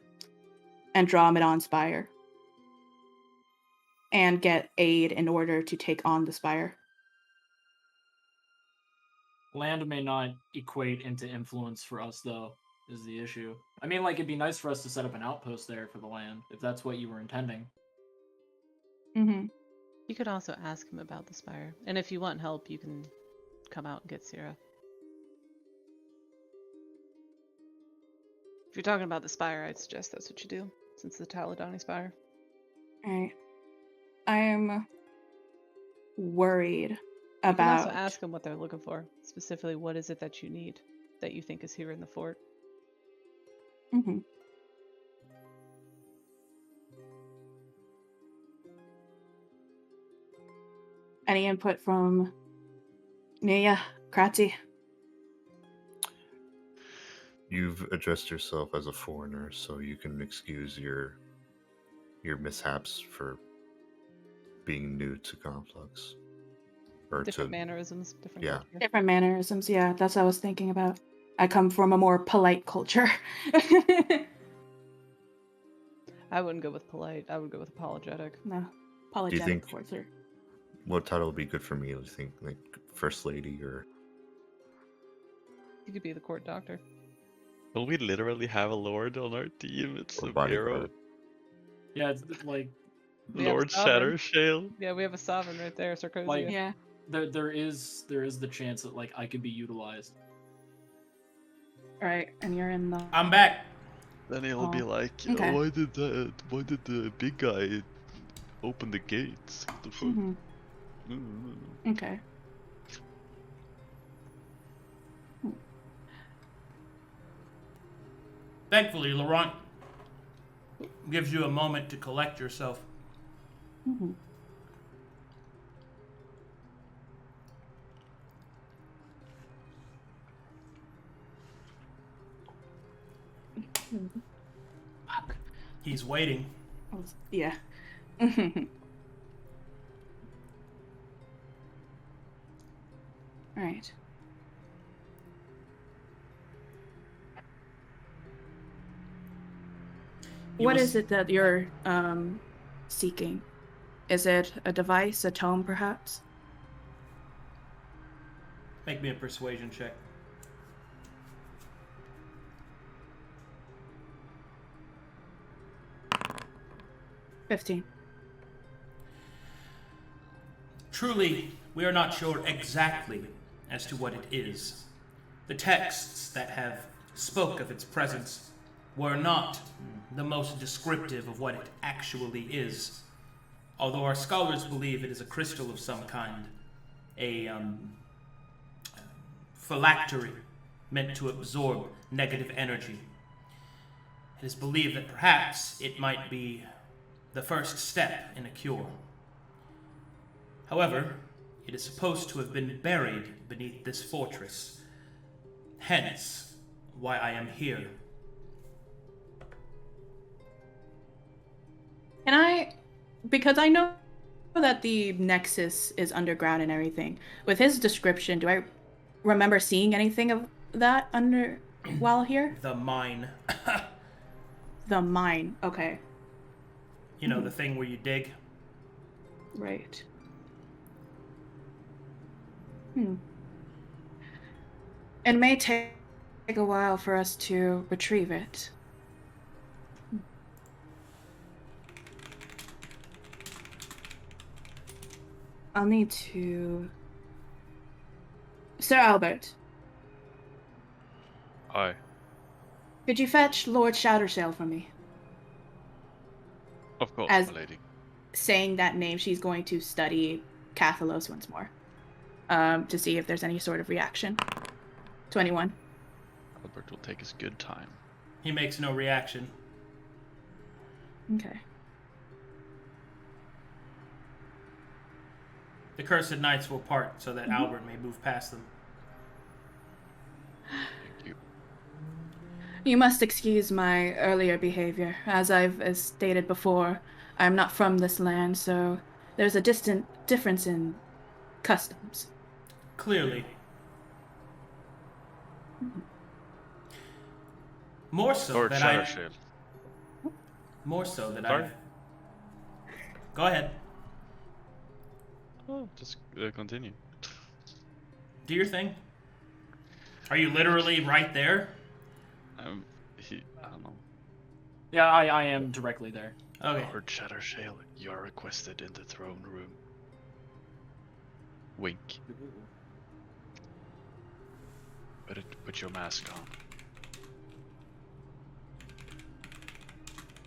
Andromedon Spire. And get aid in order to take on the Spire. Land may not equate into influence for us, though, is the issue. I mean, like, it'd be nice for us to set up an outpost there for the land, if that's what you were intending. Mm-hmm. You could also ask him about the Spire. And if you want help, you can come out and get Sera. If you're talking about the Spire, I'd suggest that's what you do, since the Taladoni Spire. Alright. I'm worried You can about... also ask them what they're looking for. Specifically, what is it that you need that you think is here in the fort? Mm-hmm. Any input from Nooya, Cratzzy? You've addressed yourself as a foreigner, so you can excuse your mishaps for being new to Conflux. Or Different mannerisms, different yeah. culture. Different mannerisms, yeah, that's what I was thinking about. I come from a more polite culture. I wouldn't go with polite. I would go with apologetic. No, apologetic think- culture. What title would be good for me? Do you think like First Lady or? You could be the court doctor. Will we literally have a lord on our team? It's Or Sabeiro. bodyguard? Yeah, it's like, We have Lord Sovereign. Shadowshale. Yeah, we have a sovereign right there, Sarkozy. Like- Yeah. there is the chance that, like, I could be utilized. Alright, and you're in the... I'm back. Then he'll be Oh, like, okay. why did the big guy open the gates? What the fuck? Mm-hmm. Mm. Okay. Thankfully, Laurent gives you a moment to collect yourself. Mm-hmm. Fuck. He's waiting. Yeah. Alright. What is it that you're seeking? Is it a device, a tome, perhaps? Make me a persuasion check. $15. Truly, we are not sure exactly as to what it is. The texts that have spoke of its presence were not the most descriptive of what it actually is, although our scholars believe it is a crystal of some kind, a phylactery meant to absorb negative energy. It is believed that perhaps it might be the first step in a cure. However, it is supposed to have been buried beneath this fortress. Hence, why I am here. Can I, because I know that the Nexus is underground and everything. With his description, do I remember seeing anything of that while here? The mine. The mine, okay. You know, the thing where you dig? Right. It may take a while for us to retrieve it. I'll need to... Sir Albert, Aye. could you fetch Lord Shattersail for me? Of course, As- my lady. Saying that name, she's going to study Cathalos once more. To see if there's any sort of reaction. 21. Albert will take his good time. He makes no reaction. Okay. The Cursed Knights will part so that Albert may move past them. Thank you. You must excuse my earlier behavior. As I've stated before, I'm not from this land, so there's a distant difference in customs. Clearly. More so Lord that Shattershield. More so that Sorry? I've... Go ahead. Oh, just continue. Do your thing. Are you literally right there? I don't know. Yeah, I am directly there. Okay. Lord Shattershield, you are requested in the throne room. Wink. Put your mask on.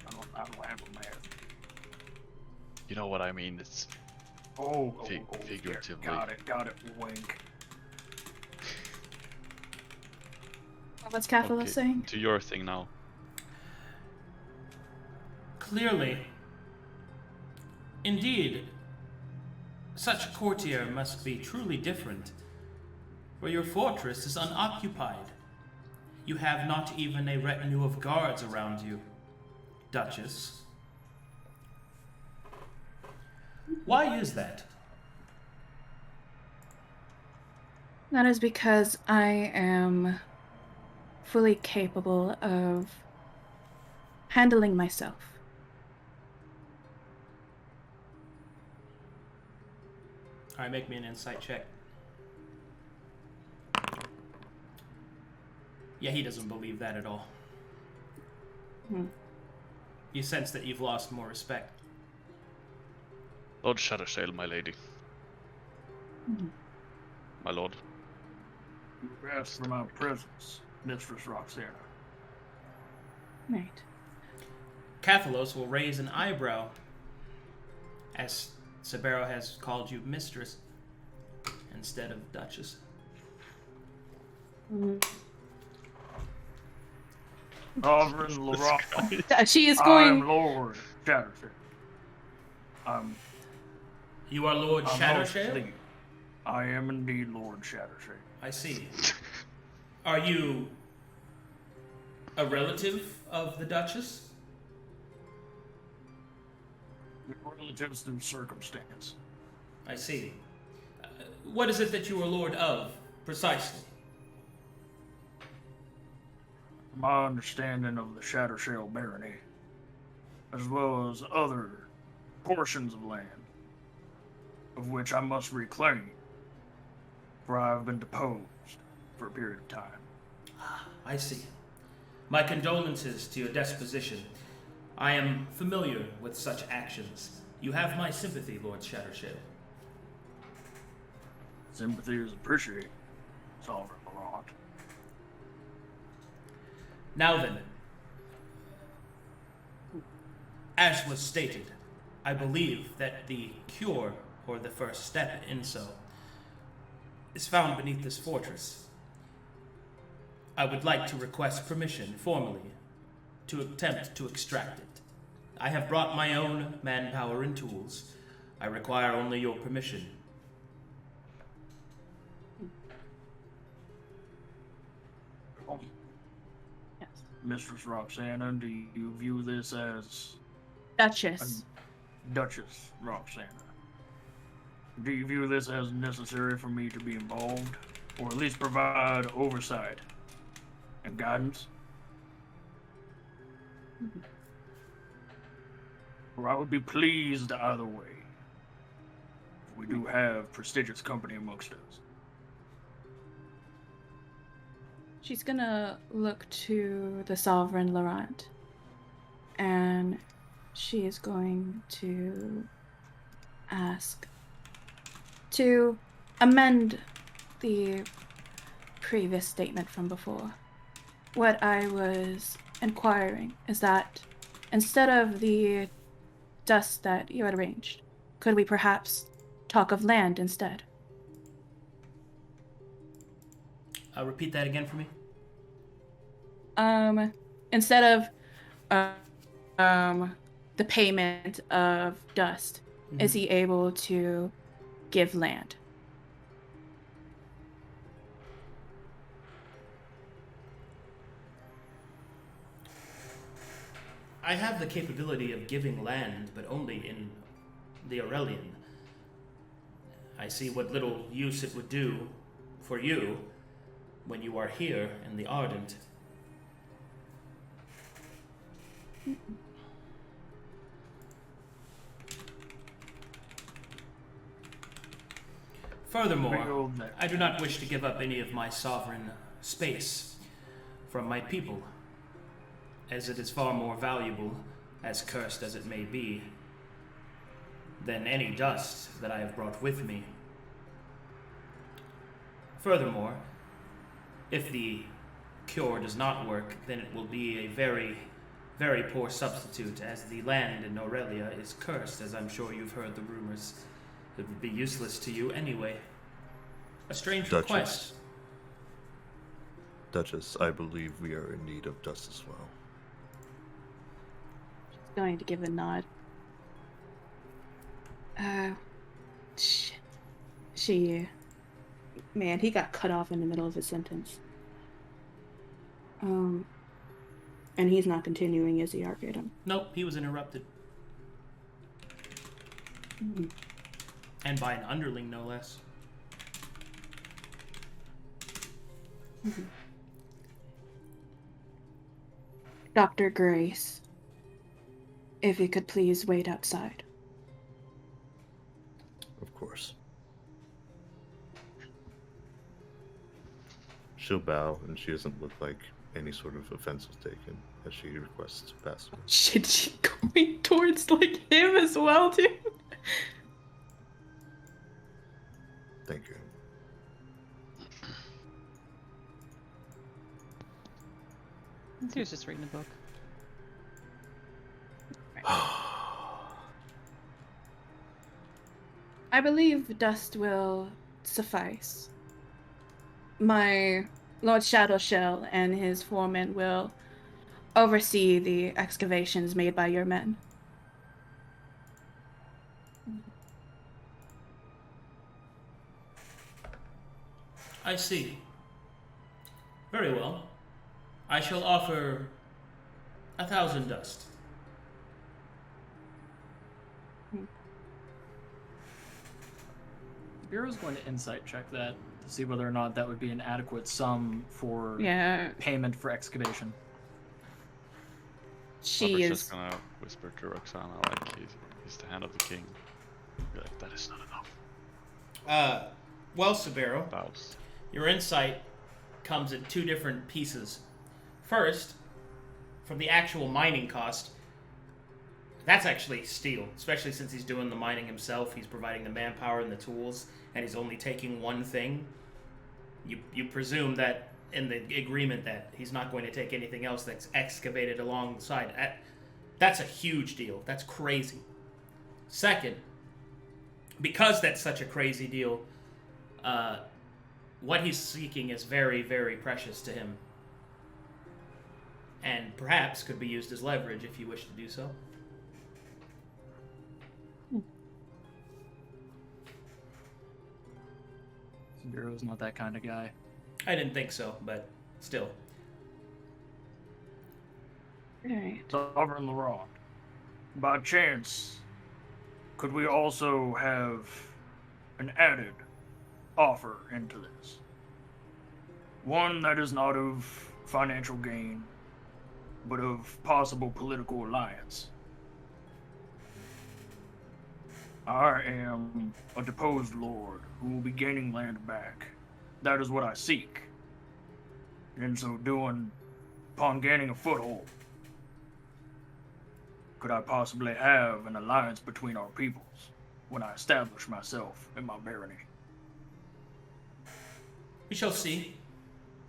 I don't have a mask. You know what I mean? It's Oh, figuratively. Yeah, got it. Wink. What's Cathalos okay. saying? To your thing now. Clearly. Indeed. Such a courtier must be truly different, for your fortress is unoccupied. You have not even a retinue of guards around you, Duchess. Why is that? That is because I am fully capable of handling myself. Alright, make me an insight check. Yeah, he doesn't believe that at all. You sense that you've lost more respect. Lord Shattershield, my lady. My lord. You asked for my presence, Mistress Roxanna. Right. Cathalos will raise an eyebrow as Sabeiro has called you mistress instead of duchess. Sovereign Laurent. She is I'm going... Lord Shattershield. You are Lord I'm Shattershield? Lord. I am indeed Lord Shattershield. I see. Are you a relative of the Duchess? Relatives through circumstance. I see. What is it that you are Lord of, precisely? My understanding of the Shattershield barony, as well as other portions of land, of which I must reclaim, for I have been deposed for a period of time. I see. My condolences to your disposition. I am familiar with such actions. You have my sympathy, Lord Shattershield. Sympathy is appreciated, Sovereign Laurent. Now then, as was stated, I believe that the cure, or the first step in so, is found beneath this fortress. I would like to request permission, formally, to attempt to extract it. I have brought my own manpower and tools. I require only your permission. Yes. Mistress Roxanna, do you view this as Duchess. Duchess Roxanna? Do you view this as necessary for me to be involved, or at least provide oversight and guidance? Or I would be pleased either way. We do have prestigious company amongst us. She's gonna look to the Sovereign Laurent, and she is going to ask to amend the previous statement from before. What I was inquiring is that instead of the dust that you had arranged, could we perhaps talk of land instead? Repeat that again for me. Instead of the payment of dust, is he able to give land? I have the capability of giving land, but only in the Aurelian. I see what little use it would do for you when you are here in the Ardent. Furthermore, I do not wish to give up any of my sovereign space from my people, as it is far more valuable, as cursed as it may be, than any dust that I have brought with me. Furthermore, if the cure does not work, then it will be a very, very poor substitute, as the land in Aurelia is cursed, as I'm sure you've heard the rumors. It would be useless to you anyway. A strange request. Duchess, I believe we are in need of dust as well. She's going to give a nod. Man, he got cut off in the middle of his sentence. And he's not continuing, is he, Arcadum? Nope, he was interrupted. And by an underling, no less. Dr. Grace, if you could please wait outside. Of course. She'll bow, and she doesn't look like any sort of offense was taken as she requests to pass her. Shit, she going towards, like, him as well, dude? Thank you. He was just reading a book. I believe dust will suffice. My Lord Shadowshell and his foreman will oversee the excavations made by your men. I see. Very well. I shall offer 1,000 dust. Bureau's going to insight check that to see whether or not that would be an adequate sum for payment for excavation. She is just gonna whisper to Roxanna like he's the hand of the king. Be like, that is not enough. Well, Sabeiro, Bows. your insight comes in two different pieces. First, from the actual mining cost, that's actually steal, especially since he's doing the mining himself. He's providing the manpower and the tools, and he's only taking one thing. You presume that in the agreement that he's not going to take anything else that's excavated alongside. That's a huge deal. That's crazy. Second, because that's such a crazy deal, what he's seeking is very, very precious to him. And perhaps could be used as leverage if you wish to do so. Sabeiro's not that kind of guy. I didn't think so, but still. Alright. Sovereign Laurent, by chance, could we also have an added offer into this? One that is not of financial gain, but of possible political alliance. I am a deposed lord who will be gaining land back. That is what I seek. In so doing, upon gaining a foothold, could I possibly have an alliance between our peoples when I establish myself in my barony? We shall see.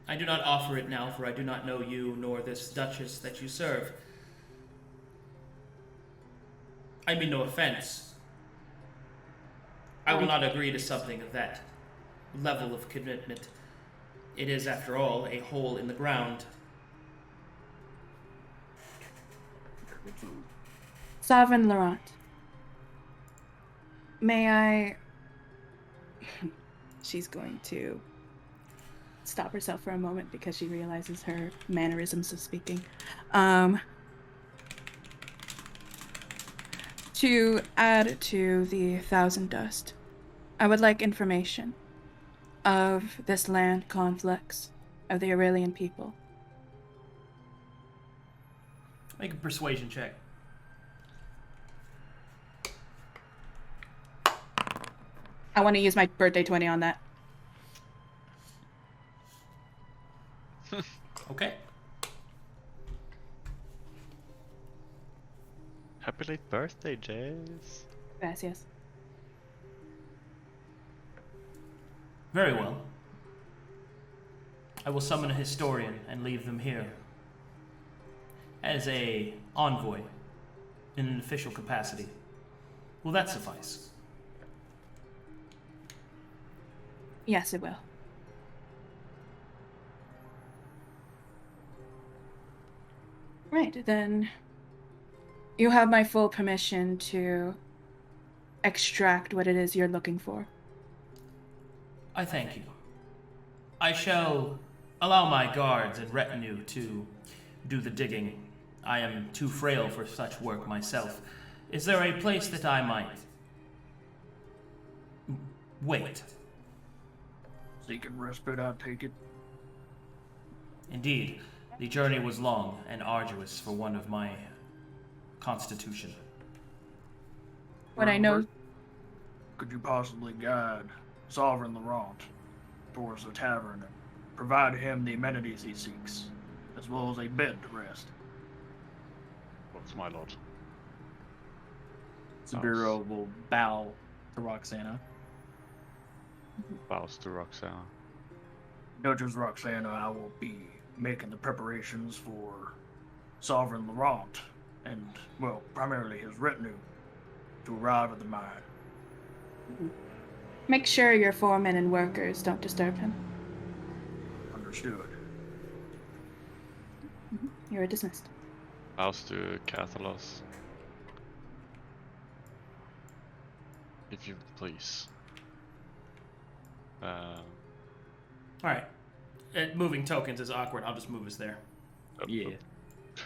I do not offer it now, for I do not know you nor this duchess that you serve. I mean no offense. I will not agree to something of that level of commitment. It is, after all, a hole in the ground. Sovereign Laurent. May I... She's going to stop herself for a moment because she realizes her mannerisms of speaking. To add to the 1,000 dust, I would like information of this land Conflux, of the Aurelian people. Make a persuasion check. I want to use my birthday 20 on that. Okay. Happy late birthday, Jace. Gracias. Very well. I will summon a historian and leave them here as a envoy in an official capacity. Will that suffice? Yes, it will. Right, then you have my full permission to extract what it is you're looking for. I thank you. I shall allow my guards and retinue to do the digging. I am too frail for such work myself. Is there a place that I might wait? Seeking respite, I take it. Indeed, the journey was long and arduous for one of my constitution. What I know... Could you possibly guide Sovereign Laurent towards the tavern and provide him the amenities he seeks, as well as a bed to rest? What's my lord? Sabeiro will bow to Roxanna. Bows to Roxanna. Duchess Roxanna, I will be making the preparations for Sovereign Laurent and, well, primarily his retinue to arrive at the mine. Make sure your foremen and workers don't disturb him. Understood. You're dismissed. Bows to Cathalos. If you please. Alright. Moving tokens is awkward. I'll just move us there. Yeah.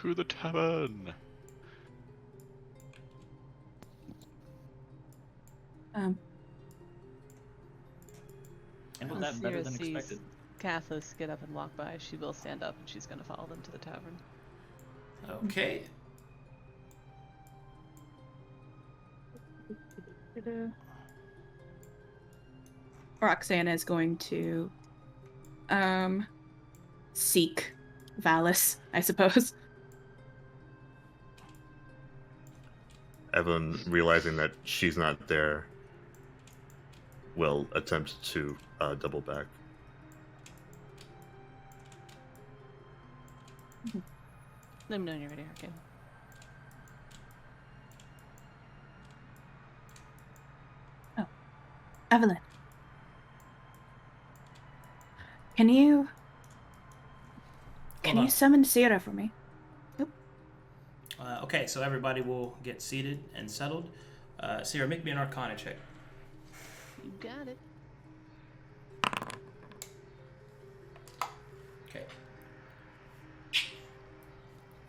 To the tavern. And was that better Sera than sees expected? Cathos get up and walk by. She will stand up and she's going to follow them to the tavern. Okay. Roxanna is going to seek Valis, I suppose. Evelyn, realizing that she's not there, will attempt to double back. Let me know when you're ready, Arcadum. Oh. Evelyn. Can you Hold on. summon Sera for me? Okay, so everybody will get seated and settled. Sera, make me an Arcana check. You got it.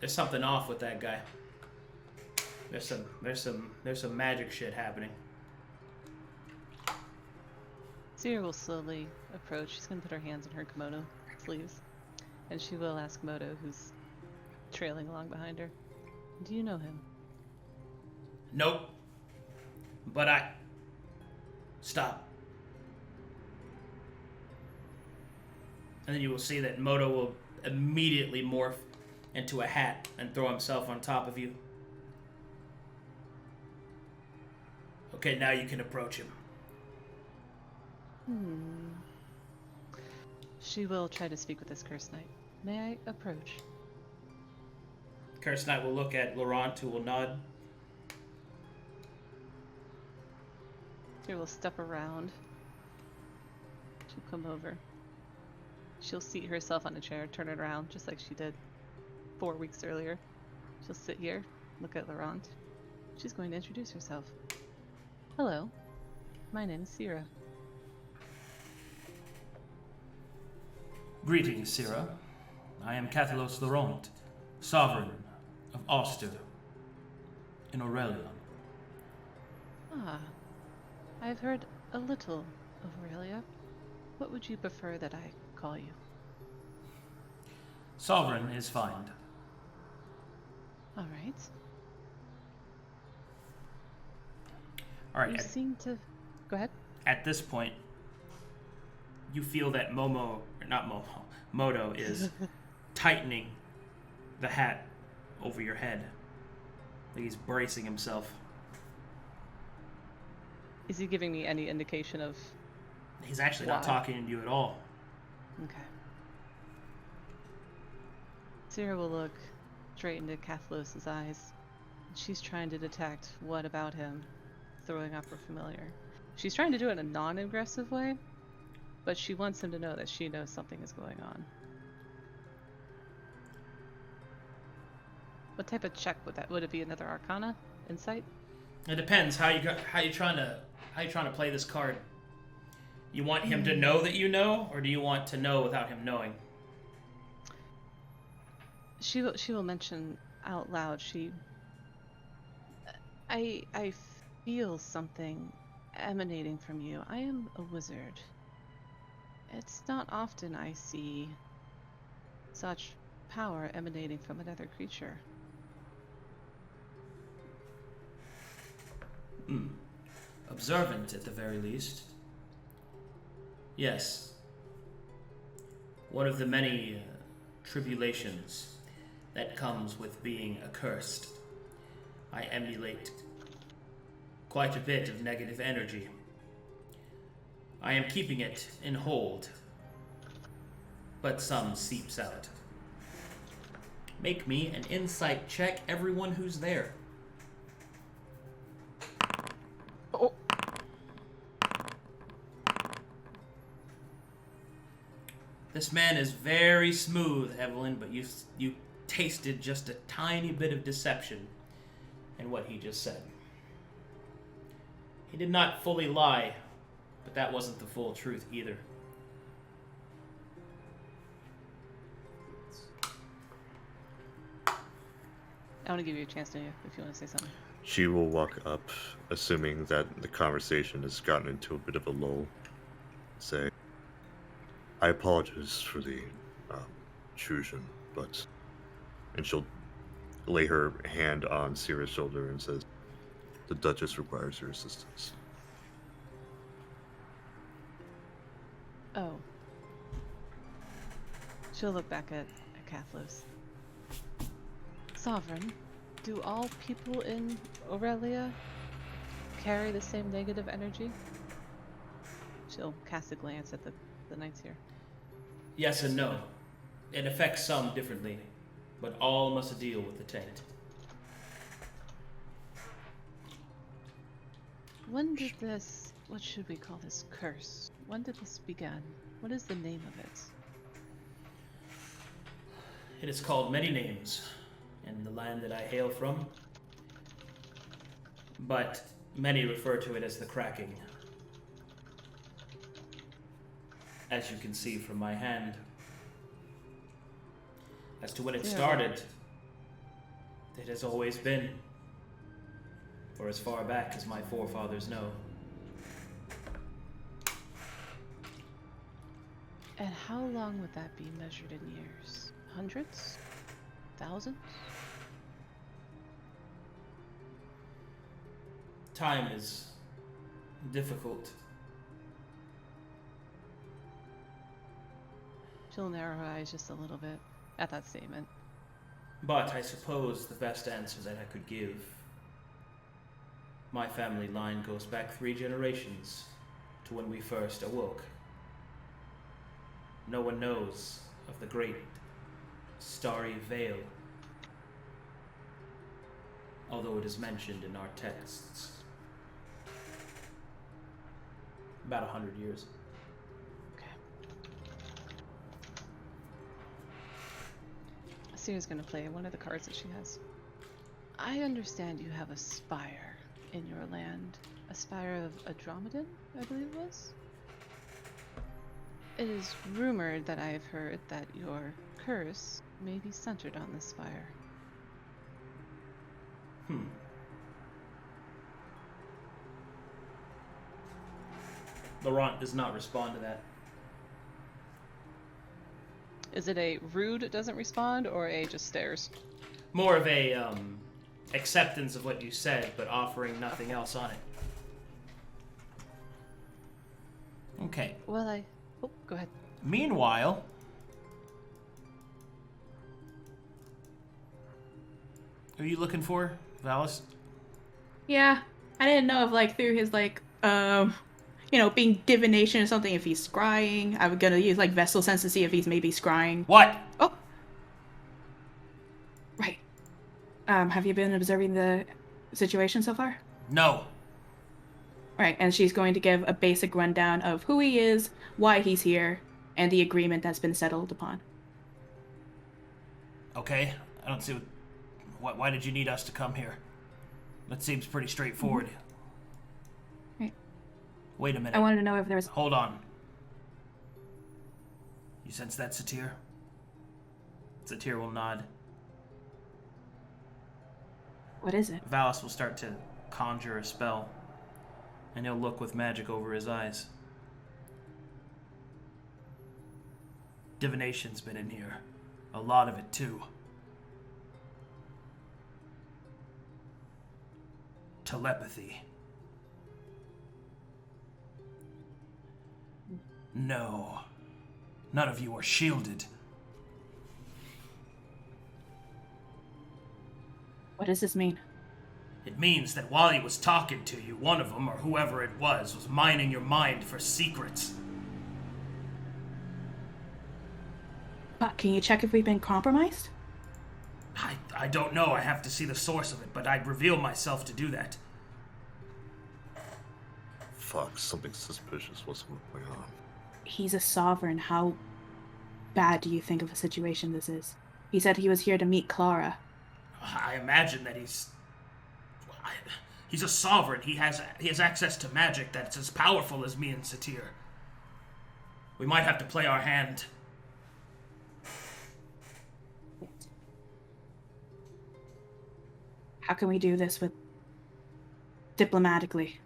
There's something off with that guy. There's some magic shit happening. Sera will slowly approach. She's gonna put her hands in her kimono sleeves, and she will ask Moto, who's trailing along behind her, "Do you know him?" Nope. But Stop. And then you will see that Moto will immediately morph into a hat and throw himself on top of you. Okay, now you can approach him. She will try to speak with this Cursed Knight. May I approach? Cursed Knight will look at Laurent, who will nod. She will step around. She'll come over. She'll seat herself on a chair, turn it around, just like she did 4 weeks earlier. She'll sit here, look at Laurent. She's going to introduce herself. Hello, my name is Sera. Greetings, Sera. I am Cathalos Laurent, Sovereign of Auster in Aurelion. Ah, I've heard a little of Aurelia. What would you prefer that I call you? Sovereign is fine. All right. All right. You seem to... Go ahead. At this point, you feel that Moto is tightening the hat over your head. Like he's bracing himself. Is he giving me any indication of... He's actually not talking to you at all. Okay. Sera will look straight into Cathalos' eyes. She's trying to detect what about him throwing off her familiar. She's trying to do it in a non-aggressive way, but she wants him to know that she knows something is going on. What type of check would that? Would it be another Arcana? Insight? It depends how you trying to play this card. You want him to know that you know, or do you want to know without him knowing? She will mention out loud. I feel something emanating from you. I am a wizard. It's not often I see such power emanating from another creature. Observant, at the very least. Yes. One of the many tribulations that comes with being accursed. I emulate quite a bit of negative energy. I am keeping it in hold, but some seeps out. Make me an insight check, everyone who's there. Oh. This man is very smooth, Evelyn, but you tasted just a tiny bit of deception in what he just said. He did not fully lie, but that wasn't the full truth either. I want to give you a chance to, if you want to say something. She will walk up, assuming that the conversation has gotten into a bit of a lull. Say, I apologize for the intrusion, but... And she'll lay her hand on Sera's shoulder and says, the Duchess requires your assistance. Oh. She'll look back at Cathalos. Sovereign, do all people in Aurelia carry the same negative energy? She'll cast a glance at the knights here. Yes and no. It affects some differently, but all must deal with the taint. When did this, what should we call this, curse? When did this begin? What is the name of it? It is called many names in the land that I hail from, but many refer to it as the cracking. As you can see from my hand. As to when it started, It has always been. For as far back as my forefathers know. And how long would that be measured in years? Hundreds? Thousands? Time is difficult. She'll narrow her eyes just a little bit at that statement. But I suppose the best answer that I could give. My family line goes back 3 generations to when we first awoke. No one knows of the great starry veil, although it is mentioned in our texts. About 100 years. Okay. Sera's gonna play one of the cards that she has. I understand you have a spire in your land. A spire of Andromedon, I believe it was? It is rumored that I have heard that your curse may be centered on this spire. Laurent does not respond to that. Is it a rude doesn't respond or a just stares? More of a acceptance of what you said, but offering nothing else on it. Okay. Well, oh, go ahead. Meanwhile, who are you looking for, Valis? Yeah, I didn't know if like through his like being divination or something, if he's scrying. I was gonna use like vessel sense to see if he's maybe scrying. What? Oh, right. Have you been observing the situation so far? No. Right, and she's going to give a basic rundown of who he is, why he's here, and the agreement that's been settled upon. Okay, I don't see why did you need us to come here? That seems pretty straightforward. Right. Wait a minute. I wanted to know if there was... Hold on. You sense that, Satir? Satir will nod. What is it? Valis will start to conjure a spell, and he'll look with magic over his eyes. Divination's been in here. A lot of it, too. Telepathy. No. None of you are shielded. What does this mean? It means that while he was talking to you, one of them, or whoever it was mining your mind for secrets. But can you check if we've been compromised? I don't know. I have to see the source of it, but I'd reveal myself to do that. Fuck, something suspicious was going on. He's a sovereign. How bad do you think of a situation this is? He said he was here to meet Clara. I imagine that he's a sovereign. He has access to magic that's as powerful as me and Satir. We might have to play our hand. How can we do this diplomatically?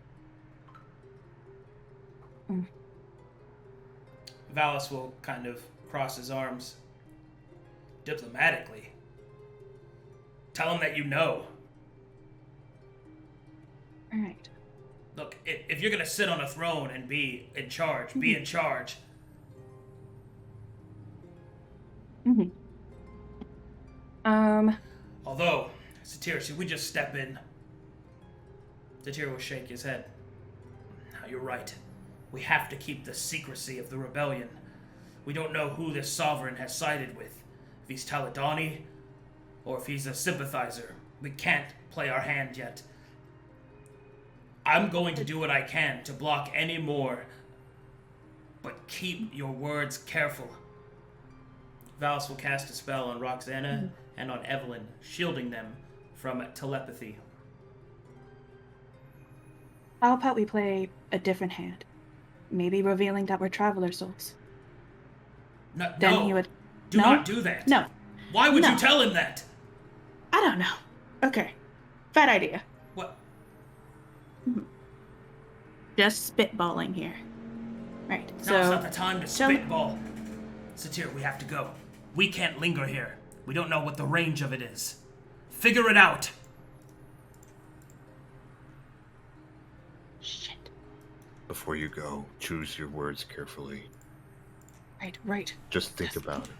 Valis will kind of cross his arms. Diplomatically? Tell him that you know. Alright. Look, if you're gonna sit on a throne and be in charge, be in charge. Although, Satir, should we just step in? Satir will shake his head. No, you're right. We have to keep the secrecy of the rebellion. We don't know who this sovereign has sided with. If he's Taladoni, or if he's a sympathizer. We can't play our hand yet. I'm going to do what I can to block any more, but keep your words careful. Valis will cast a spell on Roxanna and on Evelyn, shielding them from telepathy. How about we play a different hand? Maybe revealing that we're traveler souls. No, Then no. he would... Do No? not do that. No. Why would No. you tell him that? I don't know. Okay. Bad idea. What? Just spitballing here. Right. No, So it's not the time to shall- spitball. Satir, we have to go. We can't linger here. We don't know what the range of it is. Figure it out. Shit. Before you go, choose your words carefully. Right. Just think about it.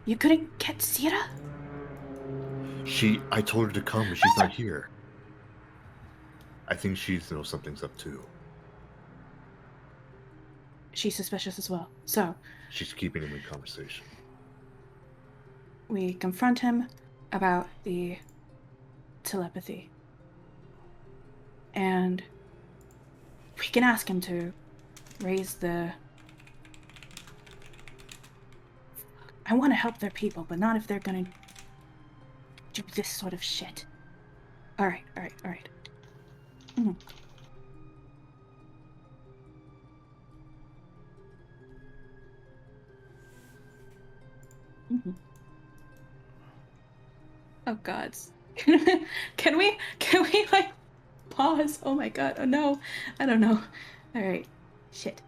You couldn't get Sera? I told her to come, but she's not here. I think she knows something's up too. She's suspicious as well. So She's keeping him in conversation. we confront him about the telepathy. And we can ask him to raise the... I want to help their people, but not if they're gonna do this sort of shit. Alright. Mhm. Mhm. Oh god. Can we like pause? Oh my god. Oh no. I don't know. Alright. Shit.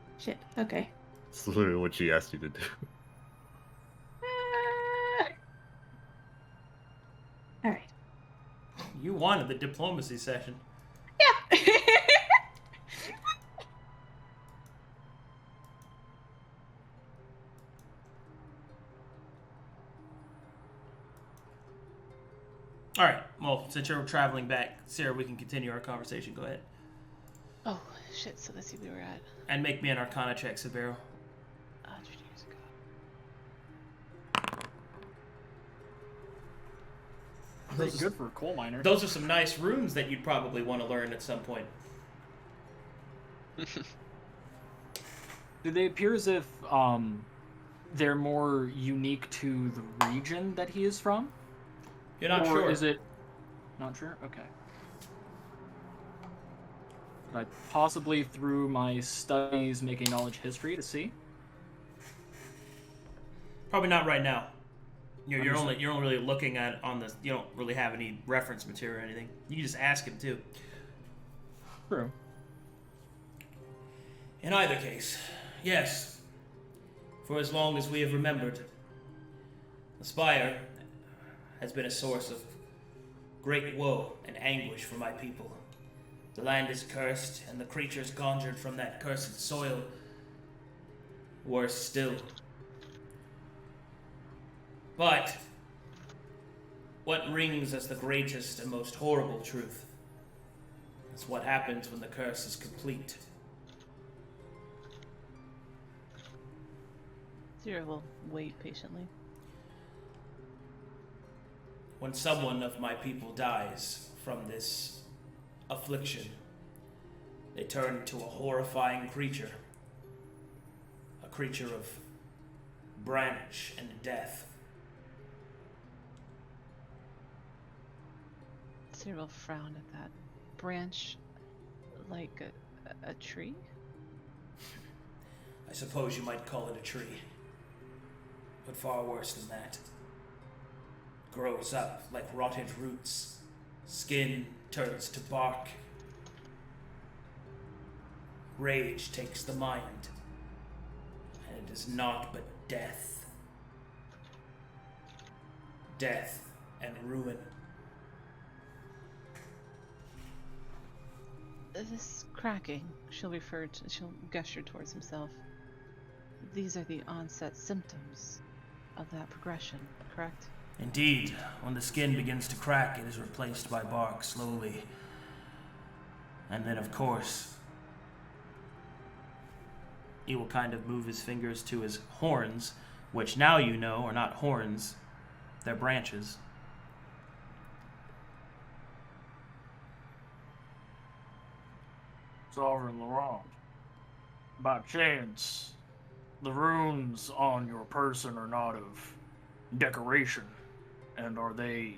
Okay. It's literally what she asked you to do. Alright. You wanted the diplomacy session. Yeah. All right. Well, since you're traveling back, Sarah, we can continue our conversation. Go ahead. Oh, shit, so let's see where we're at. And make me an Arcana check, Sabeiro. 100 years ago. Pretty good for a coal miner. Those are some nice runes that you'd probably want to learn at some point. Do they appear as if they're more unique to the region that he is from? You're not or sure. Is it not sure? Okay. Could I possibly, through my studies, make a knowledge history to see? Probably not right now. You're Understood. only really looking at on the. You don't really have any reference material or anything. You can just ask him too. True. In either case, yes. For as long as we have remembered, the Spire has been a source of great woe and anguish for my people. The land is cursed, and the creatures conjured from that cursed soil. Worse still. But what rings as the greatest and most horrible truth is what happens when the curse is complete. Zero will wait patiently. When someone of my people dies from this affliction, they turn into a horrifying creature. A creature of branch and death. Cyril frowned at that. Branch like a tree? I suppose you might call it a tree. But far worse than that. Grows up like rotted roots. Skin turns to bark. Rage takes the mind. And it is naught but death. Death and ruin. This cracking, she'll gesture towards himself. These are the onset symptoms of that progression, correct? Indeed, when the skin begins to crack, it is replaced by bark slowly. And then, of course, he will kind of move his fingers to his horns, which now you know are not horns, they're branches. Sovereign Laurent, by chance, the runes on your person are not of decoration, and are they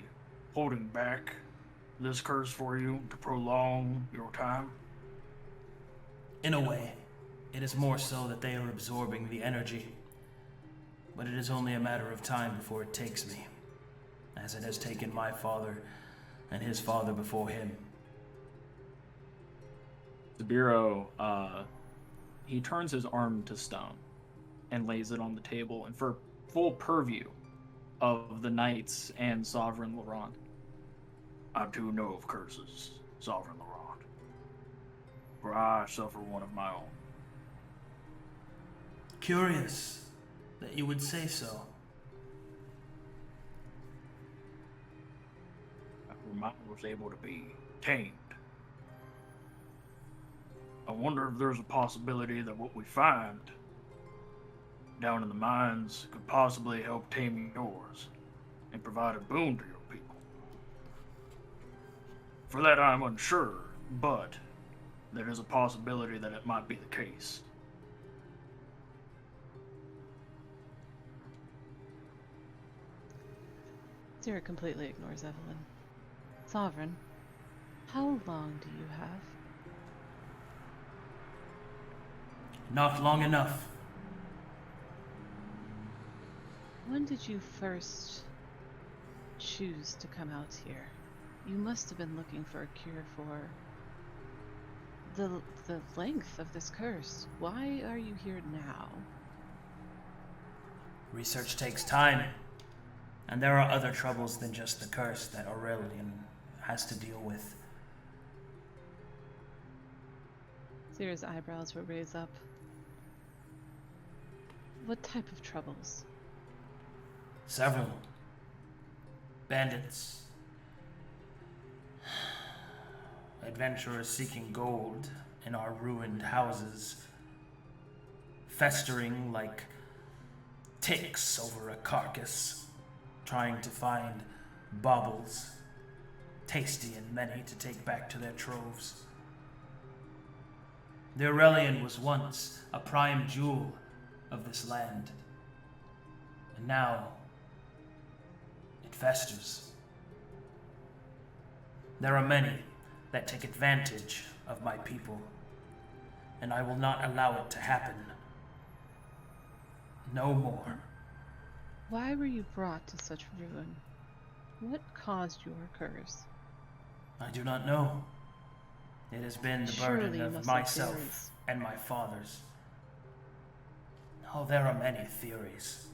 holding back this curse for you to prolong your time? In a way, it is more so that they are absorbing the energy. But it is only a matter of time before it takes me, as it has taken my father and his father before him. Sabeiro, he turns his arm to stone and lays it on the table, and for full purview of the knights and Sovereign Laurent. I too know of curses, Sovereign Laurent, for I suffer one of my own. Curious that you would say so. Mine was able to be tamed. I wonder if there's a possibility that what we find down in the mines could possibly help tame yours and provide a boon to your people. For that I'm unsure, but there is a possibility that it might be the case. Sera completely ignores Evelyn. Sovereign, how long do you have? Not long enough. When did you first choose to come out here? You must have been looking for a cure for the length of this curse. Why are you here now? Research takes time, and there are other troubles than just the curse that Aurelian has to deal with. Sera's eyebrows will raise up. What type of troubles? Several. Bandits. Adventurers seeking gold in our ruined houses. Festering like ticks over a carcass. Trying to find baubles. Tasty and many to take back to their troves. The Aurelian was once a prime jewel of this land. And now it festers. There are many that take advantage of my people, and I will not allow it to happen. No more. Why were you brought to such ruin? What caused your curse? I do not know. It has been the Surely burden you of must have myself theories. and my father's. Oh, there are many theories.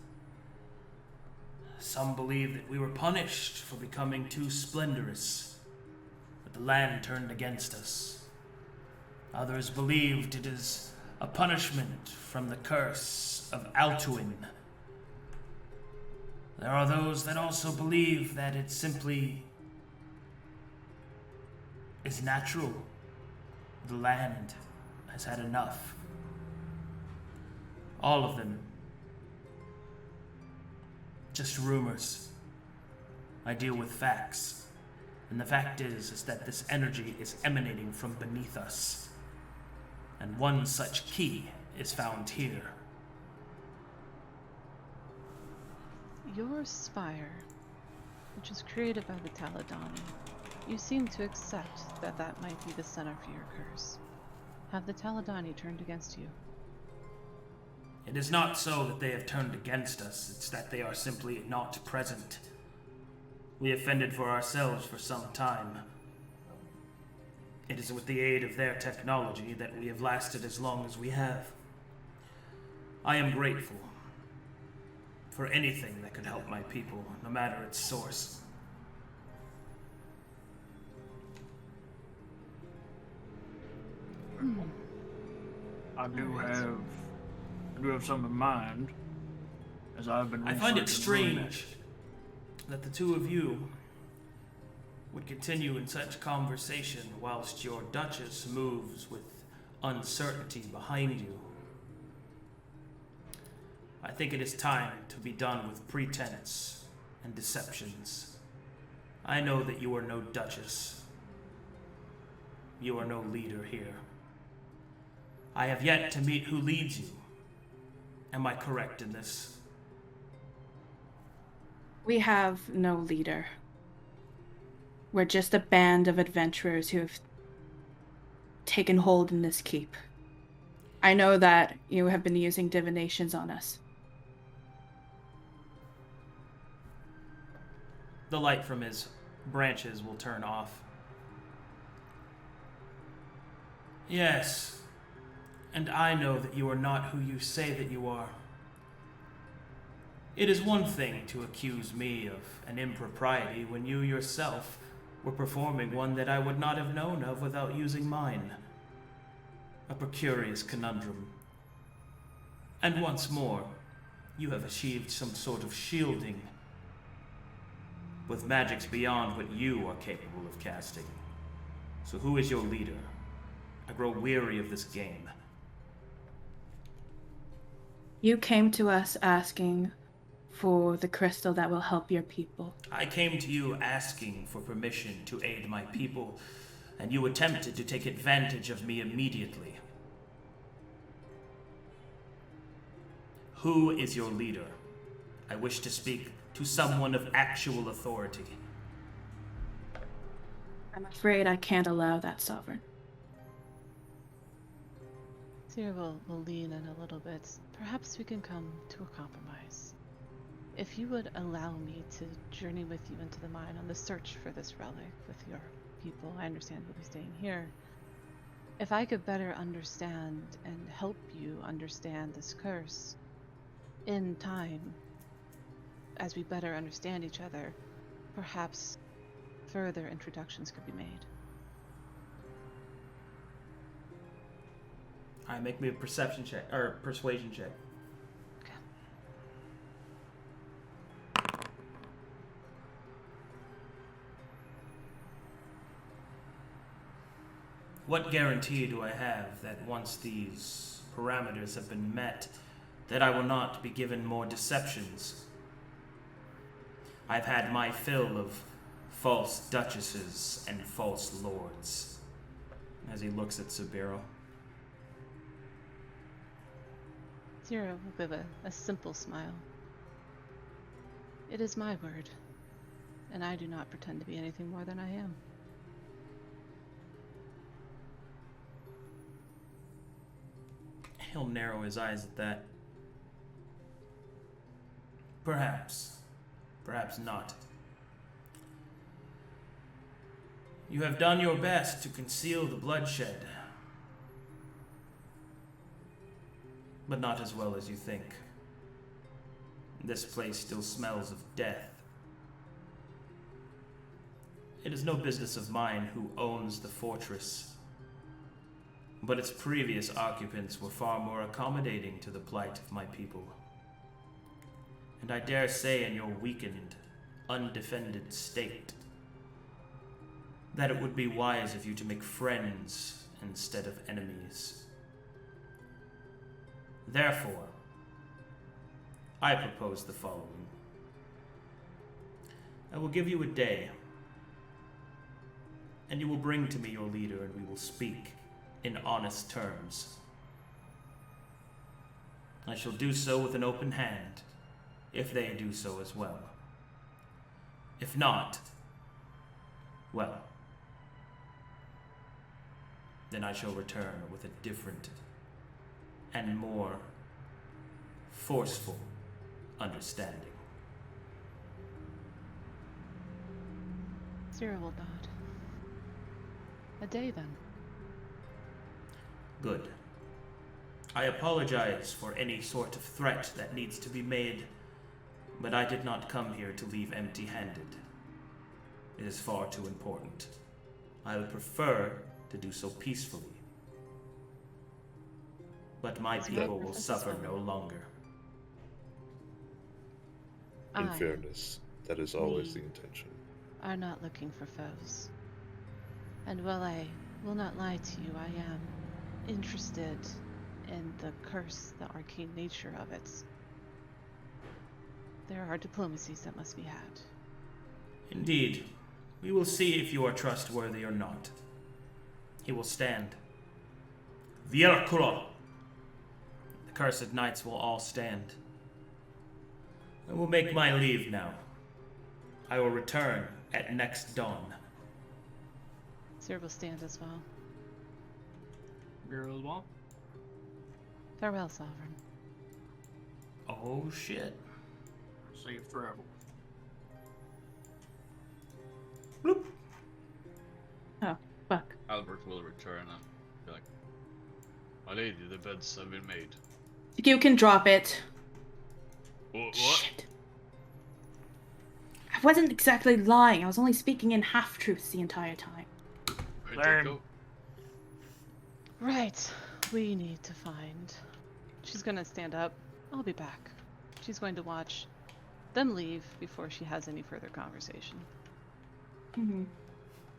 Some believe that we were punished for becoming too splendorous, that the land turned against us. Others believed it is a punishment from the curse of Altuin. There are those that also believe that it simply is natural. The land has had enough. All of them. Just rumors. I deal with facts. And the fact is that this energy is emanating from beneath us. And one such key is found here. Your spire, which was created by the Taladoni, you seem to accept that that might be the center for your curse. Have the Taladoni turned against you? It is not so that they have turned against us, it's that they are simply not present. We have fended for ourselves for some time. It is with the aid of their technology that we have lasted as long as we have. I am grateful for anything that could help my people, no matter its source. I do have some in mind, as I've been I find it researching strange that the two of you would continue in such conversation whilst your Duchess moves with uncertainty behind you. I think it is time to be done with pretense and deceptions. I know that you are no Duchess. You are no leader here. I have yet to meet who leads you. Am I correct in this? We have no leader. We're just a band of adventurers who have taken hold in this keep. I know that you have been using divinations on us. The light from his branches will turn off. Yes, and I know that you are not who you say that you are. It is one thing to accuse me of an impropriety when you yourself were performing one that I would not have known of without using mine. A precarious conundrum. And once more, you have achieved some sort of shielding with magics beyond what you are capable of casting. So who is your leader? I grow weary of this game. You came to us asking for the crystal that will help your people. I came to you asking for permission to aid my people, and you attempted to take advantage of me immediately. Who is your leader? I wish to speak to someone of actual authority. I'm afraid I can't allow that, Sovereign. Sera will lean in a little bit. Perhaps we can come to a compromise. If you would allow me to journey with you into the mine on the search for this relic with your people, I understand you'll be staying here. If I could better understand and help you understand this curse in time, as we better understand each other, perhaps further introductions could be made. I make me a perception check, or persuasion check. What guarantee do I have that once these parameters have been met, that I will not be given more deceptions? I've had my fill of false duchesses and false lords. As he looks at Sabeiro. Sera will give a simple smile. It is my word, and I do not pretend to be anything more than I am. He'll narrow his eyes at that. Perhaps. Perhaps not. You have done your best to conceal the bloodshed, but not as well as you think. This place still smells of death. It is no business of mine who owns the fortress, but its previous occupants were far more accommodating to the plight of my people. And I dare say in your weakened, undefended state, that it would be wise of you to make friends instead of enemies. Therefore, I propose the following. I will give you a day, and you will bring to me your leader, and we will speak in honest terms. I shall do so with an open hand, if they do so as well. If not, well, then I shall return with a different and more forceful understanding. Sera will nod. A day, then. Good. I apologize for any sort of threat that needs to be made, but I did not come here to leave empty-handed. It is far too important. I would prefer to do so peacefully. But my people will suffer no longer. In I fairness, that is always the me. intention. Are not looking for foes. And while I will not lie to you, I am interested in the curse, the arcane nature of it. There are diplomacies that must be had. Indeed. We will see if you are trustworthy or not. He will stand. Vierkura! The cursed knights will all stand. I will make my leave now. I will return at next dawn. Sera will stand as well. Bureau as well. Farewell, Sovereign. Oh shit. Safe travel. turn and be like, "My lady, the beds have been made." You can drop it. What? Shit. I wasn't exactly lying. I was only speaking in half-truths the entire time. Where'd they go? Right. We need to find. She's gonna stand up. I'll be back. She's going to watch them leave before she has any further conversation. Mm-hmm.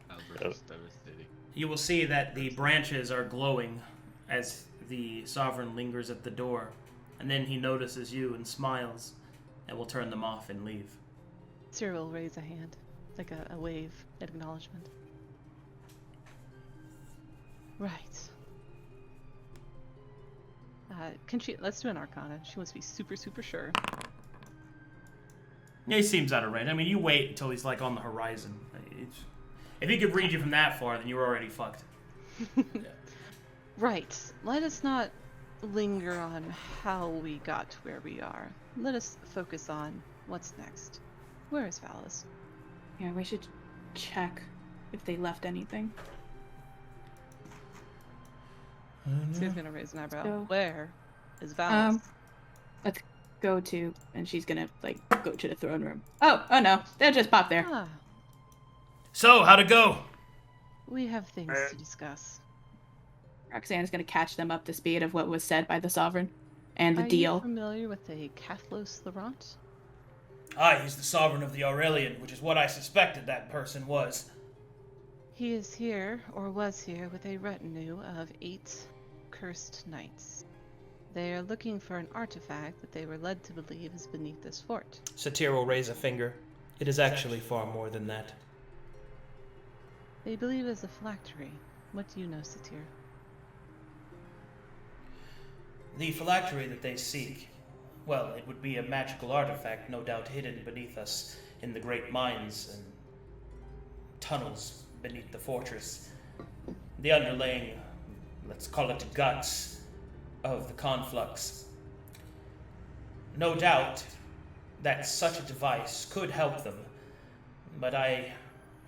Albert is devastating. You will see that the branches are glowing as the Sovereign lingers at the door, and then he notices you and smiles, and will turn them off and leave. Sera will raise a hand, like a wave, acknowledgement. Right. Let's do an Arcana. She wants to be super, super sure. Yeah, he seems out of range. I mean, you wait until he's like on the horizon. If he could read you from that far, then you were already fucked. Right. Let us not linger on how we got to where we are. Let us focus on what's next. Where is Valis? Yeah, we should check if they left anything. So he's gonna raise an eyebrow. So- Where is Valis? Let's go to, and she's gonna go to the throne room. Oh no, they'll just pop there. Ah, So, how'd it go? we have things to discuss. Roxanna's gonna catch them up to speed of what was said by the Sovereign and the Are deal. you familiar with a Cathlos Laurent? Aye, he's the Sovereign of the Aurelian, which is what I suspected that person was. He is here, or was here, with a retinue of 8 cursed knights. They are looking for an artifact that they were led to believe is beneath this fort. Satir will raise a finger. It is actually far more than that. They believe it is a phylactery. What do you know, Satir? The phylactery that they seek, well, it would be a magical artifact, no doubt hidden beneath us in the great mines and tunnels beneath the fortress. The underlying, let's call it guts, of the Conflux. No doubt that such a device could help them, but I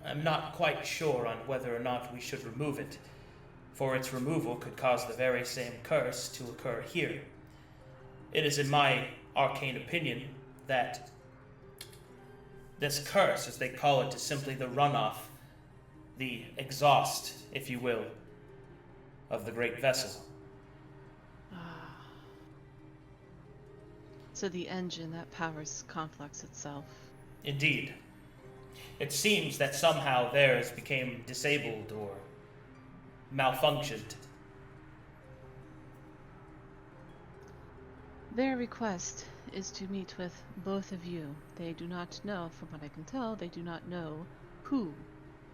am not quite sure on whether or not we should remove it, for its removal could cause the very same curse to occur here. It is in my arcane opinion that this curse, as they call it, is simply the runoff, the exhaust, if you will, of the great vessel. So the engine that powers Conflux itself. Indeed. It seems that somehow theirs became disabled or malfunctioned. Their request is to meet with both of you. They do not know, from what I can tell, they do not know who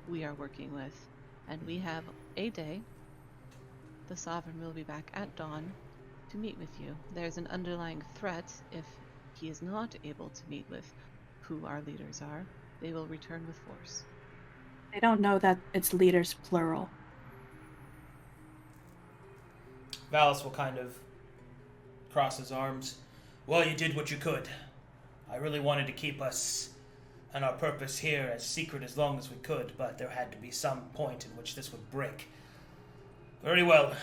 we are working with. And we have a day. The Sovereign will be back at dawn to meet with you. There's an underlying threat. If he is not able to meet with who our leaders are, they will return with force. They don't know that it's leaders plural. Valis will kind of cross his arms. Well, you did what you could. I really wanted to keep us and our purpose here as secret as long as we could, but there had to be some point in which this would break. Very well.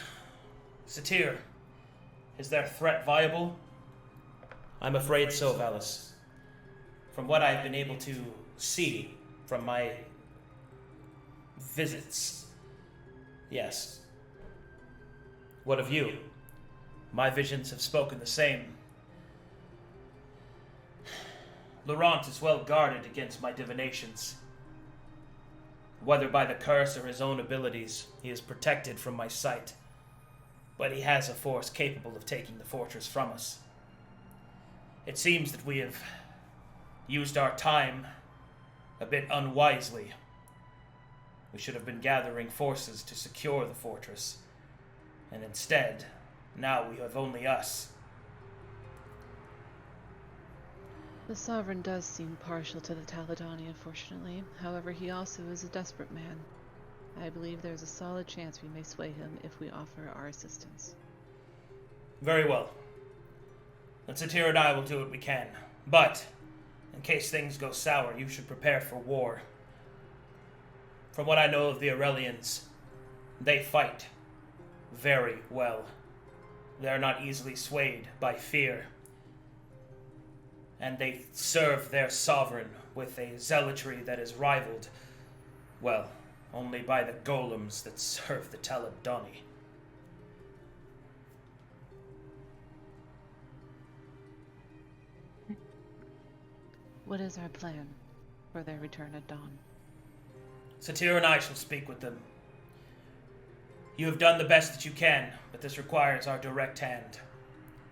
Satir, is their threat viable? I'm afraid so, Valis. From what I've been able to see from my visits, yes. What of you? My visions have spoken the same. Laurent is well guarded against my divinations. Whether by the curse or his own abilities, he is protected from my sight. But he has a force capable of taking the fortress from us. It seems that we have used our time a bit unwisely. We should have been gathering forces to secure the fortress. And instead, now we have only us. The Sovereign does seem partial to the Taladoni, unfortunately. However, he also is a desperate man. I believe there's a solid chance we may sway him if we offer our assistance. Very well. Satir and I will do what we can. But, in case things go sour, you should prepare for war. From what I know of the Aurelians, They fight very well. They're not easily swayed by fear. And they serve their sovereign with a zealotry that is rivaled, well, only by the golems that serve the Taladoni. What is our plan for their return at dawn? Satir and I shall speak with them. You have done the best that you can, but this requires our direct hand.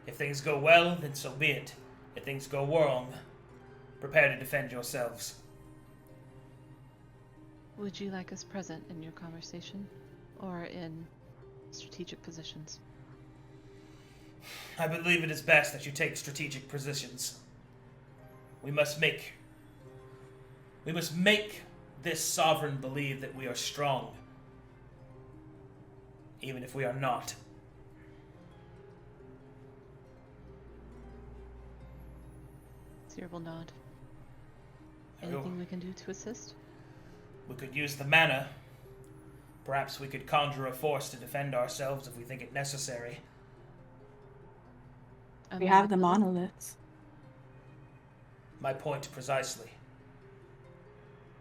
If things go well, then so be it. If things go wrong, prepare to defend yourselves. Would you like us present in your conversation, or in strategic positions? I believe it is best that you take strategic positions. We must make this sovereign believe that we are strong, even if we are not. Seer will nod. Anything we can do to assist? We could use the mana. Perhaps we could conjure a force to defend ourselves if we think it necessary. We have the monoliths. My point precisely.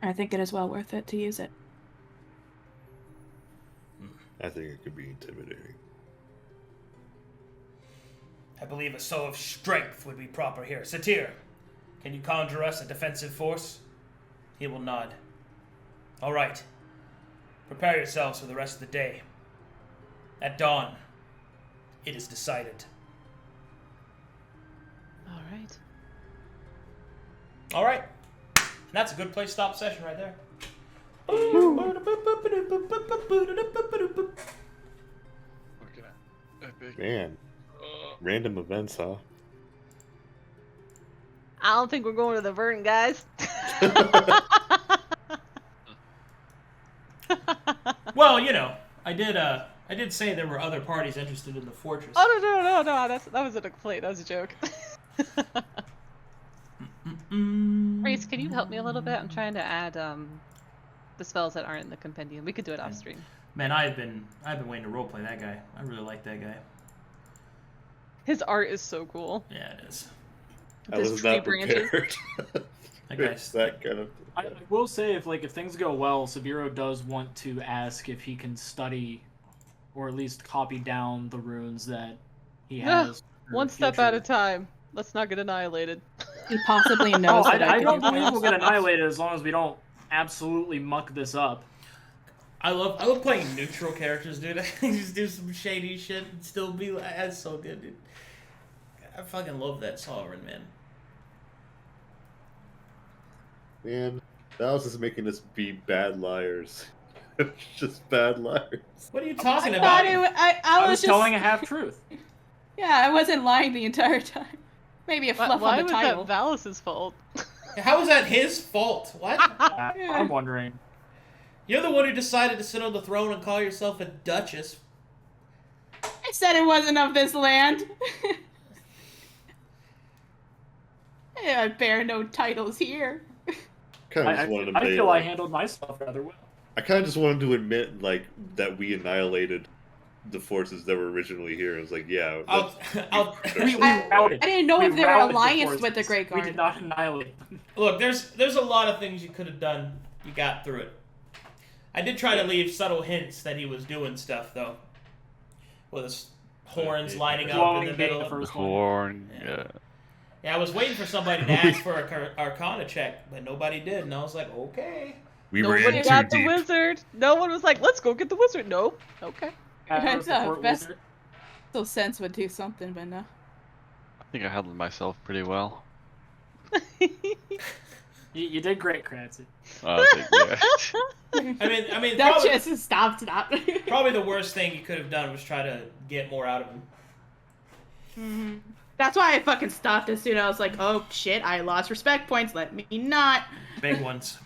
I think it is well worth it to use it. I think it could be intimidating. I believe a show of strength would be proper here. Satir, can you conjure us a defensive force? He will nod. All right. Prepare yourselves for the rest of the day. At dawn, it is decided. All right. All right. And that's a good place to stop session right there. Epic. Man, random events, huh? I don't think we're going to the Verum, guys. Well, you know, I did say there were other parties interested in the fortress. Oh no! That wasn't a complaint. That was a joke. Reese, can you help me a little bit? I'm trying to add the spells that aren't in the compendium. We could do it off stream. Man, I've been waiting to roleplay that guy. I really like that guy. His art is so cool. Yeah, it is. I His was tree not branches. prepared. That guy's that kind of. I will say, if things go well, Sabeiro does want to ask if he can study, or at least copy down the runes that he has. for One step future. at a time. Let's not get annihilated. He possibly knows that I can don't do believe that. we'll get annihilated as long as we don't absolutely muck this up. I love playing neutral characters, dude. I can just do some shady shit and still be like, that's so good, dude. I fucking love that sovereign, man. Man, Dallas is making us be bad liars. Just bad liars. What are you talking I about? thought I I was was just telling a half truth. Yeah, I wasn't lying the entire time. Maybe a fluff Why on was the title. that Valis' fault? How is that his fault? What? I'm wondering. You're the one who decided to sit on the throne and call yourself a duchess. I said it wasn't of this land. I bear no titles here. Kind of I just wanted to I admit, feel I like, handled myself rather well. I kind of just wanted to admit, like, that we annihilated the forces that were originally here. I was like, yeah. We I routed. didn't know We if they were routed the alliance forces. with the Great We Guard. did not annihilate them. Look, there's a lot of things you could have done. You got through it. I did try to leave subtle hints that he was doing stuff, though. With his horns lining up in Blowing the being middle. the of- first one. Horn. Yeah. Yeah. Yeah, I was waiting for somebody to ask for a Arcana check, but nobody did, and I was like, okay. we were Nobody in too got the deep. wizard. No one was like, let's go get the wizard. Nope. Okay. Our That's support best. wizard. So sense would do something, but no. I think I handled myself pretty well. You did great, Cratzzy. I think, yeah. I mean, That probably, just stop. probably the worst thing you could have done was try to get more out of him. Mhm. That's why I fucking stopped as soon as I was like, oh shit, I lost respect points, let me not. Big ones.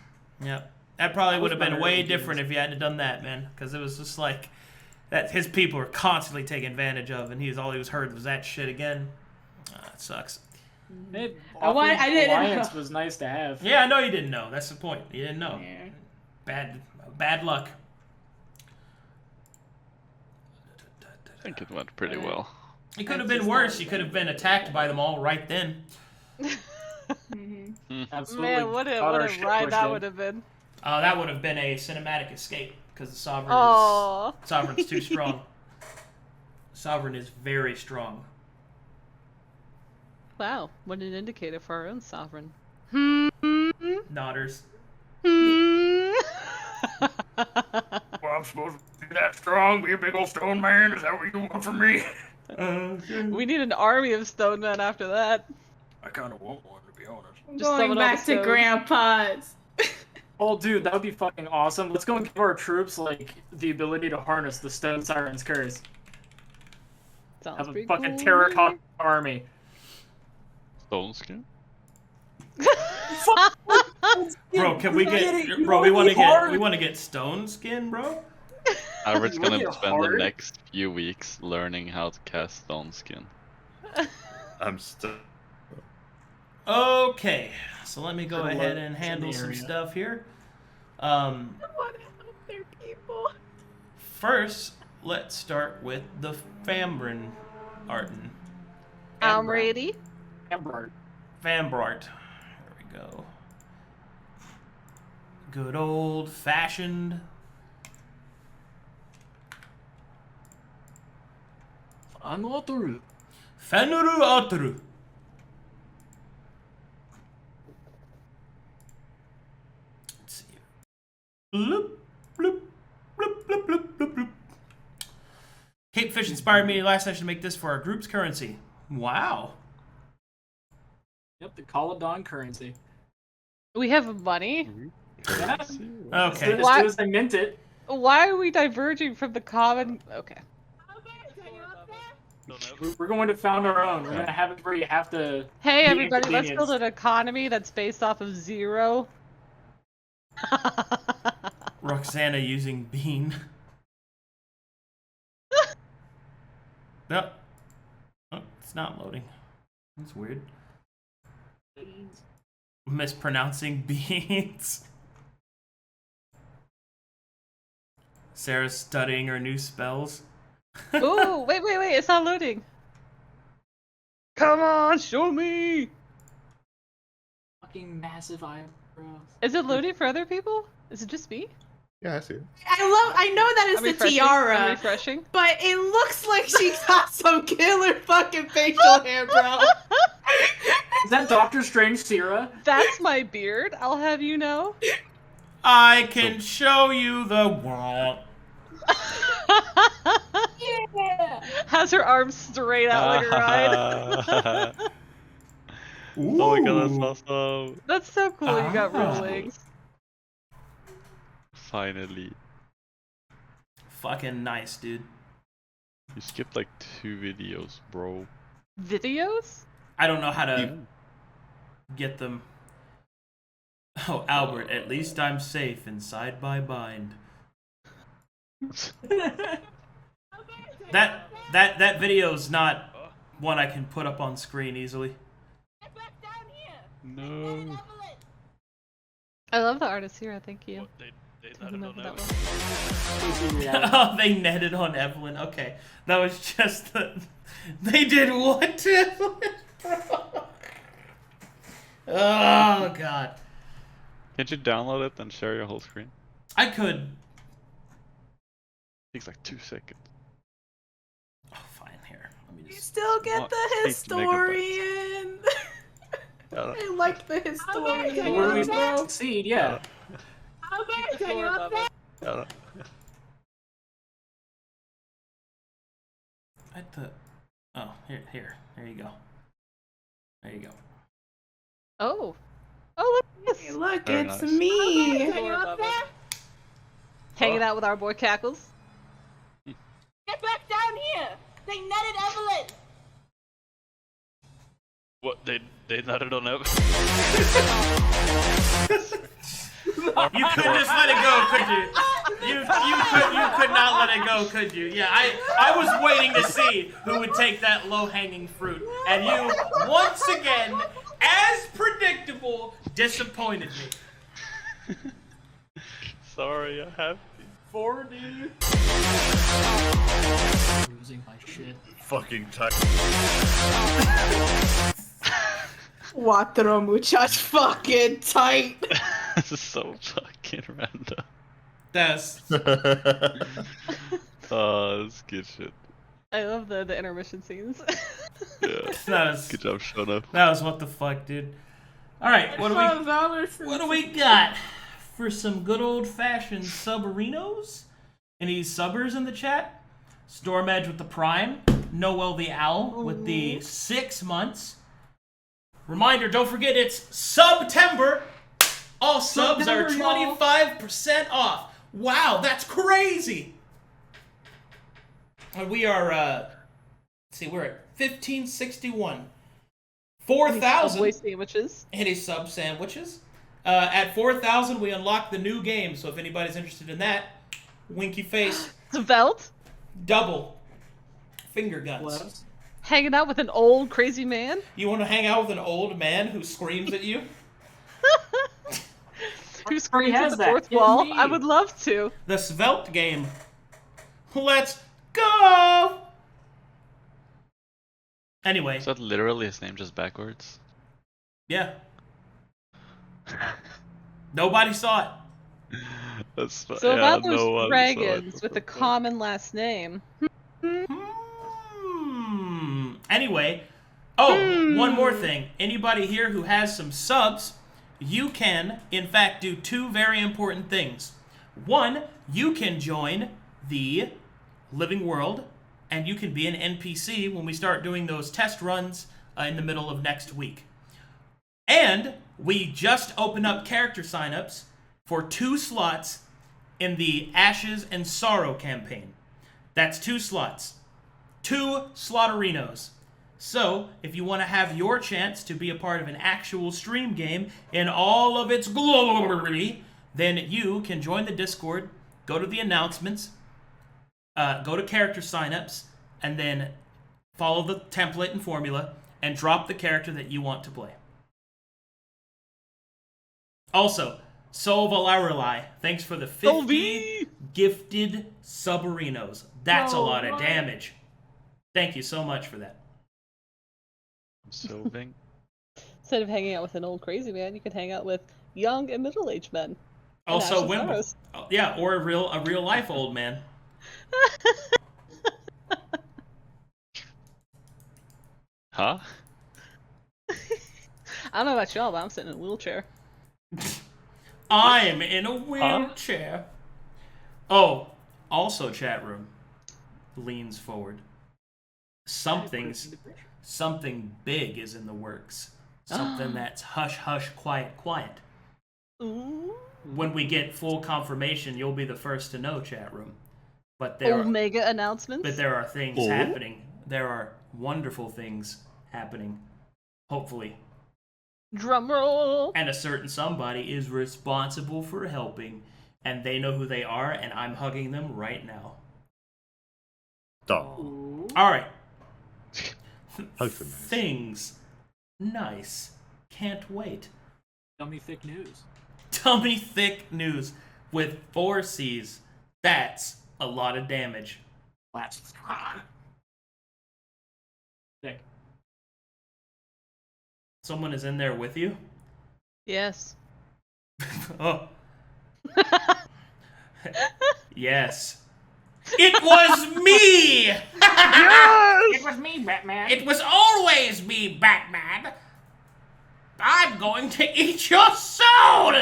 Yep. That probably would have been better way than different if you hadn't done that, man. Because it was just like that. His people were constantly taken advantage of, and all he was heard was that shit again. It sucks. Hey, I didn't alliance know. was nice to have. Yeah, I know you didn't know. That's the point. You didn't know. Yeah. Bad luck. think it went pretty well. It could have been worse. You could have been attacked by them all right then. Absolutely. Man, what got our a shit ride pushed that in. would have been. That would have been a cinematic escape because the Sovereign's too strong. Sovereign is very strong. Wow, what an indicator for our own Sovereign. Nodders. Well, I'm supposed to be that strong, be a big old stone man? Is that what you want from me? We need an army of stone men after that. I kind of want one, to be honest. I'm Just going summon all back the to stones. Grandpa's. Oh, dude, that would be fucking awesome. Let's go and give our troops, like, the ability to harness the Stone Siren's curse. Sounds Have a pretty fucking cool. terracotta army. Stone skin? Bro, can we get? Bro, we want to get stone skin, bro. Albert's You gonna want it spend the hard? next few weeks learning how to cast Stone Skin. I'm still. Okay, so let me go Pretty ahead low and in handle the some area. stuff here. I want to help their people. First, let's start with the Fambrin Arten. I'm ready. Amber. Fambrart. There we go. Good old fashioned. Another. Fenuru Atru. Let's see. Bloop, bloop, bloop, bloop, bloop, bloop, bloop. Cape Fish inspired me last session to make this for our group's currency. Wow. Yep, the Taladon currency. We have money. Yeah. Okay. As Why- soon as I mint it. Why are we diverging from the common? Okay. We're going to found our own. We're going to have it where you have to. Hey be everybody, let's build inconvenienced. an economy that's based off of 0. Roxanna using bean. No. Oh, it's not loading. That's weird. Mispronouncing beans. Sarah's studying her new spells. Ooh, wait, it's not loading. Come on, show me. Fucking massive eyebrows. Is it loading for other people? Is it just me? Yeah, I see it. I know that is I'm the refreshing. tiara. I'm refreshing. But it looks like she got some killer fucking facial hair, bro. Is that Doctor Strange Sera? That's my beard, I'll have you know. I can show you the world. Yeah. Has her arms straight out like a ride. Oh my god, that's awesome. That's so cool, you got Ah. real wings. Finally. Fucking nice, dude. You skipped like 2 videos, bro. Videos? I don't know how to get them. Oh, Albert, at least I'm safe inside my bind. That video's not one I can put up on screen easily. No. I love the artist here, thank you. They I remember that one. Oh, they netted on Evelyn. Okay, that was just the. They did what to Evelyn? Oh god. Can't you download it and share your whole screen? I could. Takes like 2 seconds. Oh, fine. Here, let me You just. still get What? the 8 historian. Yeah. I like the historian. When we bro. succeed, yeah. Yeah. At the. Oh, here. There you go. There you go. Oh. Oh, look at Hey, this. look, Very it's nice. me. Hanging out with our boy Cackles. Get back down here! They netted Evelyn! What? They nutted on it? You couldn't just let it go, could you? You could not let it go, could you? Yeah, I was waiting to see who would take that low-hanging fruit, and you once again, as predictable, disappointed me. Sorry, I have to. 4, dude. Losing my shit. Fucking tight. Cuatro muchas fucking tight. This is so fucking random. That's Oh, that's good shit. I love the intermission scenes. Yeah. that was Good job, showing up. that was what the fuck, dude. All right, what do we got for some good old fashioned subarinos? Any subbers in the chat? Storm Edge with the Prime, Noel the Owl with the 6 months. Reminder, don't forget it's September. All subs are 25% off. Wow, that's crazy. And we are, let's see, we're at 1561. 4,000. Subway sandwiches. Any sub sandwiches. At 4,000, we unlock the new game. So if anybody's interested in that, winky face, Svelte. double finger guns. Hanging out with an old crazy man. You want to hang out with an old man who screams at you? Who screams has at the that. fourth It's wall? me. I would love to. The Svelte game. Let's go! Anyway, Is that literally his name just backwards? yeah. Nobody saw it. That's So yeah, about those no one saw it. dragons with a common last name. Anyway, one more thing. Anybody here who has some subs, you can, in fact, do 2 very important things. One, you can join the Living World, and you can be an NPC when we start doing those test runs in the middle of next week. And we just opened up character signups for 2 slots in the Ashes and Sorrow campaign. That's 2 slots. 2 slaughterinos. So, if you want to have your chance to be a part of an actual stream game in all of its glory, then you can join the Discord, go to the announcements, go to character signups, and then follow the template and formula, and drop the character that you want to play. Also, Sol Valarili, thanks for the 50 gifted subarinos. That's a lot of damage. Thank you so much for that. I'm solving. Instead of hanging out with an old crazy man, you could hang out with young and middle-aged men. And Also, Ashes women. Sorrows. Yeah, or a real life old man. Huh? I don't know about y'all, but I'm sitting in a wheelchair. I'm in a wheelchair. Oh, also chat room leans forward. Something big is in the works. Something that's hush, hush, quiet, quiet. Ooh. When we get full confirmation, you'll be the first to know, chat room. But there Omega announcements. But there are things happening. There are wonderful things happening. Hopefully. Drum roll. And a certain somebody is responsible for helping. And they know who they are, and I'm hugging them right now. Dog. Alright. Hug them nice. Things. Nice. Can't wait. Dummy thick news. Tummy thick news with 4 C's. That's a lot of damage. That's thick. Someone is in there with you? Yes. Oh. Yes. It was me! Yes! It was me, Batman. It was always me, Batman! I'm going to eat your soul!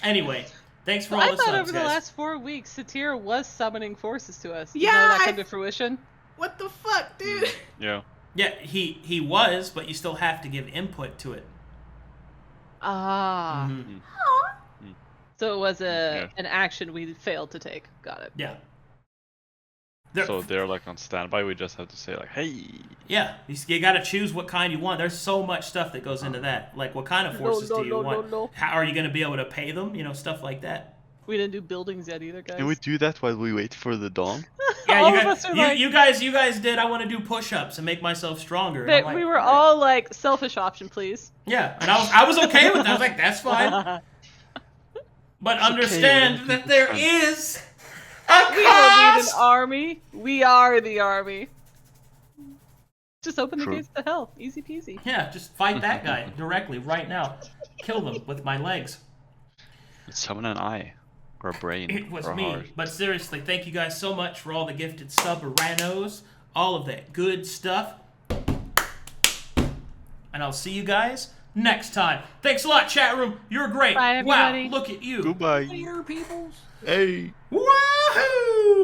Anyway, thanks for all I the thought subs, over the guys. last 4 weeks, Satir was summoning forces to us. Yeah, Did that come to fruition? What the fuck, dude? Yeah. Yeah, he was, but you still have to give input to it. Ah. Mhm. So it was an action we failed to take. Got it. Yeah. So they're like on standby. We just have to say like, "Hey." Yeah, you gotta choose what kind you want. There's so much stuff that goes into that. Like, what kind of forces do you want? No. How are you gonna be able to pay them? You know, stuff like that. We didn't do buildings yet either, guys. Can we do that while we wait for the dawn? Yeah, All you of guys, us are you guys did. I want to do push-ups and make myself stronger. And I'm like, We were all like, selfish option, please. Yeah, and I was okay with that. I was like, that's fine. But It's okay, understand we'll that keep there it is a We don't need an cost! army. We are the army. Just open the True. gates to hell. Easy peasy. Yeah, just fight that guy directly right now. Kill them with my legs. Summon an eye. Or a brain. It was or a me. heart. But seriously, thank you guys so much for all the gifted sub-ranos, all of that good stuff. And I'll see you guys next time. Thanks a lot, chat room. You're great. Bye, everybody. Wow, look at you. Goodbye. Later, peoples. Hey. Woohoo!